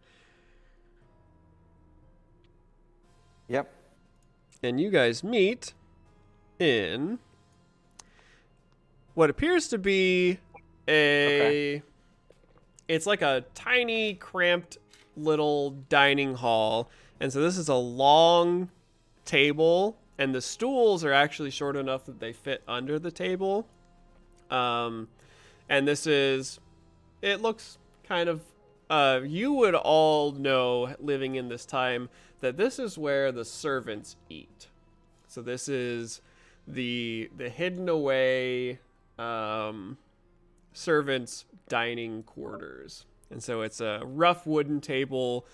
Yep. And you guys meet in what appears to be it's like a tiny, cramped little dining hall. And so this is a long table, and the stools are actually short enough that they fit under the table. And this is, it looks kind of, you would all know, living in this time, that this is where the servants eat. So this is the hidden away servants' dining quarters. And so it's a rough wooden table,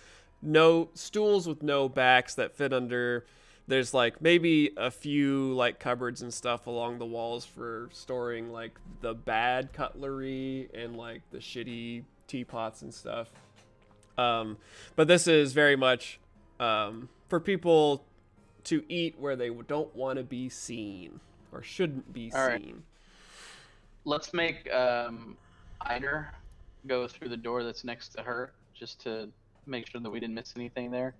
no stools with no backs that fit under. There's like maybe a few like cupboards and stuff along the walls for storing like the bad cutlery and like the shitty teapots and stuff. But this is very much for people to eat where they don't want to be seen or shouldn't be All right. seen. Let's make Eider go through the door that's next to her, just to make sure that we didn't miss anything there.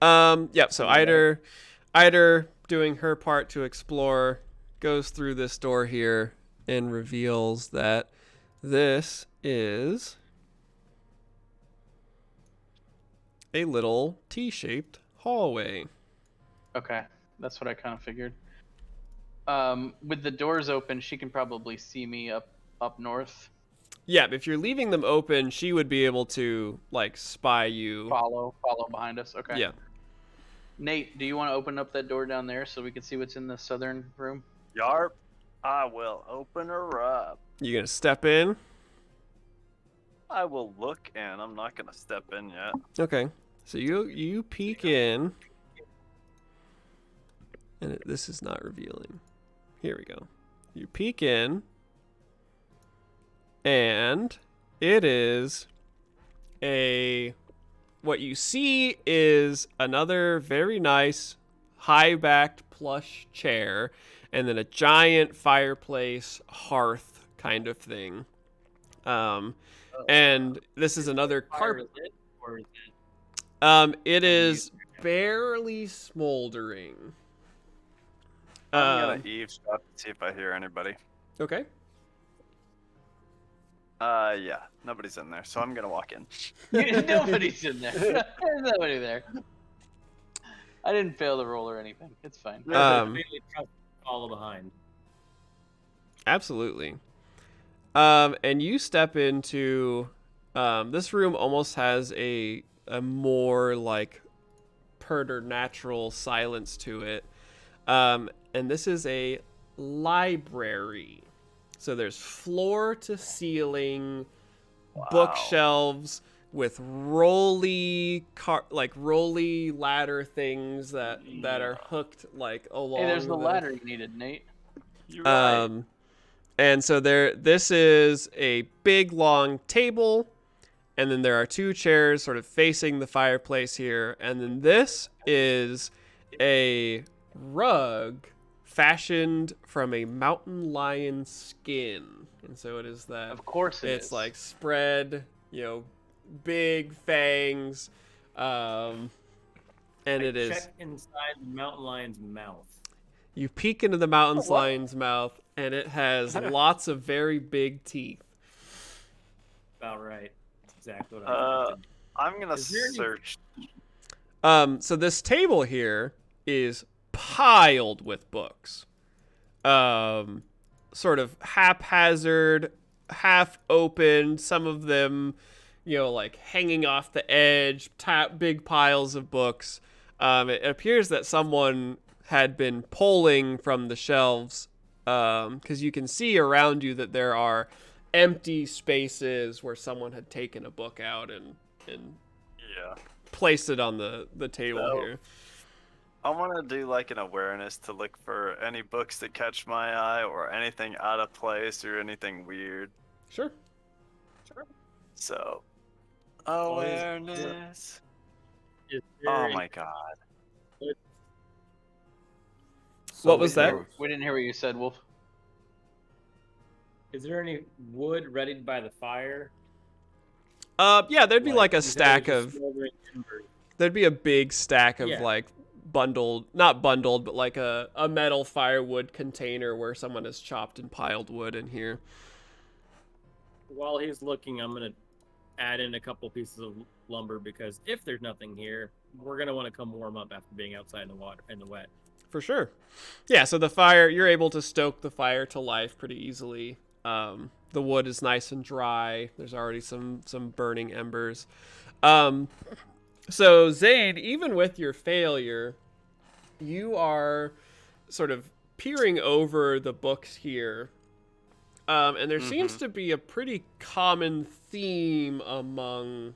Yeah, so Eider doing her part to explore goes through this door here and reveals that this is a little T-shaped hallway. Okay, that's what I kind of figured. With the doors open, she can probably see me up north. Yeah, if you're leaving them open, she would be able to like spy you. Follow behind us. Okay. Yeah. Nate, do you want to open up that door down there so we can see what's in the southern room? Yarp, I will open her up. You gonna step in? I will look in. I'm not gonna step in yet. Okay. So you peek in, and this is not revealing. Here we go. You peek in, and it is what you see is another very nice high-backed plush chair, and then a giant fireplace hearth kind of thing. And this is another carpet. Or is it? It is barely smoldering. I'm gonna eavesdrop to see if I hear anybody. Okay. Yeah, nobody's in there, so I'm gonna walk in. Nobody's in there. There's nobody there. I didn't fail the roll or anything. It's fine. Really trust follow behind. Absolutely. And you step into this room. Almost has a more like preternatural silence to it. And this is a library. So there's floor to ceiling bookshelves with rolly ladder things that are hooked like along. Hey, there's the ladder you needed, Nate. You're right. And so this is a big long table, and then there are two chairs sort of facing the fireplace here, and then this is a rug fashioned from a mountain lion skin. And so it is that. Of course it it's is. like spread, big fangs, and it is. Check inside the mountain lion's mouth. You peek into the mountain lion's mouth, and it has lots of very big teeth. About right. That's exactly what I expected. I'm gonna Is there any- search. So this table here is piled with books. Sort of haphazard, half opened, some of them, like hanging off the edge, big piles of books. It appears that someone had been pulling from the shelves, because you can see around you that there are empty spaces where someone had taken a book out and Yeah. placed it on the table So- here. I want to do like an awareness to look for any books that catch my eye or anything out of place or anything weird. Sure. So, Oh, awareness. Is there Oh any- my god. So What was that? We didn't hear what you said, Wolf. Is there any wood readied by the fire? Yeah, there'd be like a you said it stack was of just smoldering embers. There'd be a big stack of Yeah. like not bundled, but like a metal firewood container where someone has chopped and piled wood in here. While he's looking, I'm gonna add in a couple pieces of lumber because if there's nothing here, we're gonna want to come warm up after being outside in the water in the wet. For sure. Yeah, so the fire, you're able to stoke the fire to life pretty easily. The wood is nice and dry. There's already some burning embers. So Zane, even with your failure, you are sort of peering over the books here. And there seems to be a pretty common theme among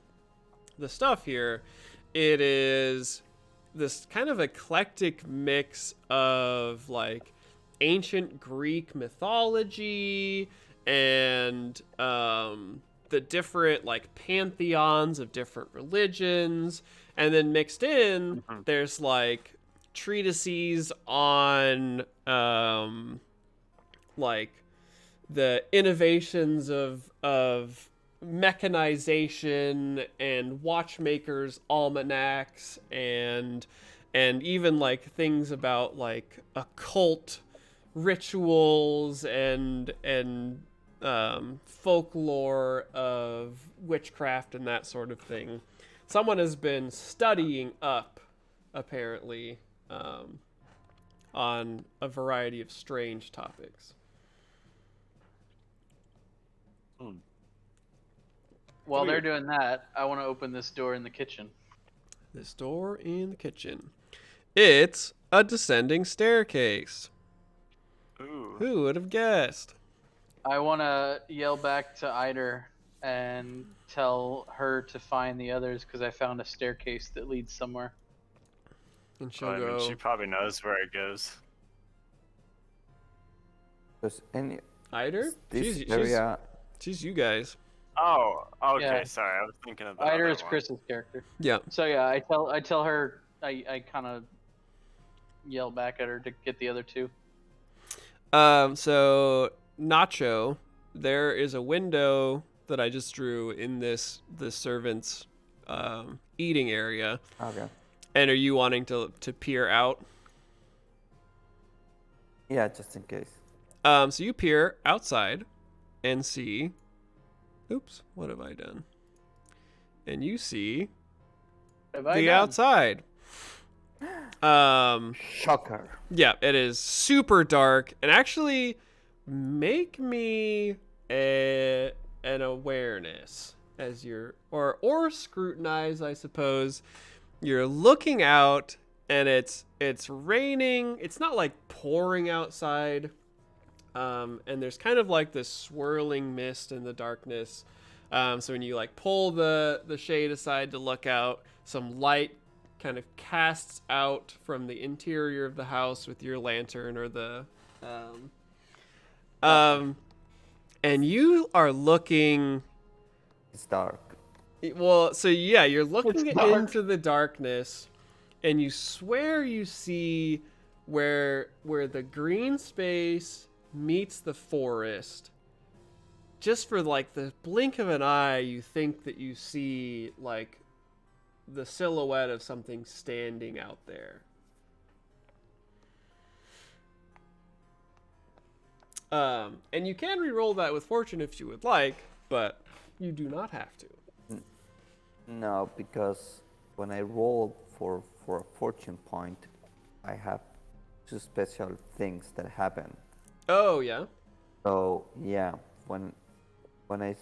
the stuff here. It is this kind of eclectic mix of like ancient Greek mythology and the different like pantheons of different religions, and then mixed in there's like treatises on like the innovations of mechanization and watchmakers almanacs and even like things about like occult rituals and folklore of witchcraft and that sort of thing. Someone has been studying up, apparently, on a variety of strange topics. While they're doing that, I want to open this door in the kitchen. This door in the kitchen. It's a descending staircase. Ooh. Who would have guessed? I want to yell back to Eider and tell her to find the others because I found a staircase that leads somewhere. And she'll Well, I mean, go. she probably knows where it goes. Does any Eider? this She's area? she's you guys. Oh, okay. Yeah. Sorry, I was thinking of the Eider other is one. Chris's character. Yeah. So yeah, I tell her I kind of yell back at her to get the other two. So Nacho, there is a window that I just drew in the servants' eating area. Okay. And are you wanting to peer out? Yeah, just in case. So you peer outside and see. Oops, what have I done? And you see Have I the done? outside. Shocker. Yeah, it is super dark, and actually, make me an awareness as you're or scrutinize, I suppose. You're looking out, and it's raining. It's not like pouring outside, and there's kind of like this swirling mist in the darkness. So when you like pull the shade aside to look out, some light kind of casts out from the interior of the house with your lantern or the and you are looking. It's dark. Well, so yeah, you're looking It's dark. into the darkness, and you swear you see where the green space meets the forest. Just for like the blink of an eye, you think that you see like the silhouette of something standing out there. And you can re-roll that with fortune if you would like, but you do not have to. No, because when I roll for a fortune point, I have two special things that happen. Oh yeah. So yeah, when I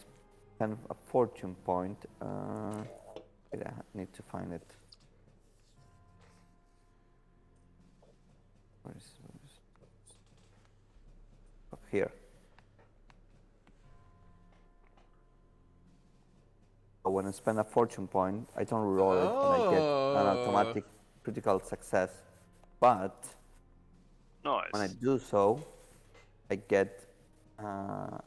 spend a fortune point, wait, I need to find it. Where is oh, here? So when I spend a fortune point, I don't roll it, and I get an automatic critical success. But Nice. when I do so, I get down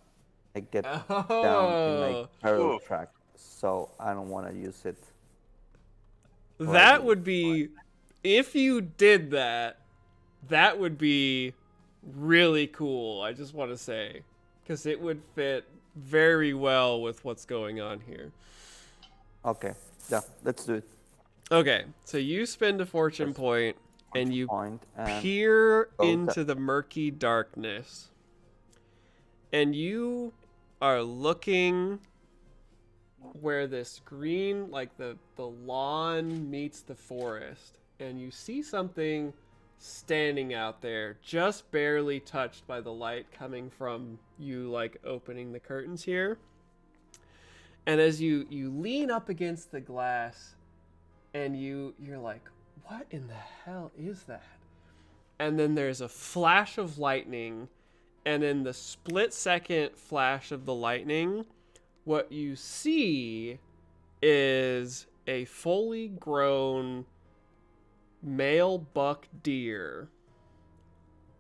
in my peril Ooh. track, so I don't want to use it. That would be, if you did that, that would be really cool. I just want to say, because it would fit very well with what's going on here. Okay, yeah, let's do it. Okay, so you spend a fortune point and you Point and peer go into the murky darkness. And you are looking where this green, like the lawn meets the forest. And you see something standing out there, just barely touched by the light coming from you, like, opening the curtains here. And as you lean up against the glass, and you're like, what in the hell is that? And then there's a flash of lightning, and in the split-second flash of the lightning, what you see is a fully grown male buck deer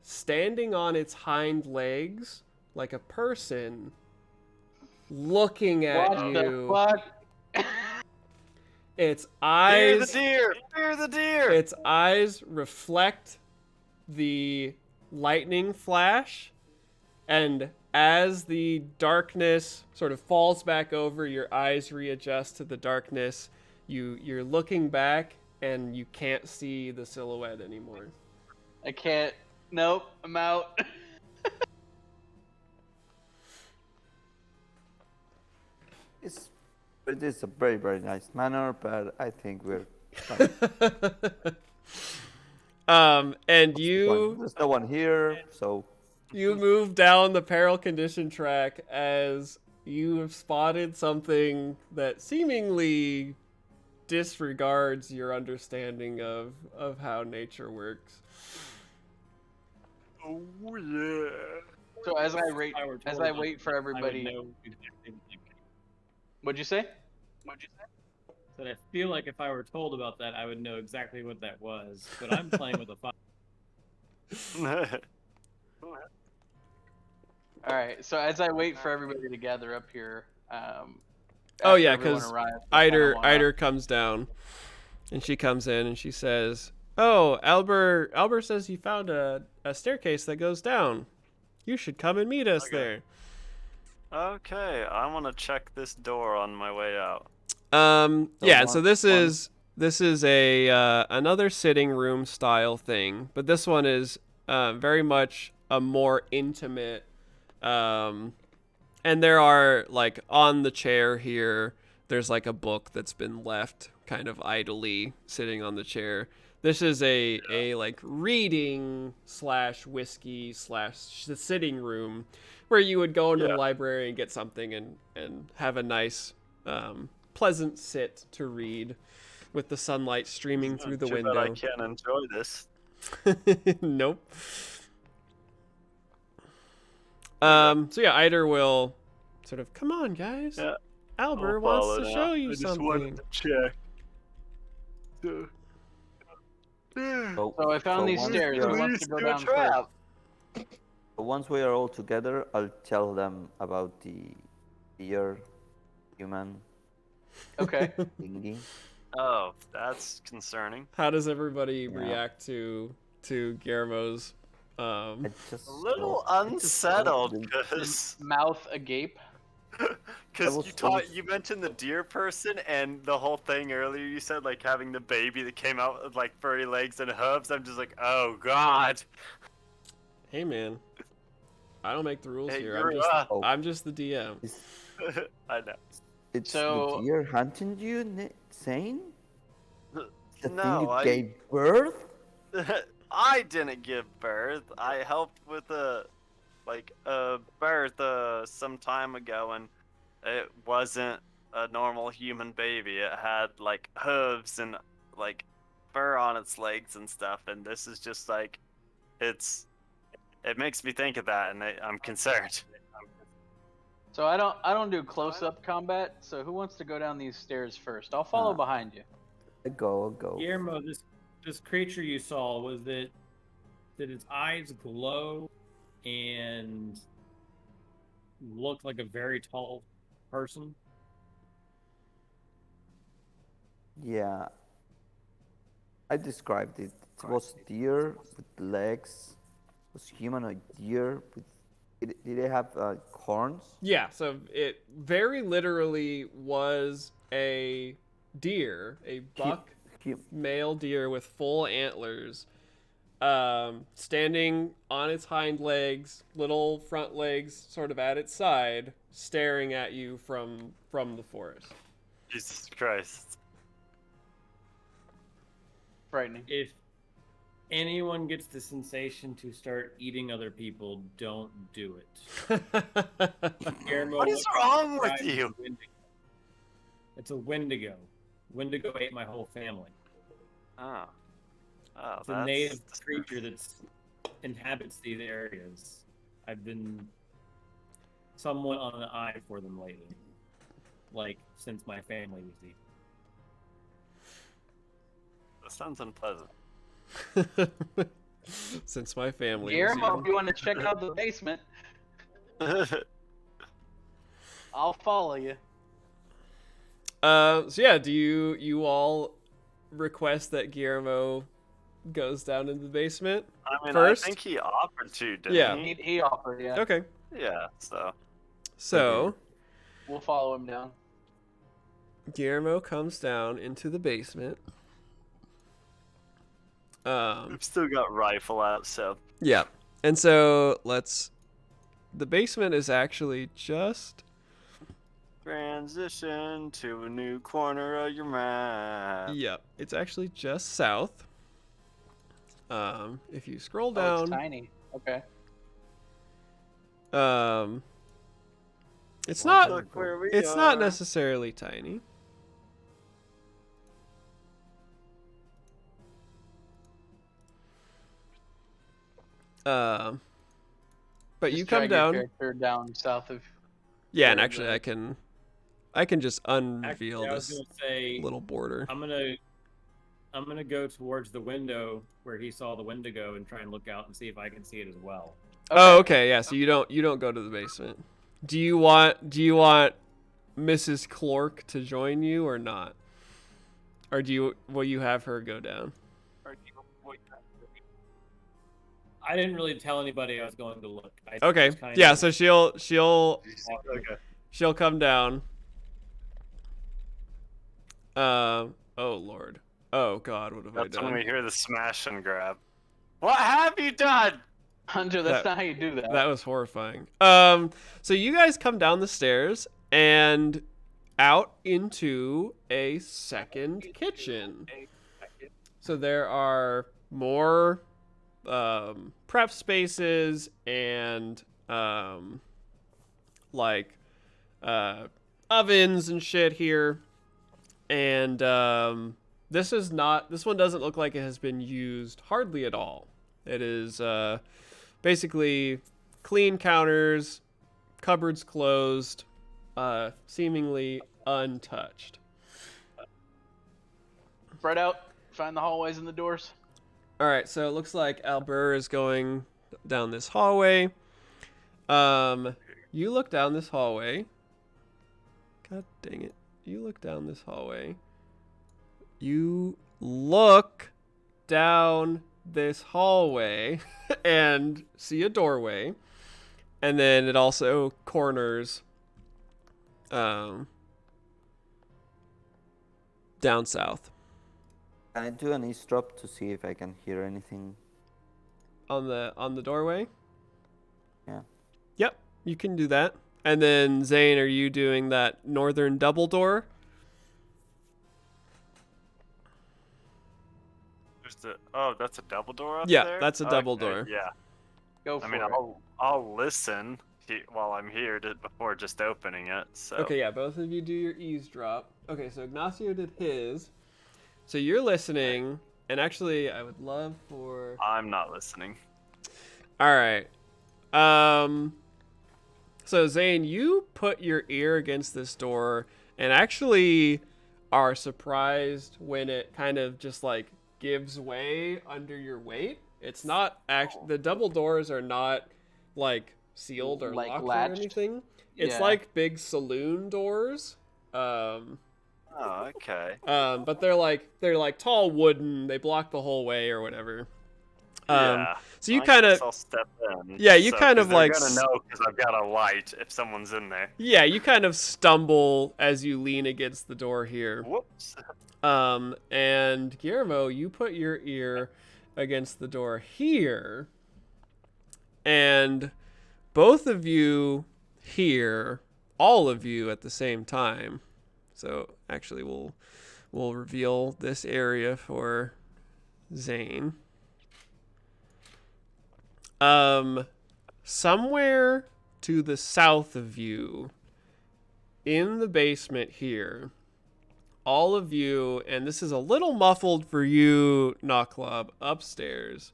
standing on its hind legs like a person, looking at What you. the fuck? Its Fear eyes, the deer! Fear the deer! its eyes reflect the lightning flash, and as the darkness sort of falls back over, your eyes readjust to the darkness. You're looking back, and you can't see the silhouette anymore. I can't. Nope, I'm out. It is a very, very nice manner, but I think we're fine. And you There's no one here, so you move down the peril condition track as you have spotted something that seemingly disregards your understanding of how nature works. Oh, yeah. So as I If I were as told I about wait for that, I would everybody, know exactly what they- what'd you say? But I feel like if I were told about that, I would know exactly what that was. But I'm playing with a fire. All right. So as I wait for everybody to gather up here, Oh after yeah, everyone because arrives, I kinda wanna- Eider comes down, and she comes in and she says, "Oh, Albert says you found a staircase that goes down. You should come and meet us Okay. there." Okay, I want to check this door on my way out. Yeah. So this is a another sitting room style thing, but this one is very much a more intimate. And there are, like, on the chair here, there's like a book that's been left kind of idly sitting on the chair. This is a like reading / whiskey / sitting room where you would go into the library and get something and have a nice pleasant sit to read with the sunlight streaming through the Too bad window. I can't enjoy this. Nope. So yeah, Eider will sort of, come on, guys. Yeah, Albert I'll wants follow to now. show you I just something. wanted to check. So I found these once stairs. we Who are- wants to go Do a down first? trap. So once we are all together, I'll tell them about the deer human Okay. thingy. Oh, that's concerning. How does everybody Yeah. react to Guillermo's? I just A little I just unsettled don't- because Mouth agape. was- you mentioned the deer person and the whole thing earlier. You said like having the baby that came out with like furry legs and hooves. I'm just like, oh god. Hey man, I don't make the rules Hey, here. you're Oh. I'm just the DM. I know. It's So- the deer hunting you, Zane? The thing No, you I gave birth? I didn't give birth. I helped with a birth some time ago, and it wasn't a normal human baby. It had like hooves and like fur on its legs and stuff, and this is just like it makes me think of that, and I'm concerned. So I don't do close up combat. So who wants to go down these stairs first? I'll follow behind you. I'll go. Guillermo, this creature you saw, did its eyes glow and look like a very tall person? Yeah. I described it. It was deer with legs. It was humanoid deer with. Did it have horns? Yeah, so it very literally was a deer, a buck you. male deer with full antlers, standing on its hind legs, little front legs sort of at its side, staring at you from the forest. Jesus Christ. Frightening. If anyone gets the sensation to start eating other people, don't do it. Guillermo, What is what wrong with describes you? a Wendigo? It's a Wendigo. Wendigo ate my whole family. Oh. Oh, It's a native creature that inhabits these areas. I've been somewhat on an eye for them lately. Like, since my family was eaten. That sounds unpleasant. Since my family was Guillermo, if eaten. you want to check out the basement, I'll follow you. So yeah, do you all request that Guillermo goes down into the basement? I mean, First? I think he offered to, didn't Yeah. he? He offered, yeah. Okay. Yeah, so. So We'll follow him down. Guillermo comes down into the basement. We've still got rifle out, so. Yeah. And so the basement is actually just Transition to a new corner of your map. Yep, it's actually just south. If you scroll Oh, it's down, tiny. Okay. it's not Look where we it's not are. necessarily tiny. But you Just come drag your down. character down south of. Yeah, and where actually the- I can just unreveal Actually, I was this gonna say, little border. I'm gonna go towards the window where he saw the Wendigo and try and look out and see if I can see it as well. Oh, okay, yeah. So you don't go to the basement. Do you want Mrs. Clork to join you or not? Or will you have her go down? I didn't really tell anybody I was going to look. I Okay. just kinda Yeah, so she'll Okay. she'll come down. Oh Lord. Oh God, what have I That's when we done? hear the smash and grab. What have you done? Hunter, that's That- not how you do that. That was horrifying. So you guys come down the stairs and out into a second kitchen. So there are more prep spaces and like ovens and shit here. And this one doesn't look like it has been used hardly at all. It is basically clean counters, cupboards closed, seemingly untouched. Spread out. Find the hallways and the doors. All right, so it looks like Albert is going down this hallway. You look down this hallway. God dang it. You look down this hallway. You look down this hallway and see a doorway. And then it also corners down south. Can I do an eavesdrop to see if I can hear anything? On the doorway? Yeah. Yep, you can do that. And then Zane, are you doing that northern double door? That's a double door up Yeah, there? that's a double Okay, door. Yeah. Go I for mean, it. I'll listen while I'm here before just opening it. So. Okay, yeah, both of you do your eavesdrop. Okay, so Ignacio did his. So you're listening, and actually, I would love for. I'm not listening. All right. So Zane, you put your ear against this door, and actually are surprised when it kind of just like gives way under your weight. It's not actually the double doors are not like sealed or Like locked latched? or anything. It's Yeah. like big saloon doors. Oh, okay. But they're like tall wooden. They block the whole way or whatever. Yeah. So you I kind guess of I'll step in. Yeah, you kind 'cause of they're like gonna know because I've got a light if someone's in there. you kind of stumble as you lean against the door here. Whoops. And Guillermo, you put your ear against the door here, and both of you hear all of you at the same time. So actually, we'll reveal this area for Zane. Somewhere to the south of you, in the basement here, all of you, and this is a little muffled for you, Knocklob, upstairs,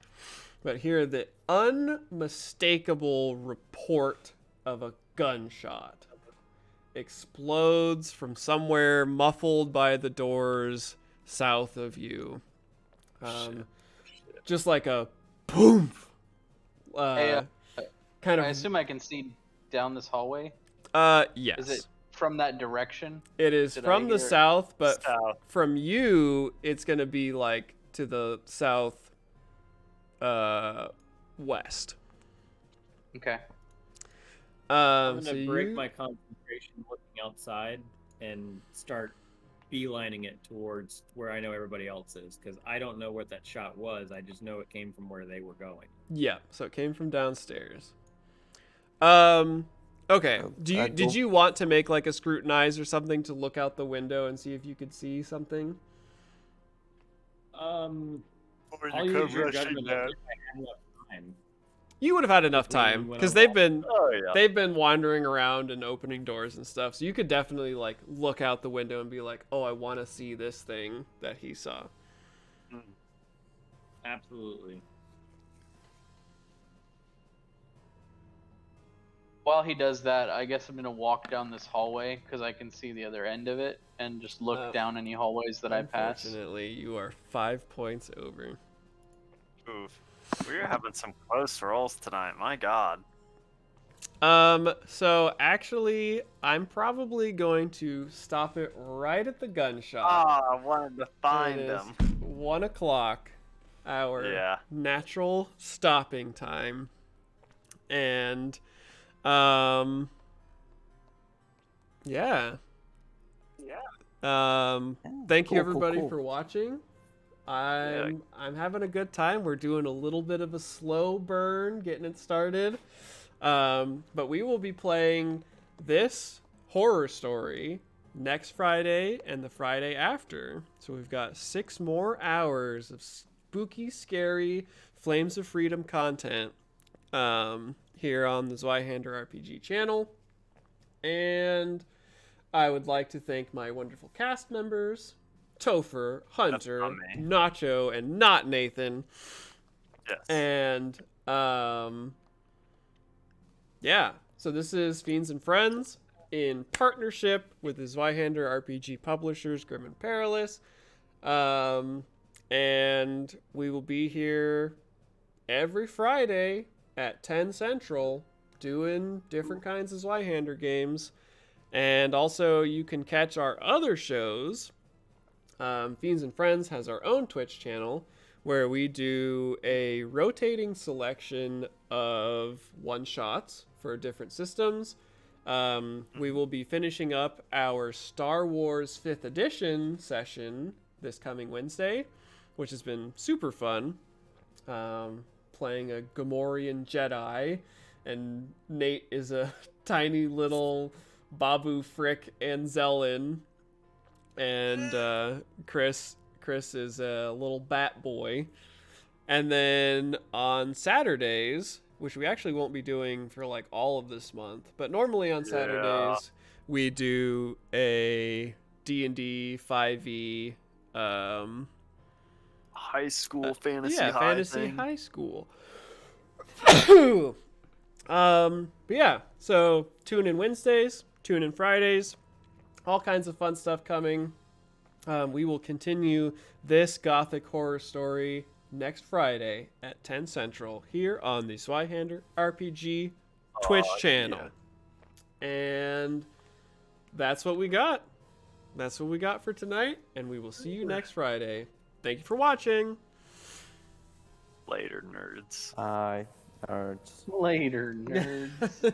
but hear the unmistakable report of a gunshot explodes from somewhere muffled by the doors south of you. Just like a boom. Hey, Kind of. I assume I can see down this hallway. Yes. Is it from that direction? It is Did from I the hear- south, but South. from you, it's gonna be like to the south, west. Okay. I'm So gonna break you, my concentration looking outside and start beelining it towards where I know everybody else is, because I don't know what that shot was. I just know it came from where they were going. yeah. So it came from downstairs. Okay. Did you want to make like a scrutinize or something to look out the window and see if you could see something? Or I'll you use could your rush in judgment there. if I have enough time. You would have had enough Between time when because I Oh yeah. they've been wandering around and opening doors and stuff. So you could definitely like look out the window and be like, "Oh, I want to see this thing that he saw." Absolutely. While he does that, I guess I'm gonna walk down this hallway because I can see the other end of it and just look down any hallways that I pass. Unfortunately, you are 5 points over. Oof. We're having some close rolls tonight. My God. So actually, I'm probably going to stop it right at the gunshot. Ah, I wanted to It find is them. 1 o'clock, our Yeah. natural stopping time, and yeah. Thank you Cool, everybody cool. for watching. I'm having a good time. We're doing a little bit of a slow burn, getting it started. But we will be playing this horror story next Friday and the Friday after. So we've got 6 more hours of spooky, scary Flames of Freedom content here on the Zweihander RPG channel. And I would like to thank my wonderful cast members, Topher, Hunter, not me. Nacho, and not Nathan. Yes. And yeah, so this is Fiends and Friends in partnership with the Zweihander RPG publishers, Grim and Perilous. And we will be here every Friday at 10 Central doing different kinds of Zweihander games. And also you can catch our other shows. Fiends and Friends has our own Twitch channel where we do a rotating selection of one-shots for different systems. We will be finishing up our Star Wars 5th edition session this coming Wednesday, which has been super fun. Playing a Gamorrean Jedi, and Nate is a tiny little Babu Frick Anzelin, and Chris is a little bat boy. And then on Saturdays, which we actually won't be doing for like all of this month, but normally on Saturdays we do a D&D 5e High school fantasy yeah, high fantasy thing. high school. But yeah, so tune in Wednesdays, tune in Fridays, all kinds of fun stuff coming. We will continue this gothic horror story next Friday at 10 Central here on the Zweihander RPG Twitch channel. And that's what we got. That's what we got for tonight, and we will see you next Friday. Thank you for watching. Later, nerds. Nerds. Later, nerds.